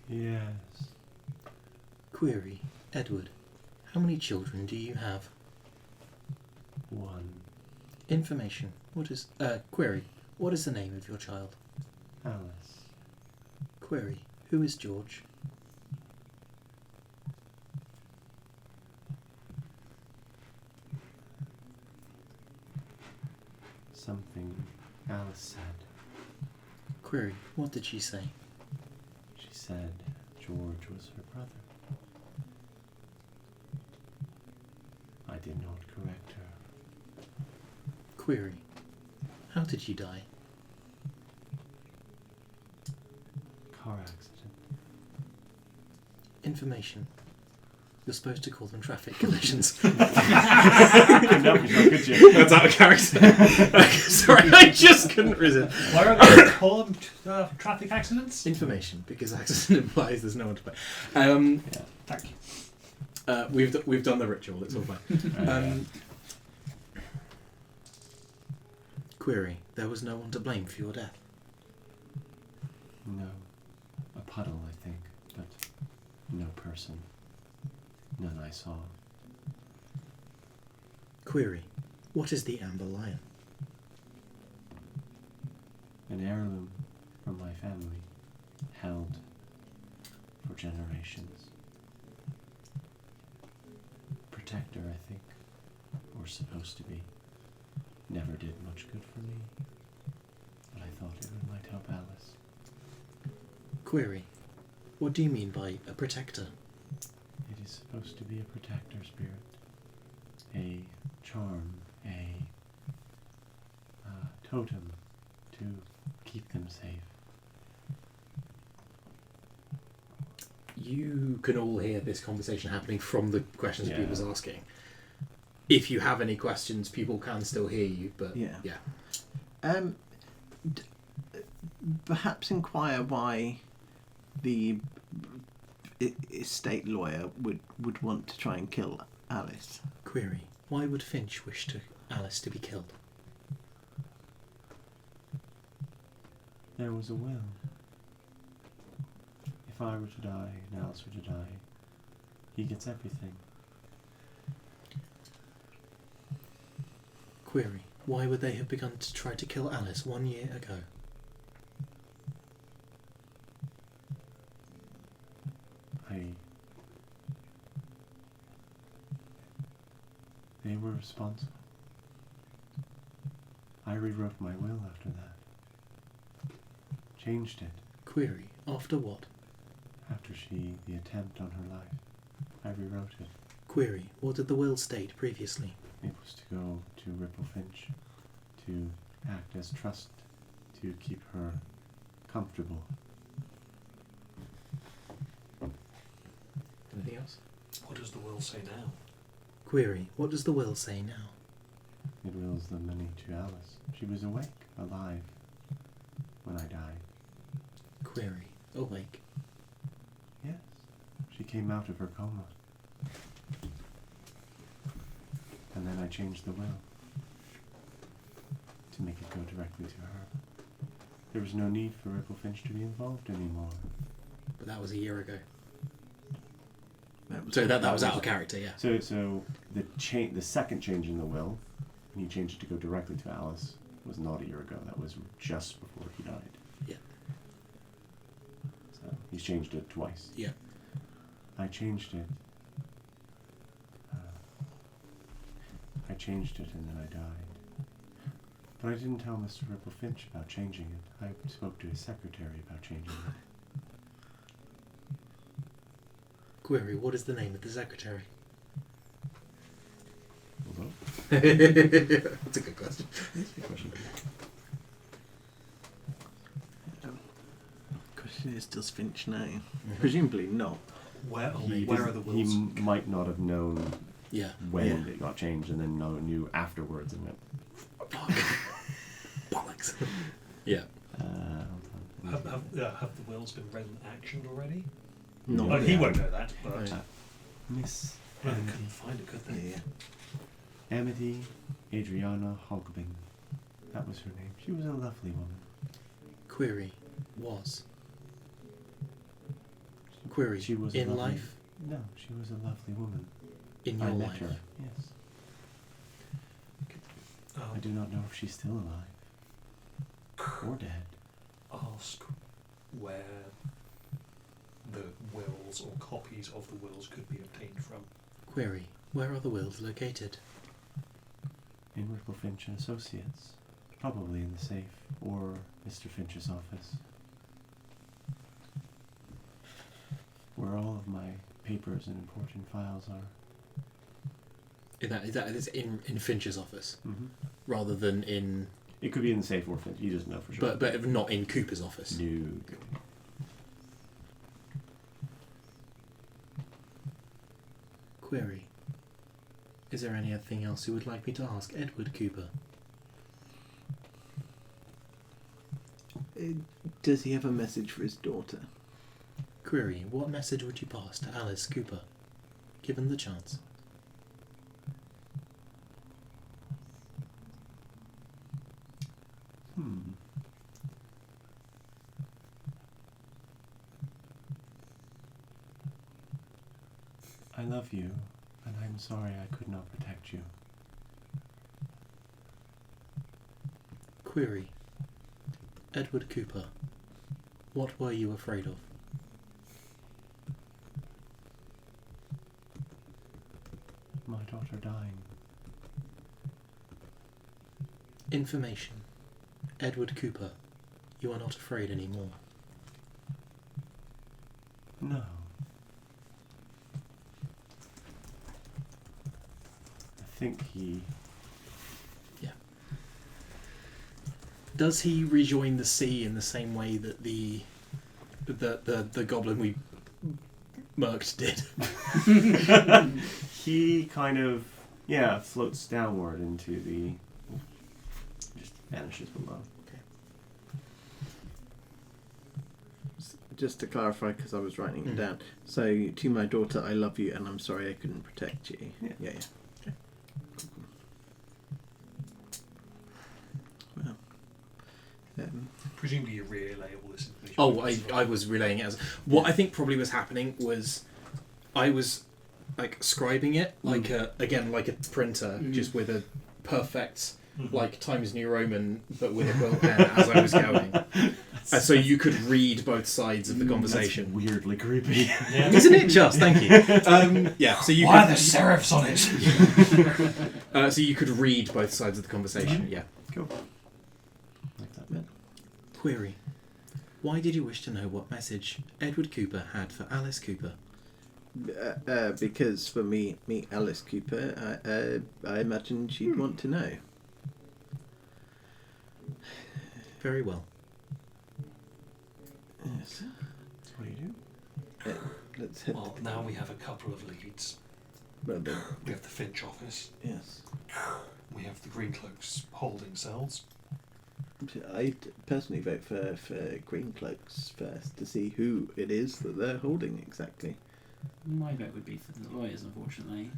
Yes. Query. Edward, how many children do you have? 1. Information. Query. What is the name of your child? Alice. Query. Who is George? Something Alice said. Query. What did she say? She said George was her brother. I did not correct her. Query. How did you die? Car accident. Information. You're supposed to call them traffic collisions. No, good job. That's out of character. Sorry, I just couldn't resist. Why are they called traffic accidents? Information, because accident implies there's no one to blame. Thank you. We've done the ritual. It's all fine. Query. There was no one to blame for your death. No. A puddle, I think, but no person. None I saw. Query. What is the Amber Lion? An heirloom from my family, held for generations. Protector, I think, or supposed to be. Never did much good for me, but I thought it might help Alice. Query. What do you mean by a protector? It is supposed to be a protector spirit, a charm, a totem to keep them safe. You can all hear this conversation happening from the questions Yeah. people's asking. If you have any questions, people can still hear you, but Yeah. yeah. Perhaps inquire why the estate lawyer would want to try and kill Alice. Query. Why would Finch wish Alice to be killed? There was a will. If I were to die and Alice were to die, he gets everything. Query. Why would they have begun to try to kill Alice 1 year ago? They were responsible. I rewrote my will after that. Changed it. Query. After what? After the attempt on her life. I rewrote it. Query. What did the will state previously? It was to go to Ripple Finch, to act as trust, to keep her comfortable. Anything else? What does the will say now? Query. What does the will say now? It wills the money to Alice. She was awake, alive, when I died. Query. Awake. Yes, she came out of her coma. And then I changed the will to make it go directly to her. There was no need for Ripple Finch to be involved anymore. But that was a year ago. That was So that was out of character, yeah. So the second change in the will, when he changed it to go directly to Alice, was not a year ago. That was just before he died. Yeah. So he's changed it twice. Yeah. I changed it. I changed it and then I died. But I didn't tell Mr. Ripple Finch about changing it. I spoke to his secretary about changing it. Query. What is the name of the secretary? Well, That's a good question. that's a good question. Question is, does Finch know? Presumably not. Where He are the wills? might not have known Yeah. when Yeah. it got changed and then knew afterwards and went, Bollocks. Yeah. Have the wills been read and actioned already? Not Well, yet. he won't know that, but Right. Miss they Amity, couldn't find it, could they? Yeah. Amity Adriana Hogbing. That was her name. She was a lovely woman. Query. Was. Query. She was in lovely. life, No, she was a lovely woman. in I your met life? her, yes. Um, I do not know if she's still alive. Or dead. ask where the wills or copies of the wills could be obtained from. Query, where are the wills located? In Ripple Finch and Associates. Probably in the safe, or Mr. Finch's office. Where all of my papers and important files are. Is in Finch's office, Mm-hmm. rather than in... It could be in the safe or Finch, he doesn't know for sure. But not in Cooper's office. No. Query, is there anything else you would like me to ask Edward Cooper? Does he have a message for his daughter? Query, what message would you pass to Alice Cooper, given the chance? I love you, and I'm sorry I could not protect you. Query, Edward Cooper, what were you afraid of? My daughter dying. Information. Edward Cooper, you are not afraid anymore. No. I think he... Does he rejoin the sea in the same way that the goblin we murked did? He kind of, floats downward into the... just vanishes below. Just to clarify, because I was writing it Mm. down. So, to my daughter, I love you, and I'm sorry I couldn't protect you. Yeah. Yeah. Okay. Well, Presumably you relay all this information. Oh, I was relaying it as... What I think probably was happening was I was like scribing it like a printer, just with a perfect like Times New Roman, but with a quill pen as I was going. So you could read both sides of the conversation. That's weirdly creepy. Yeah. Isn't it just? Thank you. So you Why are could, there serifs on it? so you could read both sides of the conversation. Yeah. Cool. Like that bit. Query. Why did you wish to know what message Edward Cooper had for Alice Cooper? because for me, Alice Cooper, I imagine she'd want to know. Very well. Yes. What do you do? Let's head. Well, now we have a couple of leads. Well, then, We have the Finch office. yes. We have the Greencloaks holding cells. I'd personally vote for Green Cloaks first to see who it is that they're holding exactly. My vote would be for the lawyers, unfortunately.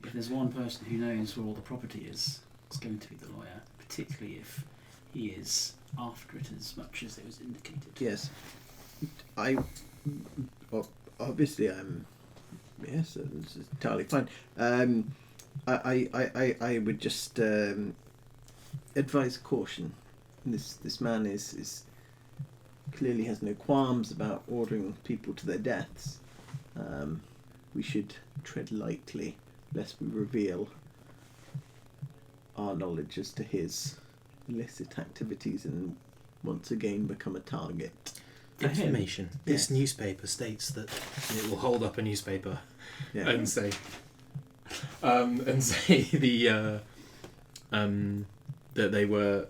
If there's one person who knows where all the property is, it's going to be the lawyer, particularly if he is after it as much as it was indicated. Yes. Obviously I'm. Yes, it's entirely fine. I would just advise caution. This man is clearly has no qualms about ordering people to their deaths. We should tread lightly, lest we reveal our knowledge as to his illicit activities and once again become a target. For him, Information. This yes. newspaper states that it will hold up a newspaper Yeah. and say the that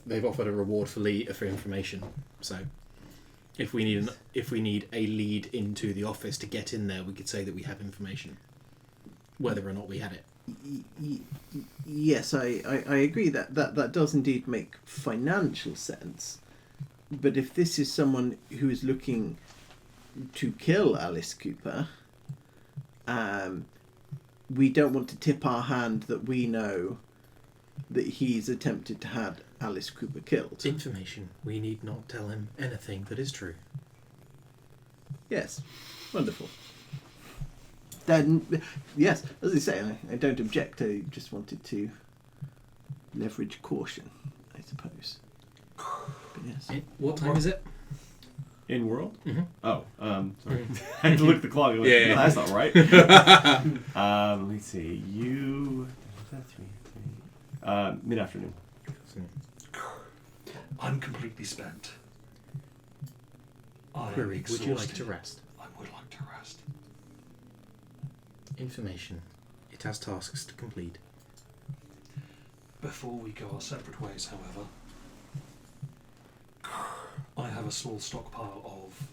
they've offered a reward for information. So if we need a lead into the office to get in there, we could say that we have information, whether or not we had it. Yes, I agree that does indeed make financial sense. But if this is someone who is looking to kill Alice Cooper, we don't want to tip our hand that we know that he's attempted to have Alice Cooper killed. Information. We need not tell him anything that is true. Yes, wonderful. Then, yes, as I say, I don't object. I just wanted to leverage caution, I suppose. But yes. What time is it? In world? Mhm. Oh, sorry. I had to look at the clock. Like, Yeah, yeah. No, that's not right. Let's see. You. Was that 3? Mid-afternoon. I'm completely spent. I am Query, would you like exhausted. to rest? I would like to rest. Information. It has tasks to complete. Before we go our separate ways, however, I have a small stockpile of.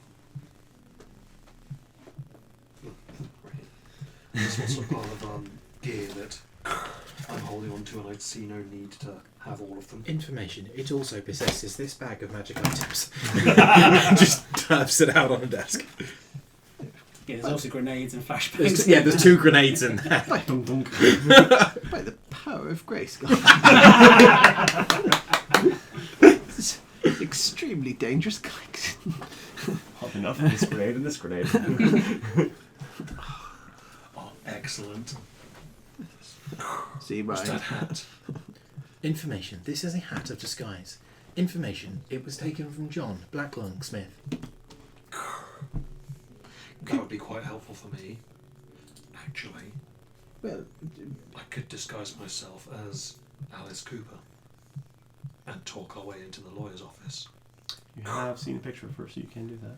A small stockpile of gear that I'm holding on to, and I see no need to have all of them. Information. It also possesses this bag of magic items. Just taps it out on the desk. Yeah, there's also grenades and flashbangs. There's 2 grenades in there. By, Dunk, dunk. by the power of Grayskull. This is extremely dangerous collection. Hot enough for this grenade and this grenade. Oh, excellent. See, What's right. that hat? Information. This is a hat of disguise. Information. It was taken from John Blacklung Smith. That would be quite helpful for me. Actually, Well, I could disguise myself as Alice Cooper and talk our way into the lawyer's office. You have seen a picture of her, so you can do that.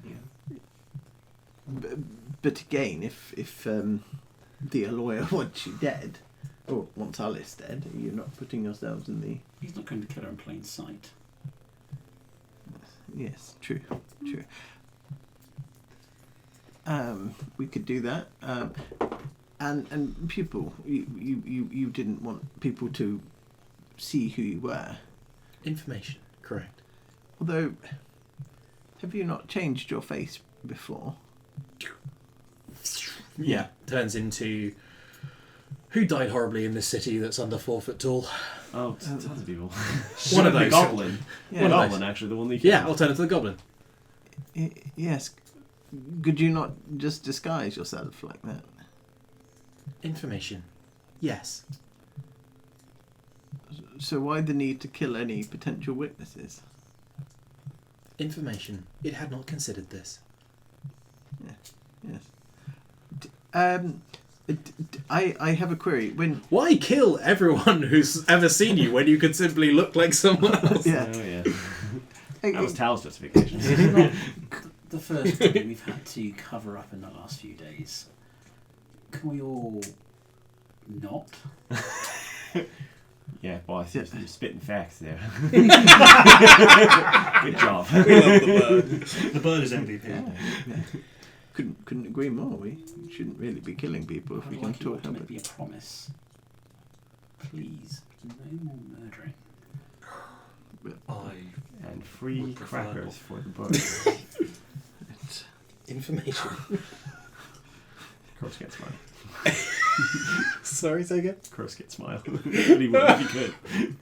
Yeah. but again, if the lawyer wants you dead, or wants Alice dead, you're not putting yourselves in the... He's not going to kill her in plain sight. Yes, true. We could do that. And people, you didn't want people to see who you were. Information. Correct. Although, have you not changed your face before? Yeah. Turns into... Who died horribly in this city that's under 4 foot tall? Oh, tons of people. One of The those. goblin. Yeah. The One of goblin, those. actually, the one that you Yeah, killed. I'll turn into the goblin. Yes. Could you not just disguise yourself like that? Information. Yes. So why the need to kill any potential witnesses? Information. It had not considered this. Yes. I have a query. When Why kill everyone who's ever seen you when you could simply look like someone else? yeah, Oh, yeah. I- That was Tal's justification. It's not the first thing we've had to cover up in the last few days. Can we all not? Yeah, boss, Yeah. you're spitting facts there. Good job. We love the bird. The bird is MVP. yeah. Couldn't agree more. We shouldn't really be killing people if I'd we can like you all talk to about make me a promise. Please, no more murdering. I And free Would prefer crackers not. for the book. Information. Cross get smile. Sorry, say again? Cross get smile. Really would if you could.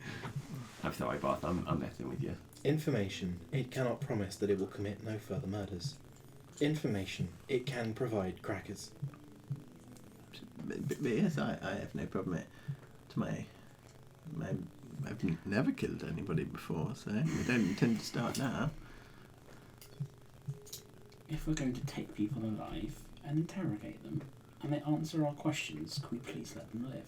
I'm sorry, Bath. I'm messing with you. Information. It cannot promise that it will commit no further murders. Information. It can provide crackers. But yes, I have no problem. I've never killed anybody before, so we don't intend to start now. If we're going to take people alive and interrogate them, and they answer our questions, can we please let them live?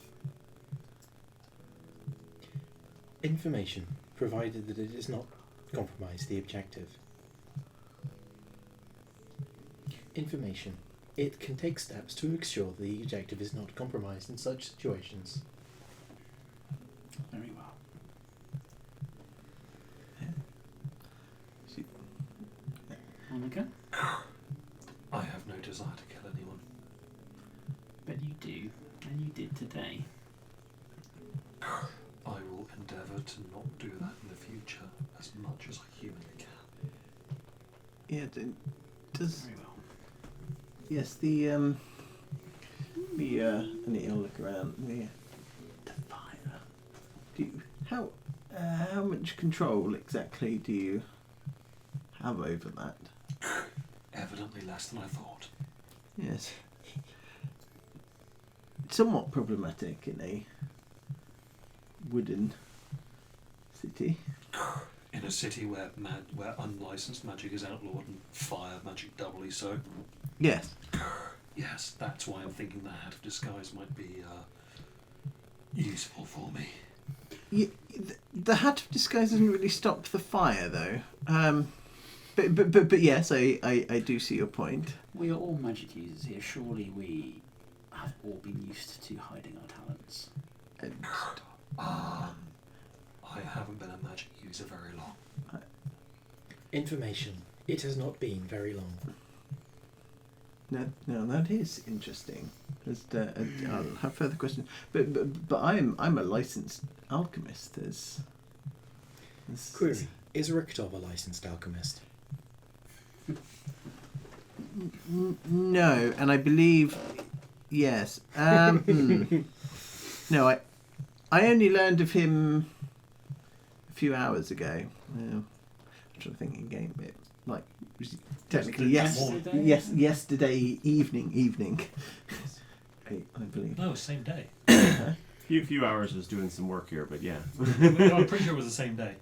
Information. Provided that it does not compromise the objective. Information. It can take steps to ensure the objective is not compromised in such situations. Very well. Monica? I have no desire to kill anyone. But you do, and you did today. I will endeavour to not do that in the future as much as I humanly can. Yeah, does Very well. yes and he'll look around. The fire. Do you, how much control exactly do you have over that? Evidently less than I thought. Yes. somewhat problematic in a wooden city. In a city where unlicensed magic is outlawed and fire magic doubly so. Yes. Yes, that's why I'm thinking the Hat of Disguise might be useful for me. The Hat of Disguise doesn't really stop the fire, though. But yes, I do see your point. We are all magic users here. Surely we have all been used to hiding our talents. I haven't been a magic user very long. Information. It has not been very long. No, that is interesting. I'll have further questions. But I'm a licensed alchemist. There's Query. Is Richtov a licensed alchemist? No, and I believe yes. No, I only learned of him a few hours ago. I'm trying to think again. Like technically yesterday evening. I believe. No, same day. Few hours is doing some work here, but yeah. I'm pretty sure it was the same day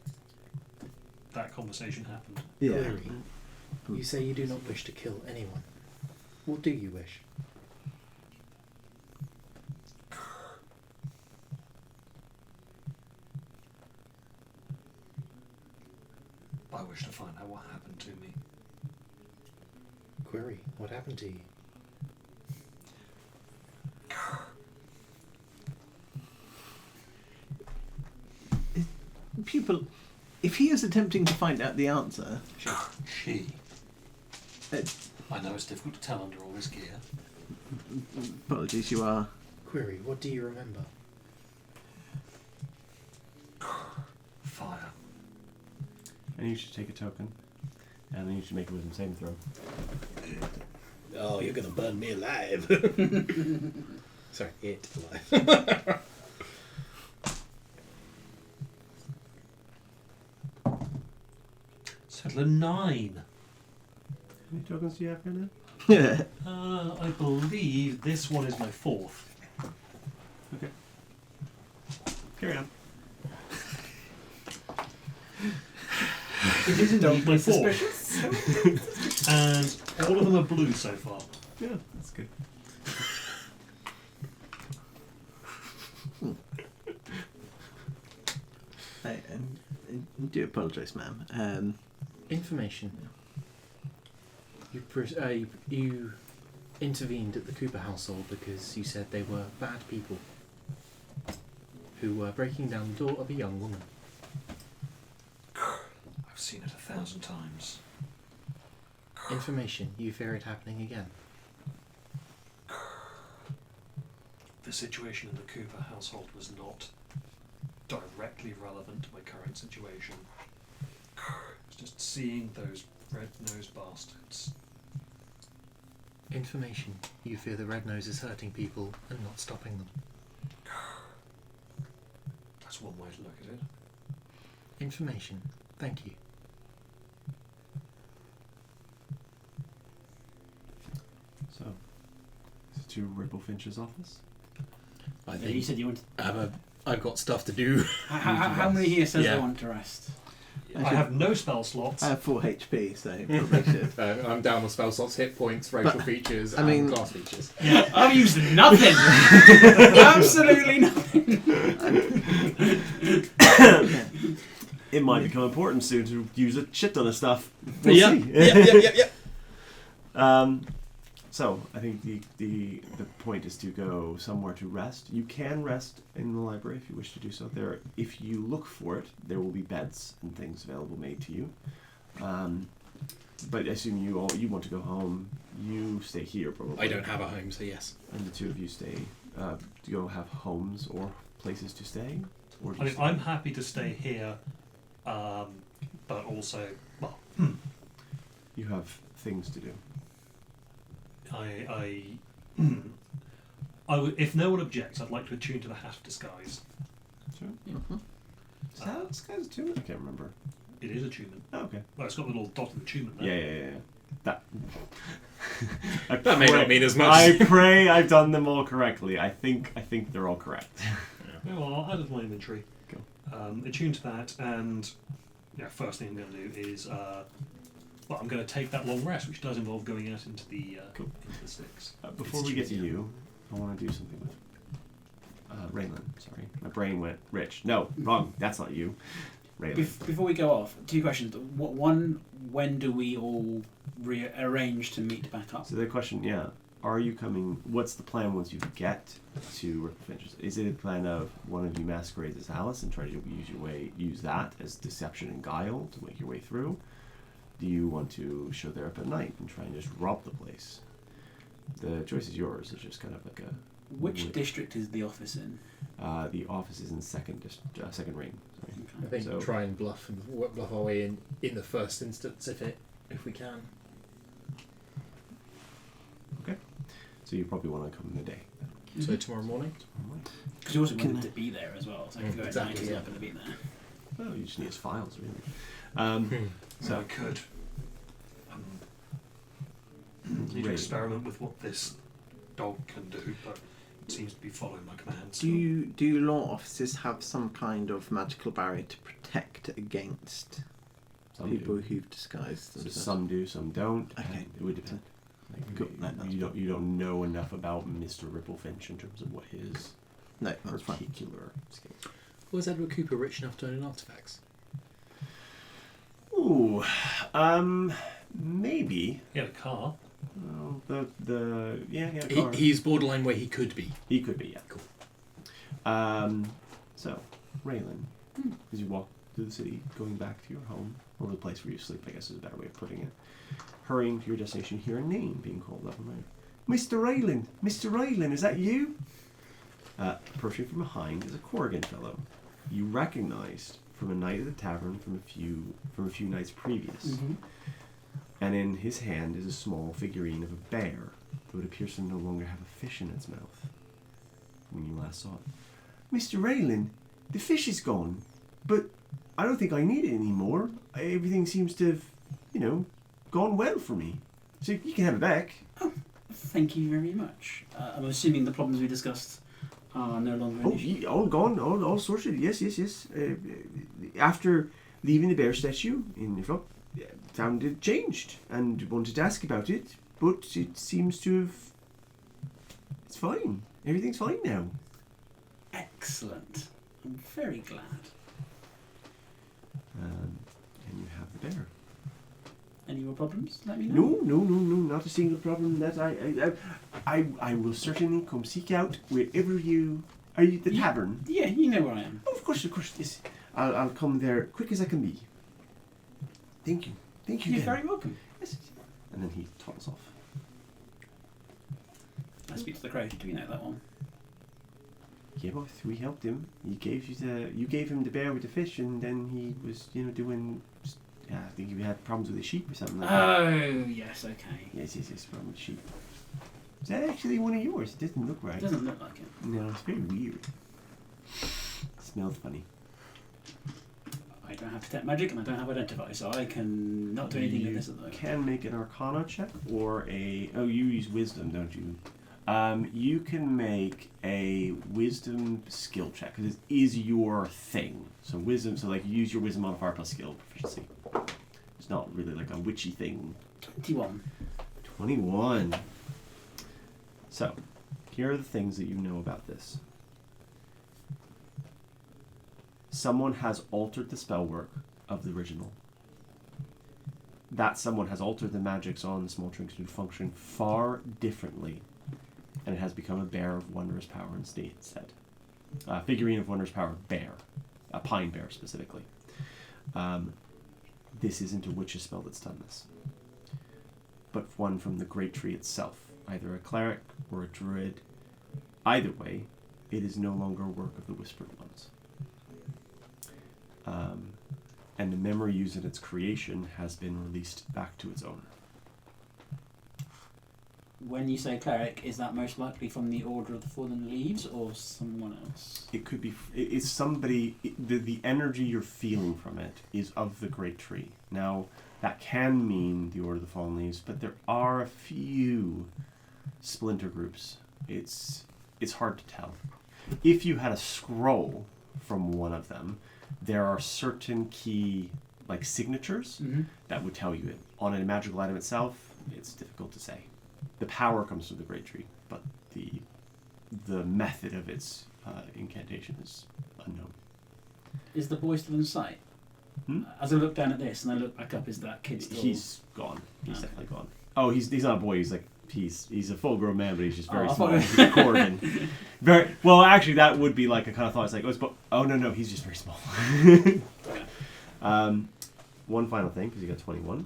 that conversation happened. Yeah. Query. You say you do not wish to kill anyone. What do you wish? I wish to find out what happened to me. Query. What happened to you? Pupil, if he is attempting to find out the answer, She. uh, I know it's difficult to tell under all this gear. apologies, you are. Query. What do you remember? Fire. And you should take a token, and then you should make a wisdom saving throw. Oh, you're gonna burn me alive. Sorry, it alive. Settle a 9. How many tokens do you have right now? Yeah. I believe this one is my 4th. Okay. Carry on. It is indeed my 4th. And all of them are blue so far. Yeah, that's good. I do apologise, ma'am. Information. You intervened at the Cooper household because you said they were bad people who were breaking down the door of a young woman. I've seen it 1,000 times. Information. You fear it happening again. The situation in the Cooper household was not directly relevant to my current situation. It's just seeing those red-nosed bastards. Information. You fear the Red Nose is hurting people and not stopping them. That's one way to look at it. Information. Thank you. So, is it to Ripple Finch's office? I Yeah, you said you wanted. I've got stuff to do. How many here says Yeah. they want to rest? I have no spell slots. I have 4 HP, so probably should. I'm down on spell slots, hit points, racial But, features, I and mean- class features. Yeah, I've used nothing. Absolutely nothing. It might become important soon to use a shit ton of stuff. We'll Yeah. see. Yeah. So I think the point is to go somewhere to rest. You can rest in the library if you wish to do so. There, if you look for it, there will be beds and things available made to you. But I assume you want to go home. You stay here probably. I don't have a home, so yes. And the two of you stay. Do you have homes or places to stay? Or do I you mean, stay? I'm happy to stay here, but also, well, You have things to do. if no one objects, I'd like to attune to the Hat of Disguise. Sure. Mhm. Is that this guy's attunement? I can't remember. It is attunement. Oh, okay. Well, it's got the little dot of attunement there. Yeah. That. That may not mean as much. I pray I've done them all correctly. I think they're all correct. Yeah, well, I'll add it to my inventory. Go. Attune to that, and first thing I'm going to do is, I'm going to take that long rest, which does involve going out into the into the sticks. Before we get to you, I want to do something with Raylan. Sorry, my brain went Rich. No, wrong. That's not you. Raylan. Before we go off, 2 questions. One, when do we all arrange to meet back up? So the question, are you coming? What's the plan once you get to Ripple Finches? Is it a plan of one of you masquerades as Alice and try to use that as deception and guile to make your way through? Do you want to show there up at night and try and just rob the place? The choice is yours. It's just kind of like a. Which district is the office in? The office is in second ring. Sorry. I think So- try and bluff our way in the first instance if we can. So you probably want to come in the day. So tomorrow morning. Because you also wanted to be there as well. So if you go at Exactly, night, he's yeah. not going to be there. Well, you just need his files, really. So I could need to Ray- experiment with what this dog can do, but it seems to be following my commands. Do law officers have some kind of magical barrier to protect against Some people do. who've disguised So themselves? some do, some don't. Okay. And it would depend. Like, Cool. No, that's you don't know enough about Mr. Ripplefinch in terms of what his No, that's fine. particular skills. Was Edward Cooper rich enough to own artifacts? Ooh, maybe. He had a car. Well, car. He's borderline where he could be. He could be, yeah. Cool. So, Raylan, as you walk through the city, going back to your home, or the place where you sleep, I guess is a better way of putting it, hurrying to your destination, you hear a name being called up. Mr. Raylan! Mr. Raylan, is that you? Approaching from behind is a Corrigan fellow you recognized from a night at the tavern from a few nights previous. Mm-hmm. And in his hand is a small figurine of a bear that would appear to no longer have a fish in its mouth when you last saw it. Mr. Raylan, the fish is gone, but I don't think I need it anymore. Everything seems to have, gone well for me. So you can have it back. Thank you very much. I'm assuming the problems we discussed are no longer an issue. All gone, all sorted. Yes. After leaving the bear statue in the front, found it changed and wanted to ask about it, but it seems to have. It's fine. Everything's fine now. Excellent. I'm very glad. And you have the bear. Any more problems? Let me know. No, not a single problem. That I will certainly come seek out wherever you. Are you at the tavern? Yeah, you know where I am. Oh, of course. Yes. I'll come there quick as I can be. Thank you. You're Ben. very welcome. Yes. And then he toddles off. I speak to the crow. Do you know that one? Yeah, both. We helped him. You gave him the bear with the fish, and then he was, doing. I think he had problems with the sheep or something like that. Oh, yes, okay. Yes. Problem with sheep. Is that actually one of yours? It doesn't look right. It doesn't look like it. No, it's very weird. It smells funny. I don't have detect magic and I don't have identify, so I can not do anything with this at the moment. You can make an Arcana check or you use Wisdom, don't you? You can make a Wisdom skill check because it is your thing. So Wisdom, you use your Wisdom modifier plus skill proficiency. It's not really like a witchy thing. 21. 21. So, here are the things that you know about this. Someone has altered the spell work of the original. That someone has altered the magics on the small trinkets to function far differently, and it has become a bear of wondrous power instead. A figurine of wondrous power, bear. A pine bear, specifically. This isn't a witch's spell that's done this, but one from the great tree itself. Either a cleric or a druid. Either way, it is no longer a work of the Whispered Ones. And the memory used in its creation has been released back to its owner. When you say cleric, is that most likely from the Order of the Fallen Leaves or someone else? It could be. It's somebody. The energy you're feeling from it is of the great tree. Now, That can mean the Order of the Fallen Leaves, but there are a few splinter groups. It's hard to tell. If you had a scroll from one of them, there are certain key like signatures that would tell you it. On a magical item itself, it's difficult to say. The power comes from the Great Tree, but the method of its incantation is unknown. Is the boy still in sight? As I look down at this and I look back up, is that kid still... He's gone. He's Okay. definitely gone. Oh, he's not a boy. He's like he's a full-grown man, but he's just very I small. thought- He's a Corgan. Very well. Actually, that would be like a kind of thought. It's like no, he's just very small. One final thing, because you got 21.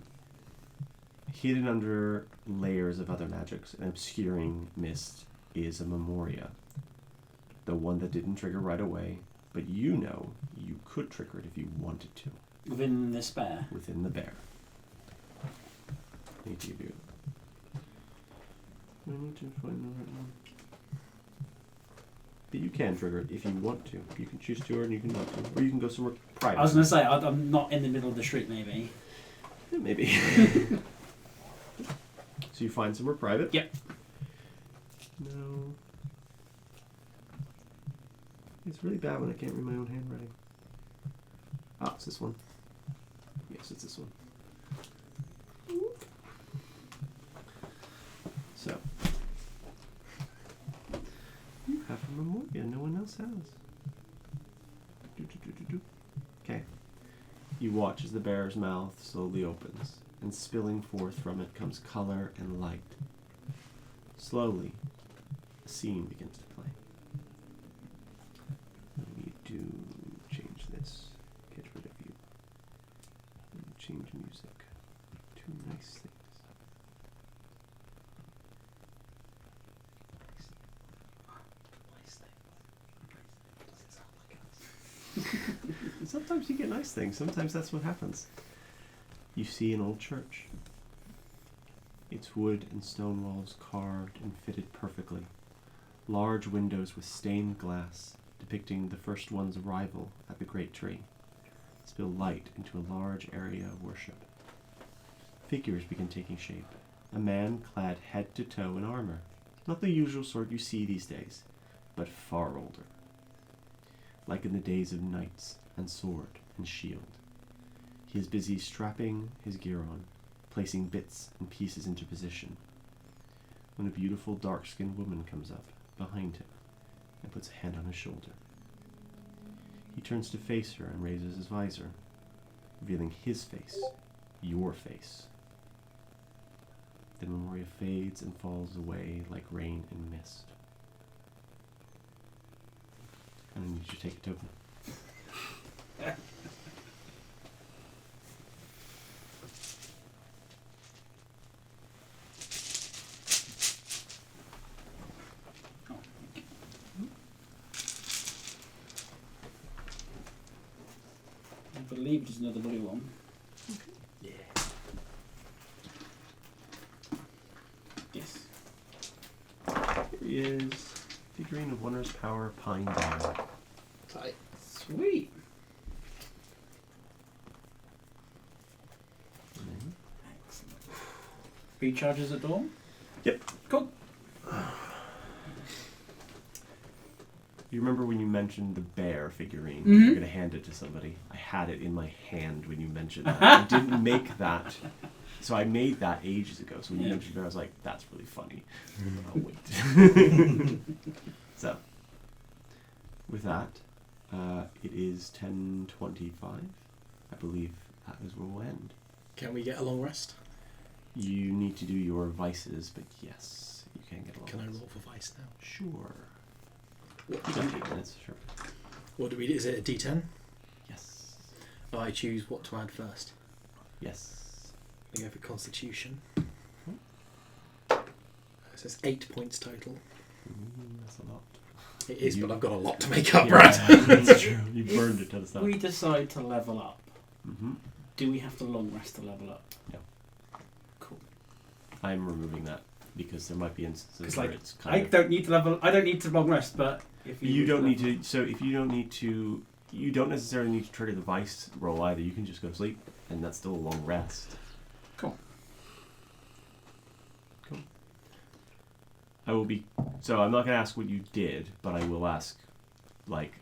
Hidden under layers of other magics and obscuring mist is a memoria. The one that didn't trigger right away, but you know you could trigger it if you wanted to. Within the spare. Within the bear. I need to give you. I need to find the right one. But you can trigger it if you want to. You can choose to, or you can not to, or you can go somewhere private. I was going to say, I'm not in the middle of the street, maybe. Yeah, maybe. So you find somewhere private. Yep. No. It's really bad when I can't read my own handwriting. Ah, it's this one. Yes, it's this one. So. You have a memoria no one else has. Okay. You watch as the bear's mouth slowly opens, and spilling forth from it comes color and light. Slowly, a scene begins to play. I need to change this. Get rid of you. And change music to nice things. Sometimes you get nice things. Sometimes that's what happens. You see an old church. Its wood and stone walls carved and fitted perfectly. Large windows with stained glass, depicting the first one's arrival at the Great Tree, spill light into a large area of worship. Figures begin taking shape. A man clad head to toe in armor. Not the usual sort you see these days, but far older. Like in the days of knights and sword and shield. He is busy strapping his gear on, placing bits and pieces into position, when a beautiful dark-skinned woman comes up behind him and puts a hand on his shoulder. He turns to face her and raises his visor, revealing his face, your face. The memoria fades and falls away like rain and mist. And I need you to take a token. I believe it is another blue one. Yeah. Yes. Here is figurine of Wondrous Power Pine Bear. Tight. Sweet. Excellent. Recharges at dawn? Yep. Cool. You remember when you mentioned the bear figurine? Mhm. You're going to hand it to somebody. I had it in my hand when you mentioned that. I didn't make that. So I made that ages ago. So when you Yeah. mentioned bear, I was like, that's really funny. I'll wait. So, with that, it is 10:25. I believe that is where we'll end. Can we get a long rest? You need to do your vices, but yes, you can get a long Can I rest. roll for vice now? Sure. What, You got 8 minutes, sure. what do we do? Is it a D10? Yes. Oh, I choose what to add first. Yes. I go for Constitution. It says 8 points total. That's a lot. It is, You- but I've got a lot to make up, Yeah, right? that's true. You burned it to the If stuff. we decide to level up, Mm-hmm. do we have to long rest to level up? No. Cool. I'm removing that because there might be instances Because where like, it's I kind of... don't need to level. I don't need to long rest, but if You don't need to... So if you don't need to... You don't necessarily need to trigger the vice roll either. You can just go to sleep, and that's still a long rest. I will be. So I'm not going to ask what you did, but I will ask, like,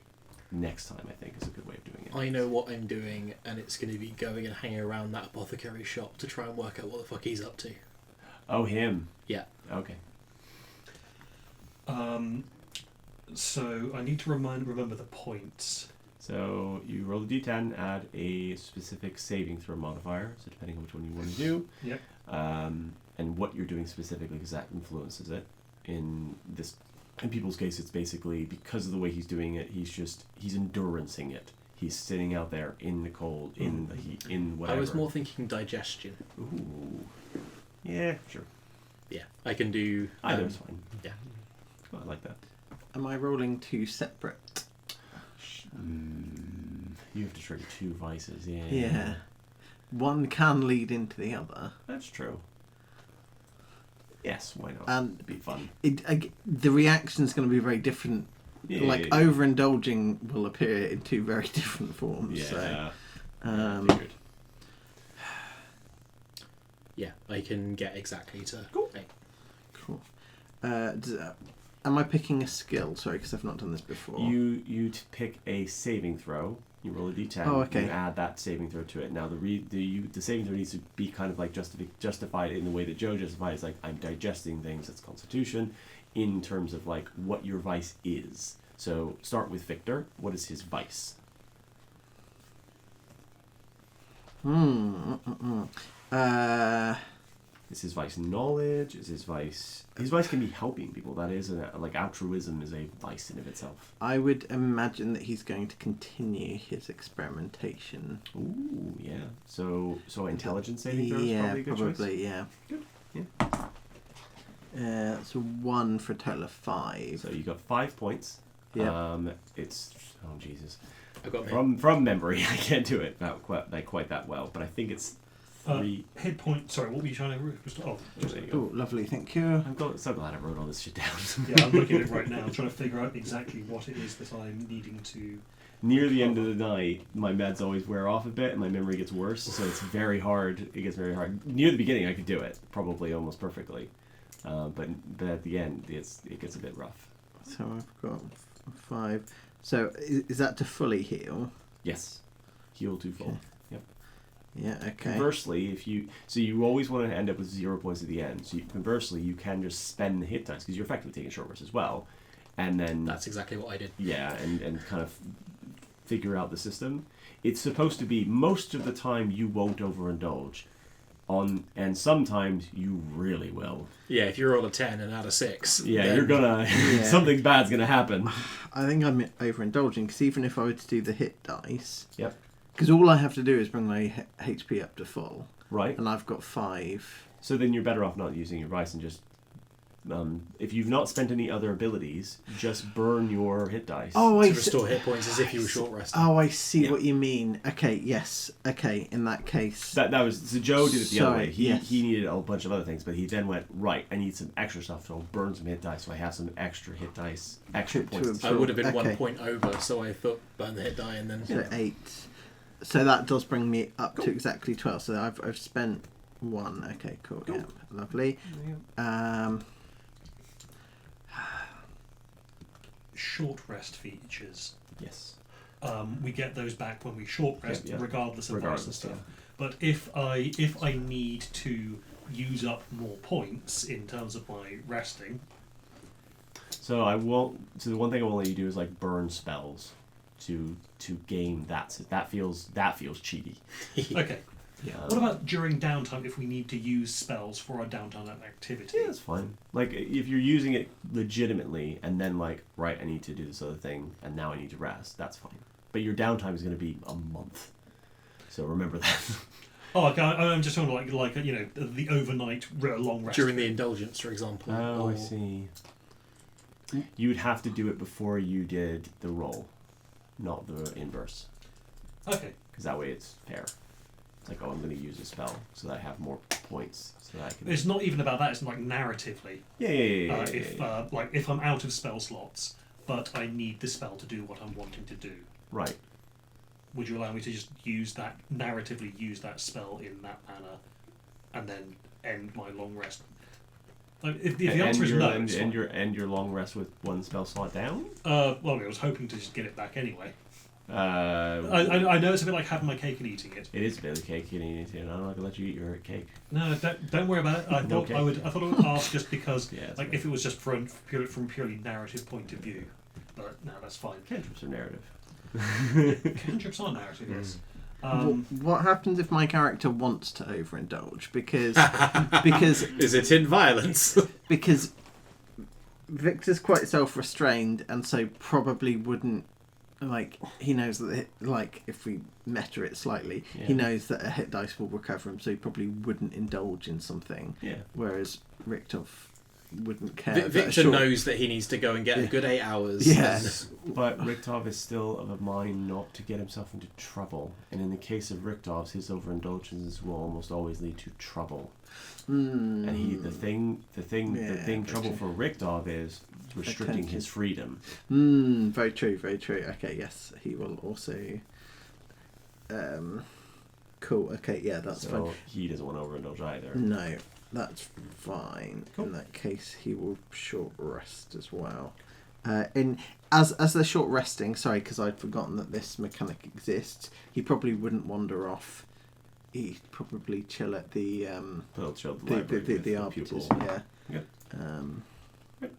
next time. I think is a good way of doing it. I know what I'm doing, and it's going to be going and hanging around that apothecary shop to try and work out what the fuck he's up to. Oh, him. Yeah. Okay. So I need to remember the points. So you roll a d10, add a specific saving throw modifier. So depending on which one you want to do. Yep. And what you're doing specifically, because that influences it. In people's case, it's basically because of the way he's doing it. He's endurancing it. He's sitting out there in the cold, in the heat, in whatever. I was more thinking digestion. Ooh. Yeah, sure. Yeah, I can do. Either's fine. Yeah. Oh, I like that. Am I rolling 2 separate? You have to trigger 2 vices. Yeah. Yeah. One can lead into the other. That's true. Yes, why not? And It'd be fun. The reaction's going to be very different. Yeah, Like, yeah. overindulging will appear in 2 very different forms. Yeah. So, Figured. Yeah, I can get exactly to. Cool. 8. cool. Am I picking a skill? Sorry, because I've not done this before. You pick a saving throw. You roll a d10. Oh, okay. You add that saving throw to it. Now the saving throw needs to be kind of like justified in the way that Joe justifies. Like, I'm digesting things. That's Constitution. In terms of like what your vice is. So start with Victor. What is his vice? Is his vice knowledge? Is his vice... His vice can be helping people. That is, like, altruism is a vice in of itself. I would imagine that he's going to continue his experimentation. Ooh, yeah. So intelligence saving throw is Yeah, probably a good choice. probably, yeah. Good, So 1 for a total of 5. So you got 5 points. Yeah. It's... Oh, Jesus. I got me. From memory, I can't do it quite that well, but I think it's 3... Hit point. Sorry, what were you trying to? Oh, just, There you go. Oh, lovely, thank you. I'm so glad I wrote all this shit down. yeah, I'm looking at it right now. I'm trying to figure out exactly what it is that I'm needing to. Near the end of the night, my meds always wear off a bit, and my memory gets worse, so it's very hard. It gets very hard. Near the beginning, I could do it, probably almost perfectly. But at the end, it gets a bit rough. So I've got 5. So is that to fully heal? Yes. Heal to full. Okay. Yep. Yeah, okay. Conversely, you always want to end up with 0 points at the end. So conversely, you can just spend the hit dice, because you're effectively taking short rest as well. And then... That's exactly what I did. Yeah, and kind of figure out the system. It's supposed to be most of the time you won't overindulge, and sometimes you really will. Yeah, if you roll a 10 and add a 6. Yeah, then you're gonna something bad's gonna happen. I think I'm overindulging, because even if I were to do the hit dice... Yep. Because all I have to do is bring my HP up to full, Right. and I've got 5. So then you're better off not using your vice and just if you've not spent any other abilities, just burn your hit dice. Oh, to I restore hit points as if you were short resting. Oh, I see Yeah. what you mean. Okay, yes. Okay, in that case. That was so Joe did it the other Sorry, way. He yes. he needed a bunch of other things, but he then went right. I need some extra stuff, so I'll burn some hit dice. So I have some extra hit dice, extra To points. absorb. I would have been Okay. 1 point over, so I thought burn the hit die and then. So 8. So that does bring me up to exactly 12. So I've spent 1. Okay, cool. Cool. Yeah, lovely. Short rest features. Yes. We get those back when we short rest, Yeah. regardless of vice and stuff. yeah. But if I need to use up more points in terms of my resting, So I won't. So the one thing I won't let you do is like burn spells to gain that. That feels cheaty. okay. Yeah. What about during downtime if we need to use spells for our downtime activity? Yeah, that's fine. Like if you're using it legitimately, and then like right, I need to do this other thing, and now I need to rest. That's fine. But your downtime is going to be a month, so remember that. Oh, okay, I'm just talking like you know the overnight long rest. During the indulgence, for example. Oh, I or- see. You would have to do it before you did the roll, not the inverse, Okay. because that way it's fair. It's like, oh, I'm going to use a spell so that I have more points, so that I can. It's not even about that. It's like narratively. Yeah. If I'm out of spell slots, but I need the spell to do what I'm wanting to do, Right. would you allow me to just use that narratively use that spell in that manner, and then end my long rest Like, if the answer is no, it's fine. and your long rest with one spell slot down. Well, I was hoping to just get it back anyway. I know it's a bit like having my cake and eating it. It is a bit of cake and eating it. I'm not gonna let you eat your cake. No, don't worry about it. I thought I would ask just because, Yeah, like, if it was just from purely narrative point of view. But no, that's fine. Cantrips are narrative. Cantrips are narrative, yes. What happens if my character wants to overindulge? Because Is it in violence? because Victor's quite self-restrained, and so probably wouldn't, like, he knows that if we meta it slightly, he Yeah. knows that a hit dice will recover him, so he probably wouldn't indulge in something. Yeah. Whereas Richtov wouldn't care. that a Victor short- knows that he needs to go and get a good 8 hours. Yes. But Richtov is still of a mind not to get himself into trouble, and in the case of Richtov's, his overindulgences will almost always lead to trouble. Mm. And the thing Yeah, trouble gotcha. for Richtov is restricting his freedom. Very true, very true. Okay, yes, he will also. Cool. Okay, yeah, that's fine. So he doesn't want to overindulge either. No, that's fine. Cool. In that case, he will short rest as well. As they're short resting, sorry, because I'd forgotten that this mechanic exists. He probably wouldn't wander off. He'd probably chill at the He'll chill at the library with the Arbiters. arbiters. Yeah. Yep.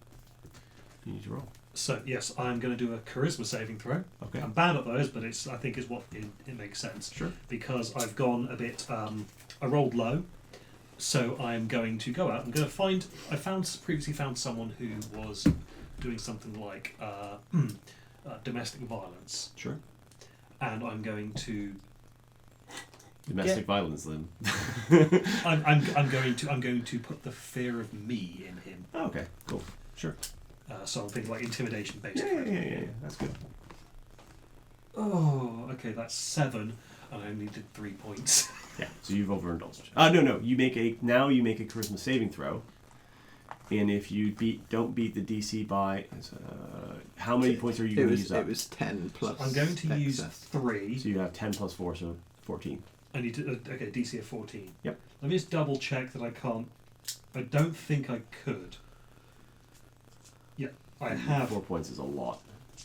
You need to roll. So yes, I'm going to do a charisma saving throw. Okay. I'm bad at those, but I think is what it makes sense. Sure. Because I've gone a bit. I rolled low, so I'm going to go out. I'm going to find. I previously found someone who was doing something like domestic violence, Sure. and I'm going to. Domestic violence, then. I'm going to put the fear of me in him. Oh, okay. Cool. Sure. So I'm thinking like intimidation based. Yeah. That's good. Oh, okay, that's 7, and I only did 3 points. Yeah. So you've overindulged. No. You make a charisma saving throw, and if you don't beat the DC by how many points are you going to use up? It was 10 plus. I'm going to use excess. 3. So you have 10 plus 4, so 14. I need to. Okay, DC of 14. Yep. Let me just double check that I can't. I don't think I could. Yeah, I have. 4 points is a lot.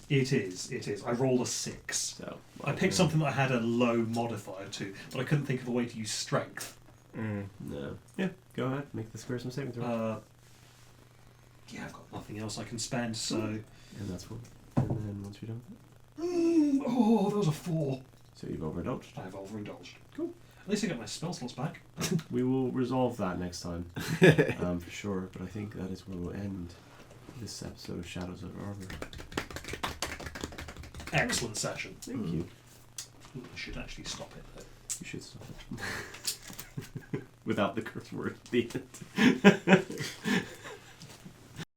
It is. I rolled a 6. So I picked something that I had a low modifier to, but I couldn't think of a way to use strength. No. Yeah. Go ahead. Make this charisma saving throw. Yeah, I've got nothing else I can spend, so. And that's one. And then once you're done, Oh, that was a 4. so you've overindulged. I've overindulged. Cool. At least I got my spell slots back. We will resolve that next time, for sure. But I think that is where we'll end this episode of Shadows of Armor. Excellent session. Thank you. Ooh, I should actually stop it though. You should stop it. Without the curse word at the end.